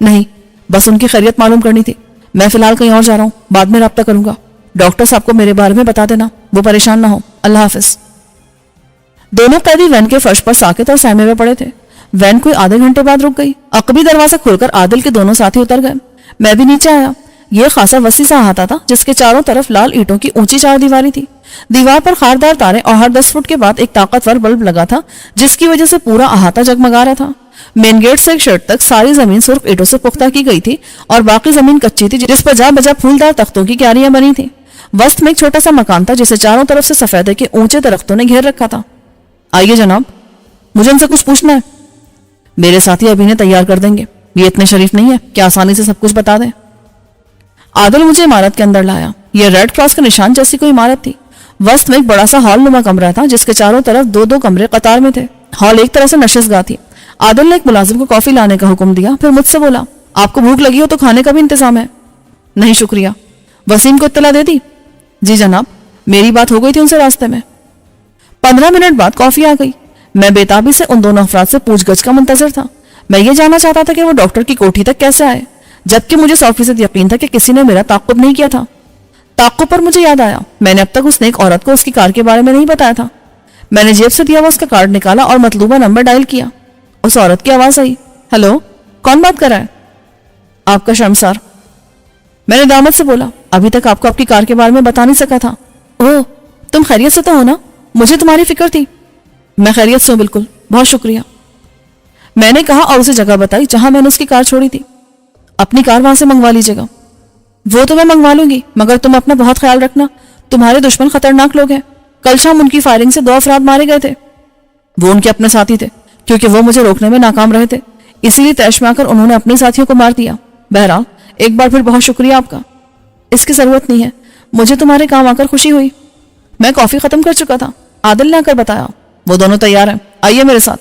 نہیں، بس ان کی خیریت معلوم کرنی تھی۔ میں فی الحال کہیں اور جا رہا ہوں، بعد میں رابطہ کروں گا۔ ڈاکٹر صاحب کو میرے بارے میں بتا دینا، وہ پریشان نہ ہو۔ اللہ حافظ۔ دونوں قیدی وین کے فرش پر ساکت اور سہمے میں پڑے تھے۔ وین کوئی آدھے گھنٹے بعد رک گئی۔ عقبی دروازہ کھل کر عادل کے دونوں ساتھی اتر گئے۔ میں بھی نیچے آیا۔ یہ خاصا وسیع سا احاطہ تھا جس کے چاروں طرف لال اینٹوں کی اونچی 4 دیواری تھی۔ دیوار پر خاردار تارے اور ہر 10 فٹ کے بعد ایک طاقتور بلب لگا تھا جس کی وجہ سے پورا احاطہ جگمگا رہا تھا۔ مین گیٹ سے ایک شرٹ تک ساری زمین سرخ اینٹوں سے پختہ کی گئی تھی اور باقی زمین کچی تھی جس پر جا بجا پھولدار تختوں کی کیاریاں بنی تھیں۔ وسط میں ایک چھوٹا سا مکان تھا جسے چاروں طرف سے سفیدے کے اونچے درختوں نے گھیر رکھا تھا۔ آئیے جناب، مجھے ان سے کچھ پوچھنا ہے۔ میرے ساتھی ابھی نے تیار کر دیں گے، یہ اتنے شریف نہیں ہے کہ آسانی سے سب کچھ بتا دیں۔ عادل مجھے عمارت کے اندر لایا۔ یہ ریڈ کراس کا نشان جیسی کوئی عمارت تھی۔ وسط میں ایک بڑا سا ہال نما کمرہ تھا جس کے چاروں طرف 2 کمرے قطار میں تھے۔ ہال ایک طرح سے نشست گاہ تھی۔ عادل نے ایک ملازم کو کافی لانے کا حکم دیا، پھر مجھ سے بولا، آپ کو بھوک لگی ہو تو کھانے کا بھی انتظام ہے؟ نہیں شکریہ۔ وسیم کو اطلاع دے دی؟ جی جناب، میری بات ہو گئی تھی ان سے راستے میں۔ 15 منٹ بعد کافی آ گئی۔ میں بےتابی سے ان دونوں افراد سے پوچھ گچھ کا منتظر تھا۔ میں یہ جاننا چاہتا تھا کہ وہ ڈاکٹر کی کوٹھی تک کیسے آئے، جبکہ مجھے 100% یقین تھا کہ کسی نے میرا تعقب نہیں کیا تھا۔ تعقب پر مجھے یاد آیا، میں نے اب تک اس نیک عورت کو اس کی کار کے بارے میں نہیں بتایا تھا۔ میں نے جیب سے دیا ہوا اس کا کارڈ نکالا اور مطلوبہ نمبر ڈائل کیا۔ اس عورت کی آواز آئی، ہیلو، کون بات کر رہا ہے؟ آپ کا شرمسار۔ میں نے دامت سے بولا، ابھی تک آپ کو آپ کی کار کے بارے میں بتا نہیں سکا تھا۔ اوہ، تم خیریت سے تو ہو نا؟ مجھے تمہاری فکر تھی۔ میں خیریت سے ہوں، بالکل، بہت شکریہ، میں نے کہا اور اسے جگہ بتائی جہاں میں نے اس کی کار چھوڑی تھی۔ اپنی کار وہاں سے منگوا لیجیے گا۔ وہ تو میں منگوا لوں گی، مگر تم اپنا بہت خیال رکھنا، تمہارے دشمن خطرناک لوگ ہیں۔ کل شام ان کی فائرنگ سے 2 افراد مارے گئے تھے۔ وہ ان کے اپنے ساتھی تھے، کیونکہ وہ مجھے روکنے میں ناکام رہے تھے، اسی لیے تیش میں آ کر انہوں نے اپنے ساتھیوں کو مار دیا۔ بہرحال ایک بار پھر بہت شکریہ آپ کا۔ اس کی ضرورت نہیں ہے، مجھے تمہارے کام آ کر خوشی ہوئی۔ میں کافی ختم کر چکا تھا۔ عادل نے آ کر بتایا، وہ دونوں تیار ہیں، آئیے میرے ساتھ۔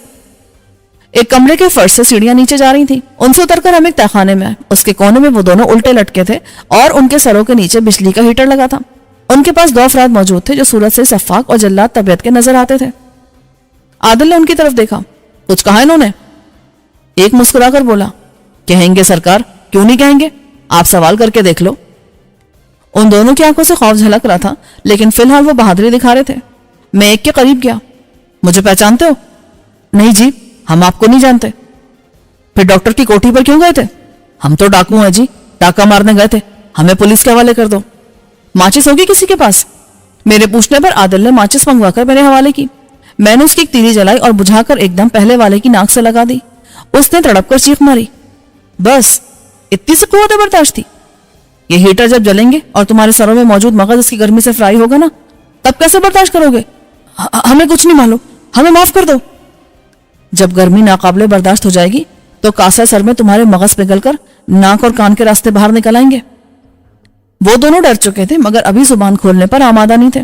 ایک کمرے کے فرش سے سیڑھیاں نیچے جا رہی تھیں۔ ان سے اتر کر ہم ایک تہخانے میں آئے۔ اس کے کونے میں وہ دونوں الٹے لٹکے تھے اور ان کے سروں کے نیچے بجلی کا ہیٹر لگا تھا۔ ان کے پاس 2 افراد موجود تھے جو صورت سے شفاق اور جلاد طبیعت کے نظر آتے تھے۔ عادل نے ان کی طرف دیکھا، کچھ کہا انہوں نے؟ ایک مسکرا کر بولا، کہیں گے سرکار، کیوں نہیں کہیں گے، آپ سوال کر کے دیکھ لو۔ ان دونوں کی آنکھوں سے خوف جھلک رہا تھا، لیکن فی الحال وہ بہادری دکھا رہے تھے۔ میں ایک کے قریب گیا، مجھے پہچانتے ہو؟ نہیں جی، ہم آپ کو نہیں جانتے۔ پھر ڈاکٹر کی کوٹھی پر کیوں گئے تھے؟ ہم تو ڈاکو ہیں جی، ڈاکہ مارنے گئے تھے، ہمیں پولیس کے حوالے کر دو۔ ماچس ہوگی کسی کے پاس؟ میرے پوچھنے پر عادل نے ماچس منگوا کر میرے حوالے کی۔ میں نے اس کی ایک تیلی جلائی اور بجھا کر ایک دم پہلے والے کی ناک سے لگا دی۔ اس نے تڑپ کر چیخ ماری۔ بس اتنی سی قوت برداشت تھی؟ یہ ہیٹر جب جلیں گے اور تمہارے سروں میں موجود مغز اس کی گرمی سے فرائی ہوگا نا، تب کیسے برداشت کرو گے؟ ہمیں کچھ نہیں معلوم، ہمیں معاف کر دو۔ جب گرمی ناقابل برداشت ہو جائے گی تو کاسا سر میں تمہارے مغز پگھل کر ناک اور کان کے راستے باہر نکل آئیں گے۔ وہ دونوں ڈر چکے تھے مگر ابھی زبان کھولنے پر آمادہ نہیں تھے۔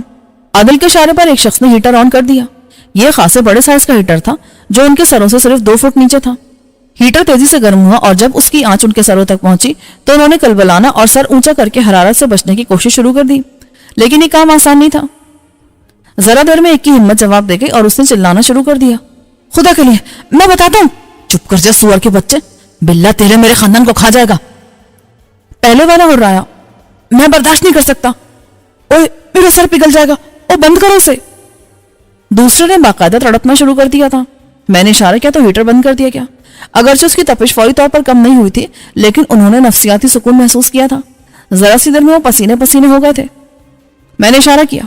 عادل کے اشارے پر ایک شخص نے ہیٹر آن کر دیا۔ یہ خاصے بڑے سائز کا ہیٹر تھا جو ان کے سروں سے صرف 2 فٹ نیچے تھا۔ ہیٹر تیزی سے گرم ہوا اور جب اس کی آنچ ان کے سروں تک پہنچی تو انہوں نے کلبلانا اور سر اونچا کر کے حرارت سے بچنے کی کوشش شروع کر دی، لیکن یہ کام آسان نہیں تھا۔ ذرا دیر میں ایک کی ہمت جواب دے گئی اور اس نے چلانا شروع کر دیا، خدا کے لیے میں بتاتا ہوں۔ چپ کر جا سور کے بچے، بلّا تیرے میرے خاندان کو کھا جائے گا۔ پہلے والا ہو رہا، میں برداشت نہیں کر سکتا، اوے میرا سر پگھل جائے گا، او بند کرو اسے۔ دوسرے نے باقاعدہ تڑپنا شروع کر دیا تھا۔ میں نے اشارہ کیا تو ہیٹر بند کر دیا گیا۔ اگرچہ اس کی تپش فوری طور پر کم نہیں ہوئی تھی، لیکن انہوں نے نفسیاتی سکون محسوس کیا تھا۔ ذرا سی دیر میں وہ پسینے پسینے ہو گئے تھے۔ میں نے اشارہ کیا،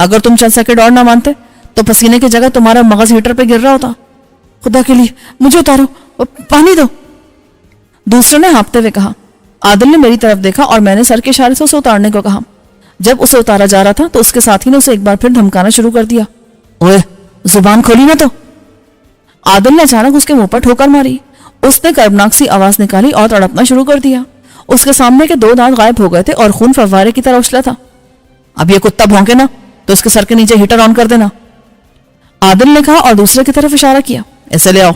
اگر تم چند سیکنڈ اور نہ مانتے تو پسینے کی جگہ تمہارا مغز ہیٹر پہ گر رہا ہوتا۔ خدا کے لیے مجھے اتارو، پانی دو۔ دوسرے نے ہانپتے ہوئے کہا۔ عادل نے میری طرف دیکھا اور میں نے سر کے اشارے سے اسے اتارنے کو کہا۔ جب اسے اتارا جا رہا تھا تو اس کے ساتھی نے اسے ایک بار پھر دھمکانا شروع کر دیا. اوے زبان کھولی نہ تو. عادل نے اچانک اس کے منہ پر ٹھوکر ماری. اس نے کربناک سی آواز نکالی اور تڑپنا شروع کر دیا. اس کے سامنے کے 2 دانت غائب ہو گئے تھے اور خون فوارے کی طرح اچھلا تھا. اب یہ کتا بھونکے نا تو اس کے سر کے نیچے ہیٹر آن کر دینا, عادل نے کہا اور دوسرے کی طرف اشارہ کیا. اسے لے آؤ.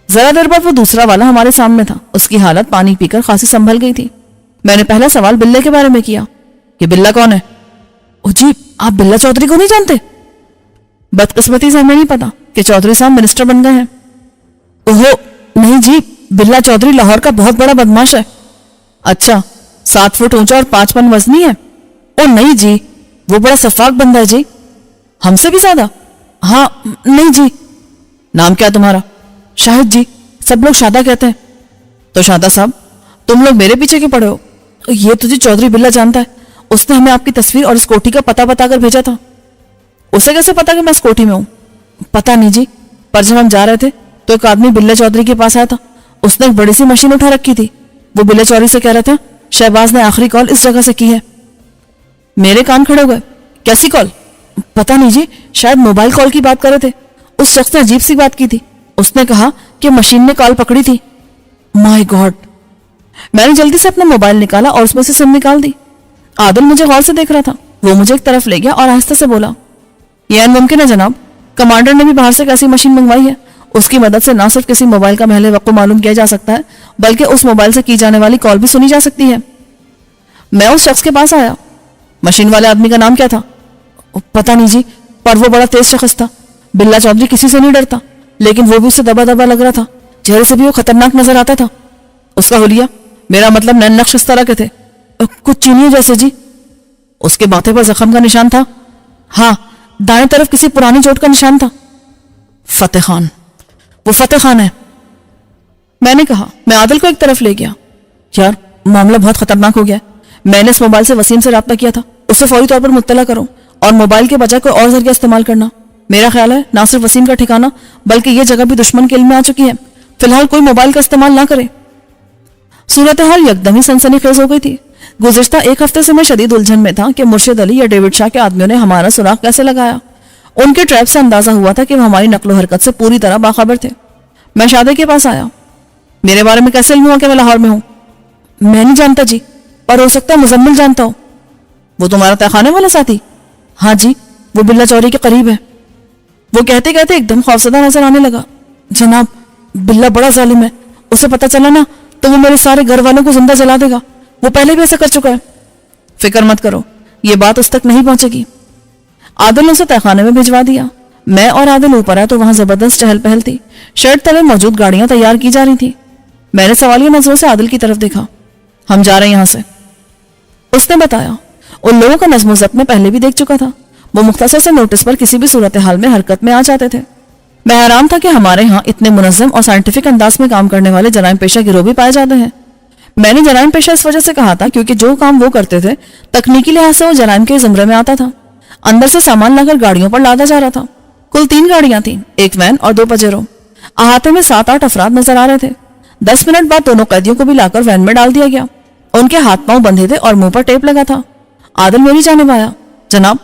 ذرا دیر بعد وہ دوسرا والا ہمارے سامنے تھا. اس کی حالت پانی پی کر خاصی سنبھل گئی تھی. میں نے پہلا سوال بلے کے بارے میں کیا. یہ بلہ کون ہے؟ جی آپ بلہ چودھری کو نہیں جانتے؟ بدقسمتی سے ہمیں نہیں پتا کہ چودھری صاحب منسٹر بن گئے ہیں. اوہو نہیں جی, بلہ چودھری لاہور کا بہت بڑا بدماش ہے. اچھا, 7 فٹ اونچا اور 5 پن وزنی ہے؟ او نہیں جی, وہ بڑا سفاک بندہ ہے جی. ہم سے بھی زیادہ؟ ہاں نہیں جی. نام کیا تمہارا؟ شاہد جی, سب لوگ شادہ کہتے ہیں. تو شادہ صاحب تم لوگ میرے پیچھے کیوں پڑے ہو؟ یہ تجھے چودھری بلہ جانتا ہے, اس نے ہمیں آپ کی تصویر اور اس کوٹھی کا پتہ بتا کر بھیجا تھا. اسے کیسے پتا کہ میں اس کوٹھی میں ہوں؟ پتا نہیں جی, پر جب ہم جا رہے تھے تو ایک آدمی بلے چودھری کے پاس آیا تھا. اس نے ایک بڑی سی مشین اٹھا رکھی تھی. وہ بلے چودھری سے کہہ رہا تھا شہباز نے آخری کال اس جگہ سے کی ہے. میرے کان کھڑے ہو گئے. کیسی کال؟ پتا نہیں جی, شاید موبائل کال کی بات کر رہے تھے. اس شخص نے عجیب سی بات کی تھی. اس نے کہا کہ مشین نے کال پکڑی تھی. مائی گاڈ. میں نے جلدی سے اپنا موبائل نکالا اور اس میں سے سم نکال دی. عادل مجھے غور سے دیکھ رہا تھا. وہ مجھے ایک طرف لے گیا اور آہستہ سے بولا, یہ ممکن ہے جناب, کمانڈر نے بھی باہر سے ایسی مشین منگوائی ہے. اس کی مدد سے نہ صرف کسی موبائل کا محل وقوع معلوم کیا جا سکتا ہے بلکہ اس موبائل سے کی جانے والی کال بھی سنی جا سکتی ہے. میں اس شخص کے پاس آیا. مشین والے آدمی کا نام کیا تھا؟ پتا نہیں جی, پر وہ بڑا تیز شخص تھا. بلہ چودھری کسی سے نہیں ڈرتا, لیکن وہ بھی اسے دبا دبا لگ رہا تھا. چہرے سے بھی وہ خطرناک نظر آتا تھا. اس کا حلیہ, میرا مطلب نین نقش اس طرح کے تھے. کچھ چینی جیسے جی. اس کے ماتھے پر زخم کا نشان تھا؟ ہاں, دائیں طرف کسی پرانی چوٹ کا نشان تھا. فتح خان, وہ فتح خان ہے. میں نے کہا. میں عادل کو ایک طرف لے گیا. یار معاملہ بہت خطرناک ہو گیا. میں نے اس موبائل سے وسیم سے رابطہ کیا تھا. اسے فوری طور پر مطلع کرو اور موبائل کے بجائے کوئی اور ذریعہ استعمال کرنا. میرا خیال ہے نہ صرف وسیم کا ٹھکانہ بلکہ یہ جگہ بھی دشمن کے علم میں آ چکی ہے. فی الحال کوئی موبائل کا استعمال نہ کرے. صورتحال یکدم ہی سنسنی خیز ہو گئی تھی. گزشتہ 1 ہفتے سے میں شدید الجھن میں تھا کہ مرشد علی یا ڈیوڈ شاہ کے آدمیوں نے ہمارا سراغ کیسے لگایا. ان کے ٹریپ سے اندازہ ہوا تھا کہ وہ ہماری نقل و حرکت سے پوری طرح باخبر تھے. میں شادے کے پاس آیا. میرے بارے میں کیسے علم ہوا کہ میں لاہور میں ہوں؟ میں نہیں جانتا جی, پر ہو سکتا ہے مزمل جانتا ہو. وہ تمہارا تہ خانے والا ساتھی؟ ہاں جی, وہ بلہ چودھری کے قریب ہے. وہ کہتے کہتے ایک دم خوفزدہ نظر آنے لگا. جناب, بلہ بڑا ظالم ہے. اسے پتہ چلا نا تو وہ میرے سارے گھر والوں کو زندہ جلا دے گا. وہ پہلے بھی ایسا کر چکا ہے. فکر مت کرو, یہ بات اس تک نہیں پہنچے گی. عادل نے اسے تہ خانے میں بھجوا دیا. میں اور عادل اوپر آئے تو وہاں زبردست چہل پہل تھی. شرٹ تلے موجود گاڑیاں تیار کی جا رہی تھی. میں نے سوالیہ نظروں سے عادل کی طرف دیکھا. ہم جا رہے ہیں یہاں سے, اس نے بتایا. ان لوگوں کا نظم و ضبط میں پہلے بھی دیکھ چکا تھا. وہ مختصر سے نوٹس پر کسی بھی صورتحال میں حرکت میں آ جاتے تھے. میں حیران تھا کہ ہمارے ہاں اتنے منظم اور سائنٹیفک انداز میں کام کرنے والے جرائم پیشہ گروہ بھی پائے جاتے ہیں. میں نے جرائم پیشہ اس وجہ سے کہا تھا کیونکہ جو کام وہ کرتے تھے تکنیکی لحاظ سے وہ جرائم کے زمرے میں آتا تھا. اندر سے سامان لا کر گاڑیوں پر لادا جا رہا تھا. کل 3 گاڑیاں تھیں, ایک وین اور 2 پجیرو. احاطے میں 7-8 افراد نظر آ رہے تھے. 10 منٹ بعد دونوں قیدیوں کو بھی لا کر وین میں ڈال دیا گیا. ان کے ہاتھ پاؤں بندھے تھے اور منہ پر ٹیپ لگا تھا. عادل میری جانب آیا. جناب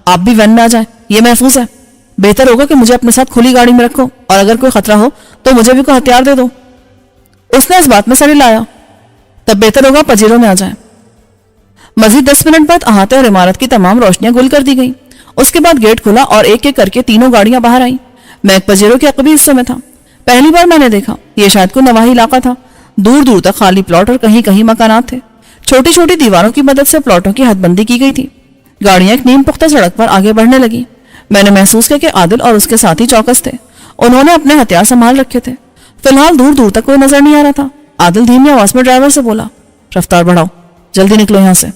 آپ بھی وین میں آ جائیں, یہ محفوظ ہے. بہتر ہوگا کہ مجھے اپنے ساتھ کھلی گاڑی میں رکھو اور اگر کوئی خطرہ ہو تو مجھے بھی کوئی ہتھیار دے دو. اس نے اس بات میں سر ہلایا. تب بہتر ہوگا پجیروں میں آ جائیں. مزید 10 منٹ بعد احاطے اور عمارت کی تمام روشنیاں گل کر دی گئیں. اس کے بعد گیٹ کھلا اور ایک ایک کر کے تینوں گاڑیاں باہر آئیں. میں ایک پجیرو کے عقبی حصے میں تھا. پہلی بار میں نے دیکھا. یہ شاید کوئی نواحی علاقہ تھا. دور دور تک خالی پلاٹ اور کہیں کہیں مکانات تھے. چھوٹی چھوٹی دیواروں کی مدد سے پلاٹوں کی حد بندی کی گئی تھی. گاڑیاں ایک نیم پختہ سڑک پر آگے بڑھنے لگی. میں نے محسوس کیا کہ عادل اور اس کے ساتھی چوکس تھے. انہوں نے اپنے ہتھیار سنبھال رکھے تھے. فی الحال دور دور تک کوئی نظر نہیں آ رہا تھا. عادل دھیمی آواز میں ڈرائیور سے بولا, رفتار بڑھاؤ, جلدی نکلو یہاں سے.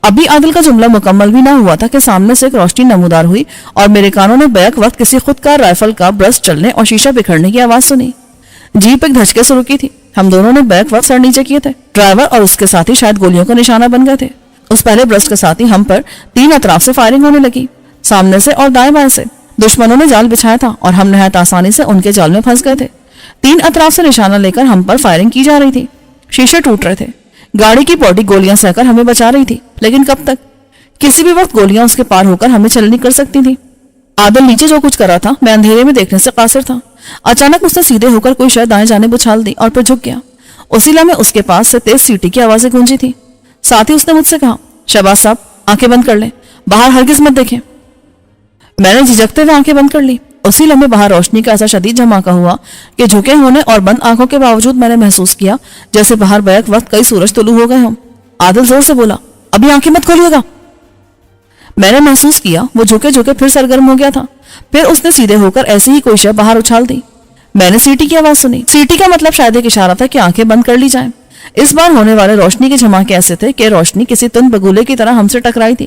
ابھی عادل کا جملہ مکمل بھی نہ ہوا تھا کہ سامنے سے ایک روشنی نمودار ہوئی اور میرے کانوں نے بیک وقت کسی خودکار رائفل کا برسٹ چلنے اور شیشہ بکھرنے کی آواز سنی. جیپ ایک دھچکے سے رکی تھی. ہم دونوں نے بیک وقت سر نیچے کیے تھے. ڈرائیور اور اس کے ساتھی شاید گولیوں کا نشانہ بن گئے تھے. اس پہلے برسٹ کے ساتھ ہی ہم پر 3 اطراف سے فائرنگ ہونے لگی, سامنے سے اور دائیں بائیں سے. دشمنوں نے جال بچھایا تھا اور ہم نہایت آسانی سے ان کے جال میں پھنس گئے تھے. 3 اطراف سے نشانہ لے کر ہم پر فائرنگ کی جا رہی تھی. شیشے ٹوٹ رہے تھے. گاڑی کی باڈی گولیاں سہ کر ہمیں بچا رہی تھی، لیکن کب تک؟ کسی بھی وقت گولیاں اس کے پار ہو کر ہمیں چلنی کر سکتی تھی۔ عادل نیچے جو کچھ کر رہا تھا میں اندھیرے میں دیکھنے سے قاصر تھا۔ اچانک اس نے سیدھے ہو کر کوئی شے دائیں جانب اچھال دی اور پھر جھک گیا۔ اسی لمحے اس کے پاس سے تیز سیٹی کی آوازیں گونجی تھی۔ ساتھ ہی اس نے مجھ سے کہا، شہباز صاحب آنکھیں بند کر لیں، باہر ہرگز مت دیکھیں۔ میں نے جھجکتے ہوئے آنکھیں بند کر لی۔ اسی لمحے باہر روشنی کا ایسا شدید جھماکا ہوا کہ جھکے ہونے اور بند آنکھوں کے باوجود میں نے محسوس کیا جیسے باہر بیک وقت کئی سورج طلوع ہو گئے ہوں۔ عادل زور سے بولا، ابھی آنکھیں مت کھولیے گا۔ میں نے محسوس کیا وہ جھکے جھکے پھر سرگرم ہو گیا تھا۔ پھر اس نے سیدھے ہو کر ایسے ہی کوئی شے باہر اچھال دی۔ میں نے سیٹی کی آواز سنی۔ سیٹی کا مطلب شاید ایک اشارہ تھا کہ آنکھیں بند کر لی جائیں۔ اس بار ہونے والے روشنی کے جھماکے ایسے تھے کہ روشنی کسی تند بگولے کی طرح ہم سے ٹکرائی تھی۔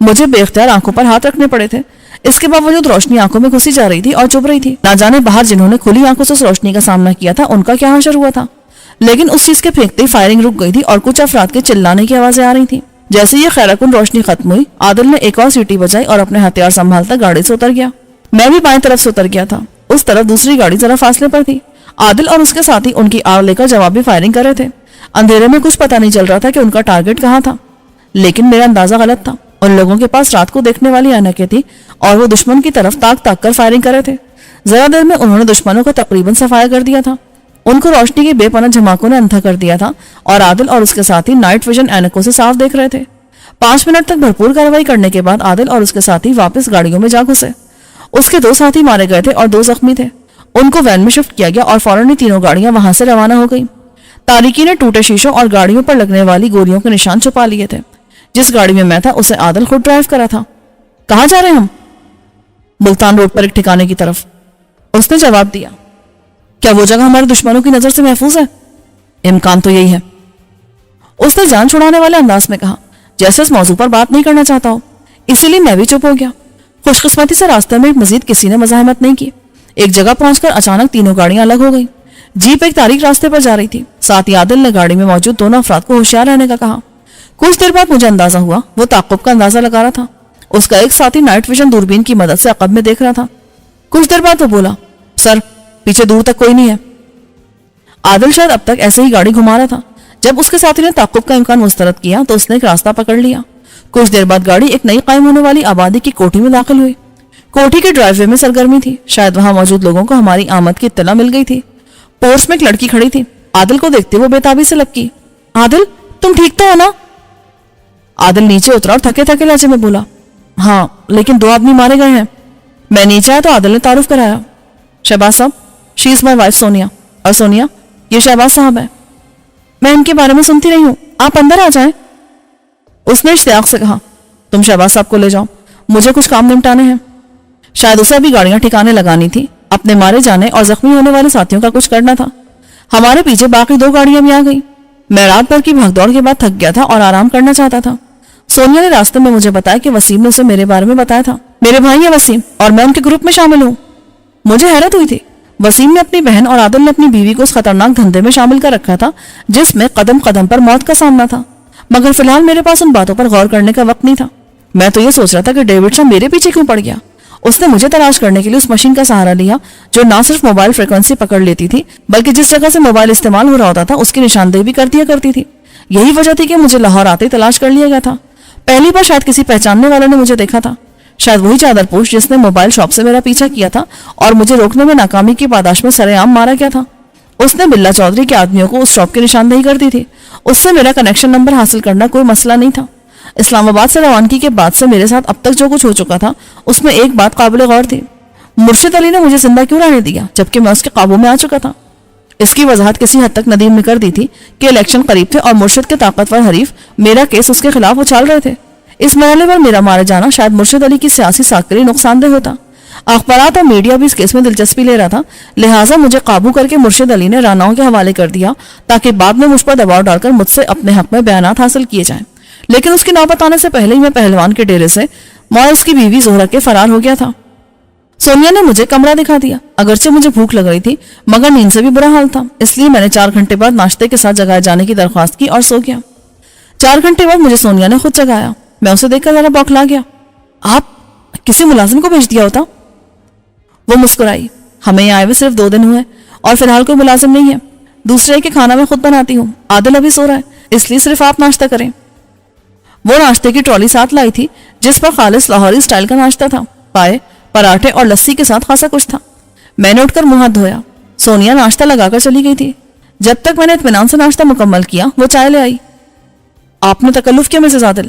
مجھے بے اختیار آنکھوں پر ہاتھ رکھنے پڑے تھے۔ اس کے باوجود روشنی آنکھوں میں گھسی جا رہی تھی اور چبھ رہی تھی۔ نہ جانے باہر جنہوں نے کھلی آنکھوں سے اس روشنی کا سامنا کیا تھا ان کا کیا حشر ہوا تھا، لیکن اس چیز کے پھینکتے ہی فائرنگ رک گئی تھی اور کچھ افراد کے چلانے کی آوازیں آ رہی تھیں۔ جیسے یہ خیرکن روشنی ختم ہوئی، عادل نے ایک اور سیٹی بجائی اور اپنے ہتھیار سنبھالتا گاڑی سے اتر گیا۔ میں بھی بائیں طرف سے اتر گیا تھا۔ اس طرف دوسری گاڑی ذرا فاصلے پر تھی۔ عادل اور اس کے ساتھی ان کی آڑ لے کر جوابی فائرنگ کر رہے تھے۔ اندھیرے میں کچھ پتہ نہیں چل رہا تھا کہ ان کا ٹارگٹ کہاں تھا، لیکن میرا اندازہ غلط تھا۔ ان لوگوں کے پاس رات کو دیکھنے والی عینکیں تھی اور وہ دشمن کی طرف تاک تاک کر فائرنگ کر رہے تھے۔ ذرا دیر میں انہوں نے دشمنوں کو تقریباً صفایا کر دیا تھا۔ ان کو روشنی کے بے پناہ جھماکوں نے اندھا کر دیا تھا اور عادل اور اس کے ساتھی نائٹ ویژن عینکوں سے صاف دیکھ رہے تھے۔ 5 منٹ تک بھرپور کارروائی کرنے کے بعد عادل اور اس کے ساتھی واپس گاڑیوں میں جا گھسے۔ اس کے 2 ساتھی مارے گئے تھے اور 2 زخمی تھے۔ ان کو وین میں شفٹ کیا گیا اور فوراً ہی تینوں گاڑیاں وہاں سے روانہ ہو گئیں۔ تاریکی نے ٹوٹے شیشوں اور گاڑیوں پر لگنے والی گولیوں کے نشان چھپا لیے تھے۔ جس گاڑی میں تھا اسے عادل خود ڈرائیو کرا تھا۔ کہاں جا رہے ہم؟ ملتان روڈ پر ایک ٹھکانے کی طرف، اس نے جواب دیا۔ کیا وہ جگہ ہمارے دشمنوں کی نظر سے محفوظ ہے؟ امکان تو یہی ہے، اس نے جان چھڑانے والے انداز میں کہا، جیسے اس موضوع پر بات نہیں کرنا چاہتا ہو۔ اسی لیے میں بھی چپ ہو گیا۔ خوش قسمتی سے راستے میں مزید کسی نے مزاحمت نہیں کی۔ ایک جگہ پہنچ کر اچانک تینوں گاڑیاں الگ ہو گئیں۔ جیپ ایک تاریک راستے پر جا رہی تھی۔ ساتھ ہی عادل نے گاڑی میں موجود دونوں افراد کو ہوشیار رہنے کا کہا۔ کچھ دیر بعد مجھے اندازہ ہوا وہ تعاقب کا اندازہ لگا رہا تھا۔ اس کا ایک ساتھی نائٹ ویژن دوربین کی مدد سے عقب میں دیکھ رہا تھا۔ کچھ دیر بعد وہ بولا، سر پیچھے دور تک کوئی نہیں ہے۔ عادل شاید اب تک ایسے ہی گاڑی گھما رہا تھا۔ جب اس کے ساتھی نے تعاقب کا امکان مسترد کیا تو اس نے ایک راستہ پکڑ لیا۔ کچھ دیر بعد گاڑی ایک نئی قائم ہونے والی آبادی کی کوٹھی میں داخل ہوئی۔ کوٹھی کے ڈرائیو وے میں سرگرمی تھی۔ شاید وہاں موجود لوگوں کو ہماری آمد کی اطلاع مل گئی تھی۔ پورس میں ایک لڑکی کھڑی تھی۔ عادل کو دیکھتے وہ بےتابی سے لپکی، عادل تم ٹھیک تو ہو نا؟ عادل نیچے اترا اور تھکے تھکے لہجے میں بولا، ہاں لیکن 2 آدمی مارے گئے ہیں۔ میں نیچے آیا تو عادل نے تعارف کرایا، شہباز صاحب، شی از مائی وائف سونیا، اور سونیا یہ شہباز صاحب ہے۔ میں ان کے بارے میں سنتی رہی ہوں، آپ اندر آ جائیں۔ اس نے اشتیاق سے کہا، تم شہباز صاحب کو لے جاؤ، مجھے کچھ کام نمٹانے ہیں۔ شاید اسے ابھی گاڑیاں ٹھکانے لگانی تھی، اپنے مارے جانے اور زخمی ہونے والے ساتھیوں کا کچھ کرنا تھا۔ ہمارے پیچھے باقی 2 گاڑیاں بھی آ گئی۔ میں رات بھر کی بھگ دوڑ کے بعد تھک گیا تھا اور آرام کرنا چاہتا تھا۔ سونیا نے راستے میں مجھے بتایا کہ وسیم نے اسے میرے بارے میں بتایا تھا۔ میرے بھائی ہیں وسیم اور میں ان کے گروپ میں شامل ہوں۔ مجھے حیرت ہوئی تھی۔ وسیم نے اپنی بہن اور عادل نے اپنی بیوی کو اس خطرناک دھندے میں شامل کر رکھا تھا جس میں قدم قدم پر موت کا سامنا تھا، مگر فی الحال میرے پاس ان باتوں پر غور کرنے کا وقت نہیں تھا۔ میں تو یہ سوچ رہا تھا کہ ڈیوڈ شاہ میرے پیچھے کیوں پڑ گیا۔ اس نے مجھے تلاش کرنے کے لیے اس مشین کا سہارا لیا جو نہ صرف موبائل فریکوینسی پکڑ لیتی تھی بلکہ جس جگہ سے موبائل استعمال ہو رہا ہوتا تھا اس کی نشاندہی بھی کر دیا کرتی تھی۔ یہی وجہ تھی کہ مجھے لاہور آتے ہی تلاش کر لیا گیا تھا۔ پہلی بار شاید کسی پہچاننے والے نے مجھے دیکھا تھا، شاید وہی چادر پوش جس نے موبائل شاپ سے میرا پیچھا کیا تھا اور مجھے روکنے میں ناکامی کی پاداش میں سرے عام مارا گیا تھا۔ اس نے بلا چودھری کے آدمیوں کو اس شاپ کی نشاندہی کر دی تھی۔ اس سے میرا کنیکشن نمبر حاصل کرنا کوئی مسئلہ نہیں تھا۔ اسلام آباد سے روانگی کے بعد سے میرے ساتھ اب تک جو کچھ ہو چکا تھا اس میں ایک بات قابل غور تھی، مرشد علی نے مجھے زندہ کیوں رہنے دیا جبکہ میں اس کے قابو میں آ چکا تھا۔ اس کی وضاحت کسی حد تک ندیم نے کر دی تھی کہ الیکشن قریب تھے اور مرشد کے طاقتور حریف میرا کیس اس کے خلاف اچھال رہے تھے۔ اس مرحلے پر میرا مارے جانا شاید مرشد علی کی سیاسی ساکری نقصان دہ ہوتا۔ اخبارات اور میڈیا بھی اس کیس میں دلچسپی لے رہا تھا، لہٰذا مجھے قابو کر کے مرشد علی نے راناؤں کے حوالے کر دیا تاکہ بعد میں مجھ پر دباؤ ڈال کر مجھ سے اپنے حق میں بیانات حاصل کیے جائیں۔ لیکن اس کی نوبت آنے سے پہلے ہی میں پہلوان کے ڈیرے سے اور اس کی بیوی زہرہ کے فرار ہو گیا تھا۔ سونیا نے مجھے کمرہ دکھا دیا۔ اگرچہ مجھے بھوک لگ رہی تھی مگر نیند سے بھی برا حال تھا، اس لیے میں نے 4 گھنٹے بعد ناشتے کے ساتھ جگائے جانے کی درخواست کی اور سو گیا۔ 4 گھنٹے بعد مجھے سونیا نے خود جگایا۔ میں اسے دیکھ کر ذرا بوکھلا گیا۔ آپ کسی ملازم کو بھیج دیا ہوتا؟ وہ مسکرائی۔ ہمیں یہاں آئے ہوئے صرف 2 دن ہوئے اور فی الحال کوئی ملازم نہیں ہے، دوسرے کے کھانا میں خود بناتی ہوں۔ عادل ابھی سو رہا ہے اس لیے صرف آپ ناشتہ کریں۔ وہ ناشتے کی ٹرالی ساتھ لائی تھی جس پر خالص لاہوری سٹائل کا ناشتہ تھا، پائے، پراٹھے اور لسی کے ساتھ خاصا کچھ تھا۔ میں نے اٹھ کر منہ ہاتھ دھویا۔ سونیا ناشتہ لگا کر چلی گئی تھی۔ جب تک میں نے اطمینان سے ناشتہ مکمل کیا وہ چائے لے آئی۔ آپ نے تکلف کیا مرزا عادل؟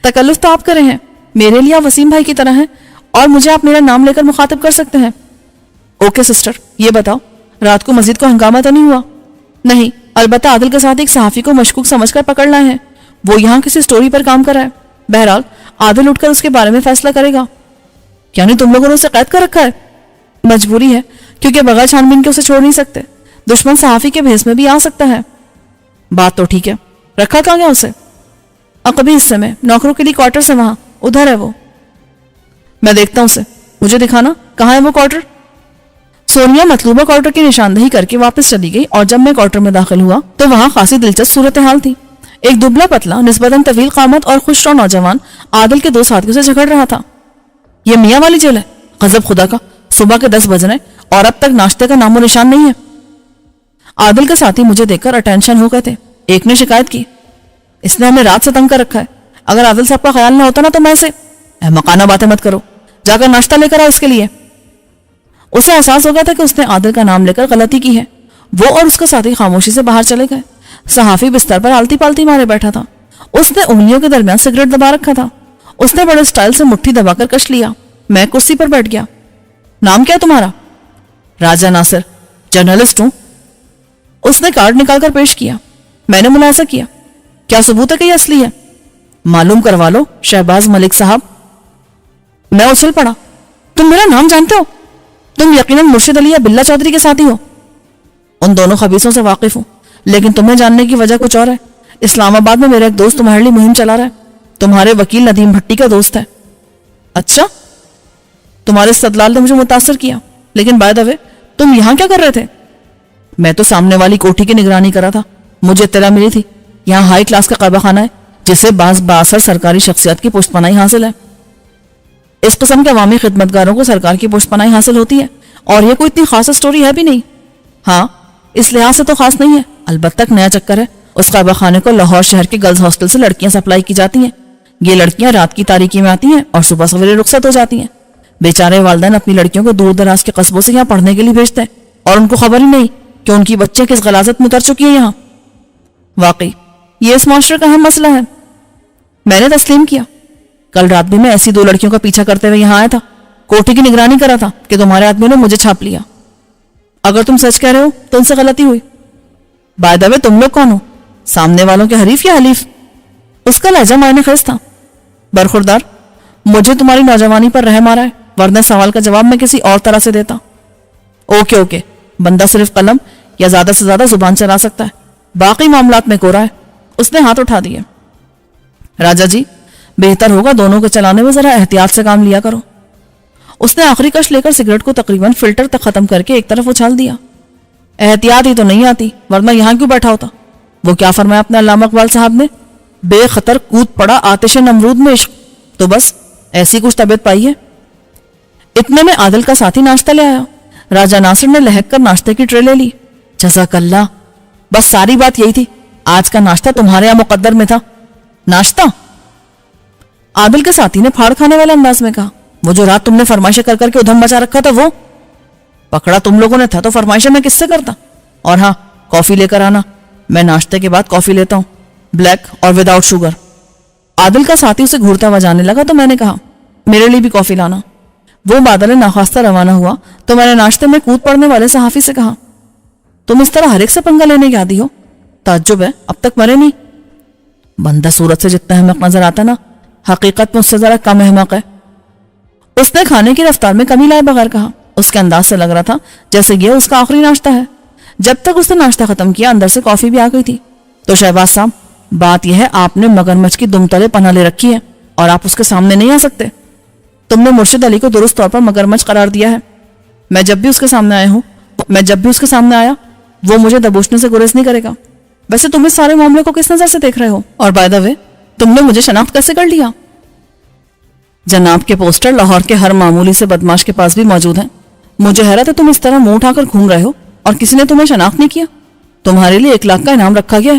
تکلف تو آپ کرے ہیں، میرے لیے آپ وسیم بھائی کی طرح ہیں اور مجھے آپ میرا نام لے کر مخاطب کر سکتے ہیں۔ اوکے سسٹر، یہ بتاؤ رات کو مسجد کو ہنگامہ تو نہیں ہوا؟ نہیں، البتہ عادل کے ساتھ ایک صحافی کو مشکوک سمجھ کر پکڑ لائے ہیں، وہ یہاں کسی سٹوری پر کام کر رہا ہے۔ بہرحال عادل اٹھ کر اس کے بارے میں فیصلہ کرے گا۔ یعنی تم لوگوں نے اسے قید کر رکھا ہے؟ مجبوری ہے، کیونکہ بغیر چھان بین کے اسے چھوڑ نہیں سکتے، دشمن صحافی کے بھیس میں بھی آ سکتا ہے۔ بات تو ٹھیک ہے، رکھا کہاں گیا اسے؟ عقبی حصے میں، نوکروں کے لیے کوارٹر سے وہاں، ادھر ہے وہ۔ میں دیکھتا ہوں اسے، مجھے دکھانا کہاں ہے وہ کوارٹر۔ سونیا مطلوبہ کوارٹر کی نشاندہی کر کے واپس چلی گئی اور جب میں کوارٹر میں داخل ہوا تو وہاں خاصی دلچسپ صورتحال تھی۔ ایک دبلا پتلا نسبتاً طویل قامت اور خوش رو نوجوان عادل کے 2 ساتھیوں سے جھگڑ رہا تھا۔ یہ میاں والی جیل ہے؟ غضب خدا کا، صبح کے 10 بج رہے اور اب تک ناشتے کا نام و نشان نہیں ہے۔ عادل کے ساتھی مجھے دیکھ کر اٹینشن ہو گئے تھے۔ ایک نے شکایت کی، اس نے ہمیں رات سے تنگ کر رکھا ہے، اگر عادل صاحب کا خیال نہ ہوتا نا تو میں اسے… احمقانہ باتیں مت کرو، جا کر ناشتہ لے کر آؤ اس کے لیے۔ اسے احساس ہو گیا تھا کہ اس نے عادل کا نام لے کر غلطی کی ہے۔ وہ اور اس کا ساتھی خاموشی سے باہر چلے گئے۔ صحافی بستر پر آلتی پالتی مارے بیٹھا تھا۔ اس نے انگلیوں کے درمیان سگریٹ دبا رکھا تھا۔ اس نے بڑے سٹائل سے مٹھی دبا کر کش لیا۔ میں کرسی پر بیٹھ گیا۔ نام کیا ہے تمہارا؟ راجہ ناصر، جرنلسٹ ہوں۔ اس نے کارڈ نکال کر پیش کیا۔ میں نے ملاحظہ کیا، کیا ثبوت ہے کہ یہ اصلی ہے؟ معلوم کروا لو شہباز ملک صاحب۔ میں اچھل پڑا، تم میرا نام جانتے ہو؟ تم یقیناً مرشد علی یا بلّہ چودھری کے ساتھی ہو۔ ان دونوں خبیثوں سے واقف ہوں، لیکن تمہیں جاننے کی وجہ کچھ اور ہے۔ اسلام آباد میں میرا ایک دوست تمہارے لیے مہم چلا رہا ہے، تمہارے وکیل ندیم بھٹی کا دوست ہے۔ اچھا، تمہارے استدلال نے مجھے متاثر کیا، لیکن بائی دا وے تم یہاں کیا کر رہے تھے؟ میں تو سامنے والی کوٹھی کی نگرانی کر رہا تھا۔ مجھے اطلاع ملی تھی یہاں ہائی کلاس کا قہوہ خانہ ہے جسے بعض بااثر سرکاری شخصیات کی پشت پناہی حاصل ہے۔ اس قسم کے عوامی خدمتگاروں کو سرکار کی پشت پناہی حاصل ہوتی ہے، اور یہ کوئی اتنی خاص سٹوری ہے بھی نہیں۔ ہاں، اس لحاظ سے تو خاص نہیں ہے، البتہ ایک نیا چکر ہے۔ اس قہوہ خانے کو لاہور شہر کے گرلز ہاسٹل سے لڑکیاں سپلائی کی جاتی ہیں۔ یہ لڑکیاں رات کی تاریکی میں آتی ہیں اور صبح سویرے رخصت ہو جاتی ہیں۔ بیچارے والدین اپنی لڑکیوں کو دور دراز کے قصبوں سے یہاں پڑھنے کے لیے بھیجتے ہیں، اور ان کو خبر ہی نہیں کہ ان کی بچیاں کس غلاظت میں اتر چکی ہیں یہاں۔ واقعی یہ اس معاشرے کا اہم مسئلہ ہے۔ میں نے تسلیم کیا۔ کل رات بھی میں ایسی 2 لڑکیوں کا پیچھا کرتے ہوئے یہاں آیا تھا، کوٹھی کی نگرانی کرا تھا کہ تمہارے آدمی نے مجھے چھاپ لیا۔ اگر تم سچ کہہ رہے ہو تو ان سے غلطی ہوئی۔ بائی دا وے تم لوگ کون ہو؟ سامنے والوں کے حریف یا حلیف؟ اس کا لہجہ معنی خیز تھا۔ برخوردار، مجھے تمہاری نوجوانی پر رحم آ رہا ہے، ورنہ سوال کا جواب میں کسی اور طرح سے دیتا۔ اوکے، بندہ صرف قلم یا زیادہ سے زیادہ زبان چلا سکتا ہے، باقی معاملات میں کورا ہے۔ اس نے ہاتھ اٹھا دیے۔ راجہ جی، بہتر ہوگا دونوں کے چلانے میں ذرا احتیاط سے کام لیا کرو۔ اس نے آخری کش لے کر سگریٹ کو تقریباً فلٹر تک ختم کر کے ایک طرف اچھال دیا۔ احتیاط ہی تو نہیں آتی، ورنہ یہاں کیوں بیٹھا ہوتا؟ وہ کیا فرمایا اپنے علامہ اقبال صاحب نے؟ بے خطر کود پڑا آتش نمرود میں عشق، تو بس ایسی کچھ طبیعت پائی ہے۔ اتنے میں عادل کا ساتھی ناشتہ لے آیا۔ راجہ ناصر نے لہک کر ناشتے کی ٹرے لے لی۔ جزاک اللہ، بس ساری بات یہی تھی، آج کا ناشتہ تمہارے یہاں مقدر میں تھا۔ ناشتہ؟ عادل کے ساتھی نے پھاڑ کھانے والے انداز میں کہا۔ وہ جو رات تم نے فرمائشیں کر کر کے ادھم بچا رکھا تھا وہ پکڑا تم لوگوں نے تھا، تو فرمائشیں میں کس سے کرتا؟ اور ہاں، کافی لے کر آنا، میں ناشتے کے بعد کافی لیتا ہوں، بلیک اور وداؤٹ شوگر۔ عادل کا ساتھی اسے گھورتا ہوا جانے لگا تو میں نے کہا، میرے لیے بھی کافی لانا۔ وہ بادل ناخواستہ روانہ ہوا تو میں نے ناشتے میں کود پڑنے والے صحافی سے کہا، تم اس طرح ہر ایک سے پنگا لینے کے عادی ہو؟ تعجب ہے، اب تک مرے نہیں۔ بندہ صورت سے جتنا احمق نظر آتا نا، حقیقت میں اس سے ذرا کم احمق ہے۔ اس نے کھانے کی رفتار میں کمی لائے بغیر کہا۔ اس کے انداز سے لگ رہا تھا جیسے یہ اس کا آخری ناشتہ ہے۔ جب تک اس نے ناشتہ ختم کیا اندر سے کافی بھی آ گئی تھی۔ تو شہباز صاحب، بات یہ ہے آپ نے مگرمچھ کی دم تلے پناہ لے رکھی ہے اور آپ اس کے سامنے نہیں آ سکتے۔ تم نے مرشد علی کو درست طور پر مگرمچھ قرار دیا ہے۔ میں جب بھی اس کے سامنے آیا وہ مجھے دبوچنے سے گریز نہیں کرے گا۔ ویسے تم اس سارے معاملے کو کس نظر سے دیکھ رہے ہو؟ اور بائی دا وے تم نے مجھے شناخت کیسے کر لیا؟ جناب کے پوسٹر لاہور کے ہر معمولی سے بدماش کے پاس بھی موجود ہیں۔ مجھے حیرت ہے تم اس طرح منہ اٹھا کر گھوم رہے ہو اور کسی نے تمہیں شناخت نہیں کیا۔ تمہارے لیے 1 لاکھ کا انعام رکھا گیا ہے۔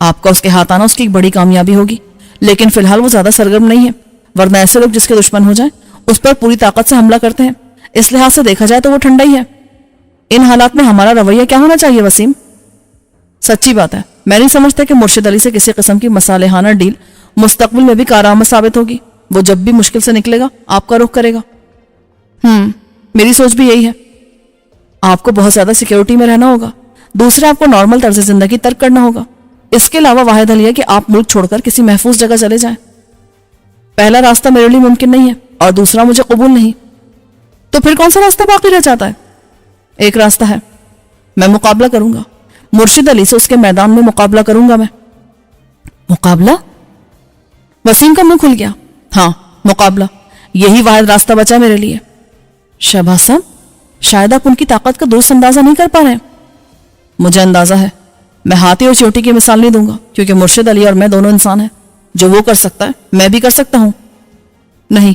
آپ کا اس کے ہاتھ آنا اس کی ایک بڑی کامیابی ہوگی، لیکن فی الحال وہ زیادہ سرگرم نہیں ہے، ورنہ ایسے لوگ جس کے دشمن ہو جائیں اس پر پوری طاقت سے حملہ کرتے ہیں۔ اس لحاظ سے دیکھا جائے تو وہ ٹھنڈا ہی ہے۔ ان حالات میں ہمارا رویہ کیا ہونا چاہیے وسیم؟ سچی بات ہے، میں نہیں سمجھتا کہ مرشد علی سے کسی قسم کی مصالحانہ ڈیل مستقبل میں بھی کارآمد ثابت ہوگی۔ وہ جب بھی مشکل سے نکلے گا آپ کا رخ کرے گا۔ میری سوچ بھی یہی ہے۔ آپ کو بہت زیادہ سیکیورٹی میں رہنا ہوگا، دوسرے آپ کو نارمل طرز زندگی ترک کرنا ہوگا۔ اس کے علاوہ واحد حل یہ ہے کہ آپ ملک چھوڑ کر کسی محفوظ جگہ چلے جائیں۔ پہلا راستہ میرے لیے ممکن نہیں ہے اور دوسرا مجھے قبول نہیں، تو پھر کون سا راستہ باقی رہ جاتا ہے؟ ایک راستہ ہے، میں مقابلہ کروں گا مرشد علی سے، اس کے میدان میں مقابلہ کروں گا میں۔ مقابلہ؟ وسیم کا منہ کھل گیا۔ ہاں، مقابلہ، یہی واحد راستہ بچا میرے لیے۔ شہباز صاحب، شاید آپ ان کی طاقت کا درست اندازہ نہیں کر پا رہے ہیں۔ مجھے اندازہ ہے، میں ہاتھی اور چوٹی کی مثال نہیں دوں گا، کیونکہ مرشد علی اور میں دونوں انسان ہیں۔ جو وہ کر سکتا ہے میں بھی کر سکتا ہوں۔ نہیں،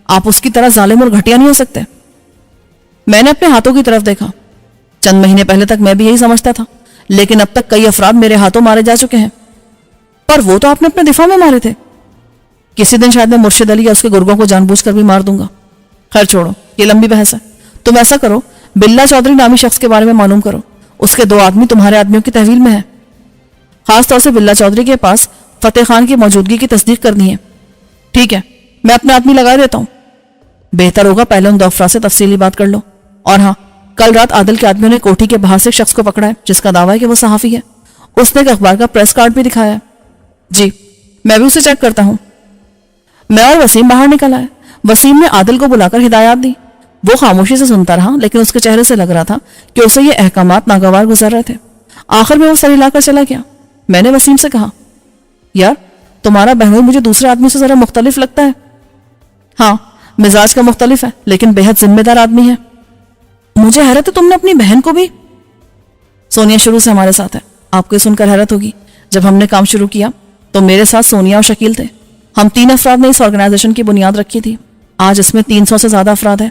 آپ اس کی طرح ظالم اور گھٹیا نہیں ہو سکتے۔ میں نے اپنے ہاتھوں کی طرف دیکھا، چند مہینے پہلے تک میں بھی یہی سمجھتا تھا، لیکن اب تک کئی افراد میرے ہاتھوں مارے جا چکے ہیں۔ پر وہ تو آپ نے اپنے دفاع میں مارے تھے۔ کسی دن شاید میں مرشد علی یا اس کے گرگوں کو جان بوجھ کر بھی مار دوں گا۔ خیر چھوڑو، یہ لمبی بحث ہے۔ تم ایسا کرو، بلّہ چودھری نامی شخص کے بارے میں معلوم کرو۔ اس کے 2 آدمی تمہارے آدمیوں کی تحویل میں ہیں۔ خاص طور سے بلّہ چودھری کے پاس فتح خان کی موجودگی کی تصدیق کرنی ہے۔ ٹھیک ہے، میں اپنے آدمی لگا دیتا ہوں۔ بہتر ہوگا پہلے ان 2 افراد سے تفصیلی بات کر لو۔ اور ہاں، کل رات عادل کے آدمیوں نے کوٹھی کے باہر سے ایک شخص کو پکڑا ہے جس کا دعویٰ ہے کہ وہ صحافی ہے۔ اس نے ایک اخبار کا پریس کارڈ بھی دکھایا ہے۔ جی، میں بھی اسے چیک کرتا ہوں۔ میں اور وسیم باہر نکل آئے۔ وسیم نے عادل کو بلا کر ہدایات دی۔ وہ خاموشی سے سنتا رہا، لیکن اس کے چہرے سے لگ رہا تھا کہ اسے یہ احکامات ناگوار گزر رہے تھے۔ آخر میں وہ سر ہلا کر چلا گیا۔ میں نے وسیم سے کہا، یار تمہارا بہنوئی مجھے دوسرے آدمی سے ذرا مختلف لگتا ہے۔ ہاں، مزاج کا مختلف ہے، لیکن بے حد ذمہ دار آدمی ہے۔ مجھے حیرت ہے تم نے اپنی بہن کو بھی۔ سونیا شروع سے ہمارے ساتھ ہے۔ آپ کو یہ سن کر حیرت ہوگی، جب ہم نے کام شروع کیا تو میرے ساتھ سونیا اور شکیل تھے۔ ہم 3 افراد نے اس آرگنائزیشن کی بنیاد رکھی تھی۔ آج اس میں 300 سے زیادہ افراد ہیں۔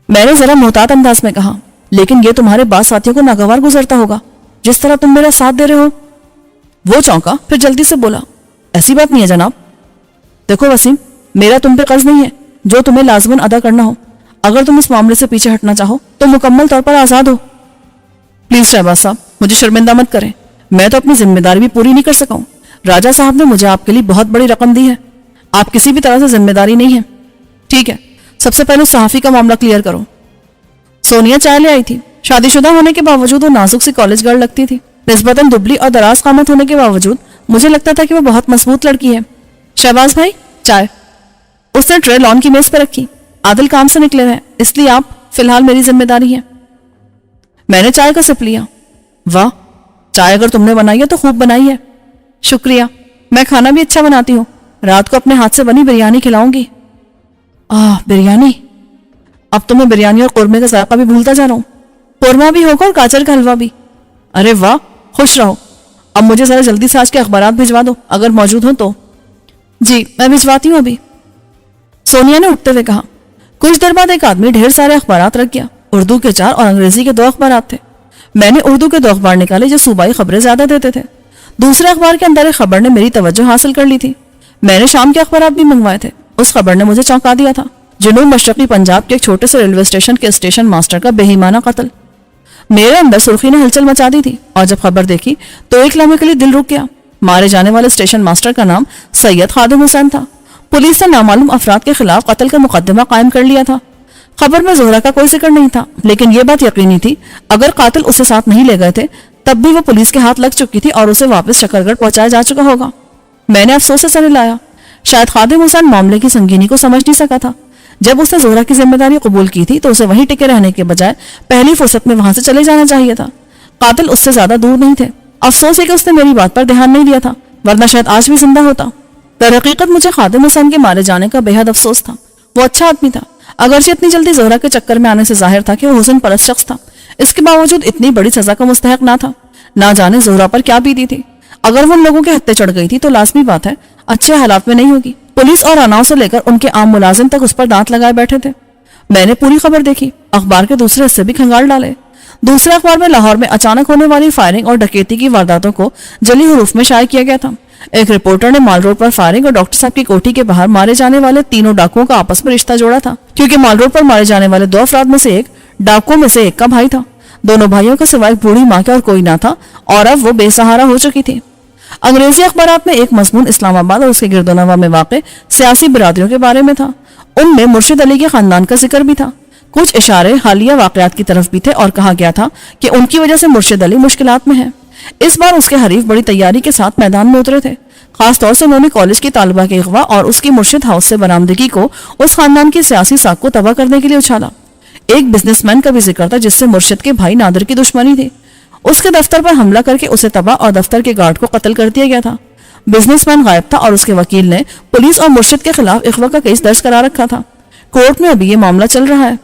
میں نے ذرا محتاط انداز میں کہا، لیکن یہ تمہارے بعض ساتھیوں کو ناگوار گزرتا ہوگا جس طرح تم میرا ساتھ دے رہے ہو۔ وہ چونکا، پھر جلدی سے بولا، ایسی بات نہیں ہے جناب۔ دیکھو وسیم، میرا تم پہ قرض نہیں ہے جو تمہیں لازماً ادا کرنا ہو۔ اگر تم اس معاملے سے پیچھے ہٹنا چاہو تو مکمل طور پر آزاد ہو۔ پلیز شہباز صاحب، مجھے شرمندہ مت کریں۔ میں تو اپنی ذمہ داری بھی پوری نہیں کر سکا ہوں۔ راجہ صاحب نے مجھے آپ کے لیے بہت بڑی رقم دی ہے۔ آپ کسی بھی طرح سے ذمہ داری نہیں ہے۔ ٹھیک ہے، سب سے پہلے صحافی کا معاملہ کلیئر کرو۔ سونیا چائے لے آئی تھی۔ شادی شدہ ہونے کے باوجود وہ نازک سی کالج گرل لگتی تھی۔ نسبتاً دبلی اور دراز قامت ہونے کے باوجود مجھے لگتا تھا کہ وہ بہت مضبوط لڑکی ہے۔ شہباز بھائی، چائے۔ اس نے ٹرے لان کی میز پہ رکھی۔ عادل کام سے نکلے ہوئے، اس لیے آپ فی الحال میری ذمہ داری ہے۔ میں نے چائے کا سپ لیا۔ واہ، چائے اگر تم نے بنائی ہے تو خوب بنائی ہے۔ شکریہ، میں کھانا بھی اچھا بناتی ہوں۔ رات کو اپنے ہاتھ سے بنی بریانی کھلاؤں گی۔ بریانی؟ اب تو میں بریانی اور قورمے کا ذائقہ بھی بھولتا جا رہا ہوں۔ قورمہ بھی ہوگا اور گاجر کا حلوہ بھی۔ ارے واہ، خوش رہو۔ اب مجھے ذرا جلدی سے آج کے اخبارات بھجوا دو اگر موجود ہوں تو۔ جی، میں بھجواتی ہوں ابھی، سونیا نے اٹھتے ہوئے کہا۔ کچھ دیر بعد ایک آدمی ڈھیر سارے اخبارات رکھ گیا۔ اردو کے 4 اور انگریزی کے 2 اخبارات تھے۔ میں نے اردو کے 2 اخبار نکالے جو صوبائی خبریں زیادہ دیتے تھے۔ دوسرے اخبار کے اندر ایک خبر نے میری توجہ حاصل کر لی تھی۔ میں نے شام کے اخبارات بھی منگوائے تھے۔ اس خبر نے مجھے چونکا دیا تھا۔ جنوب مشرقی پنجاب کے ایک چھوٹے سے ریلوے اسٹیشن کے اسٹیشن ماسٹر کا بے ایمانہ قتل۔ میرے اندر سرخی نے ہلچل مچا دی تھی، اور جب خبر دیکھی تو ایک لمحے کے لیے دل رک گیا۔ مارے جانے والے اسٹیشن ماسٹر کا نام سید خادم حسین تھا۔ پولیس نے نامعلوم افراد کے خلاف قتل کا مقدمہ قائم کر لیا تھا۔ خبر میں زہرا کا کوئی ذکر نہیں تھا، لیکن یہ بات یقینی تھی اگر قاتل اسے ساتھ نہیں لے گئے تھے تب بھی وہ پولیس کے ہاتھ لگ چکی تھی اور اسے واپس شکر گڑھ پہنچایا جا چکا ہوگا۔ میں نے افسوس سے سر ہلایا۔ شاید خادم حسین معاملے کی سنگینی کو سمجھ نہیں سکا تھا۔ جب اس نے زہرا کی ذمہ داری قبول کی تھی تو اسے وہیں ٹکے رہنے کے بجائے پہلی فرصت میں وہاں سے چلے جانا چاہیے تھا۔ قاتل اس سے زیادہ دور نہیں تھے۔ افسوس ہے کہ اس نے میری بات پر دھیان نہیں دیا تھا، ورنہ شاید آج بھی زندہ ہوتا۔ در حقیقت مجھے خادم حسین کے مارے جانے کا بے حد افسوس تھا۔ وہ اچھا آدمی تھا، اگرچہ اتنی جلدی زہرا کے چکر میں آنے سے ظاہر تھا کہ وہ حسن پرست شخص تھا۔ اس کے باوجود اتنی بڑی سزا کا مستحق نہ تھا۔ نہ جانے زہرا پر کیا بیتی تھی۔ اگر وہ ان لوگوں کے ہتھے چڑھ گئی تھی تو لازمی بات ہے اچھے حالات میں نہیں ہوگی۔ پولیس اور راناؤں سے لے کر ان کے عام ملازم تک اس پر دانت لگائے بیٹھے تھے۔ میں نے پوری خبر دیکھی، اخبار کے دوسرے حصے بھی کھنگال ڈالے۔ دوسرے اخبار میں لاہور میں اچانک ہونے والی فائرنگ اور ڈکیتی کی وارداتوں کو جلی حروف میں شائع کیا گیا تھا۔ ایک رپورٹر نے مال روڈ پر فائرنگ اور ڈاکٹر صاحب کی کوٹھی کے باہر مارے جانے والے تینوں ڈاکوؤں کا آپس میں رشتہ جوڑا تھا، کیونکہ مال روڈ پر مارے جانے والے 2 افراد میں سے ایک ڈاکوؤں میں سے ایک کا بھائی تھا۔ دونوں بھائیوں کا سوائے بوڑھی ماں کے اور کوئی نہ تھا اور اب وہ بے سہارا ہو چکی تھی۔ انگریزی اخبارات میں ایک مضمون اسلام آباد اور اس کے گرد و نواح میں واقع سیاسی برادریوں کے بارے میں تھا۔ ان میں مرشد علی کے خاندان کا ذکر بھی تھا۔ کچھ اشارے حالیہ واقعات کی طرف بھی تھے اور کہا گیا تھا کہ ان کی وجہ سے مرشد علی مشکلات میں ہے۔ اس بار اس کے حریف بڑی تیاری کے ساتھ میدان میں اترے تھے۔ خاص طور سے انہوں نے کالج کی طالبہ کے اغوا اور اس کی مرشد ہاؤس سے برآمدگی کو اس خاندان کی سیاسی ساکھ کو تباہ کرنے کے لیے اچھالا۔ ایک بزنس مین کا بھی ذکر تھا جس سے مرشد کے بھائی نادر کی دشمنی تھی۔ اس کے دفتر پر حملہ کر کے اسے تباہ اور دفتر کے گارڈ کو قتل کر دیا گیا تھا۔ بزنس مین غائب تھا اور اس کے وکیل نے پولیس اور مرشد کے خلاف اغوا کا کیس درج کرا رکھا تھا۔ کورٹ میں ابھی یہ معاملہ چل رہا ہے۔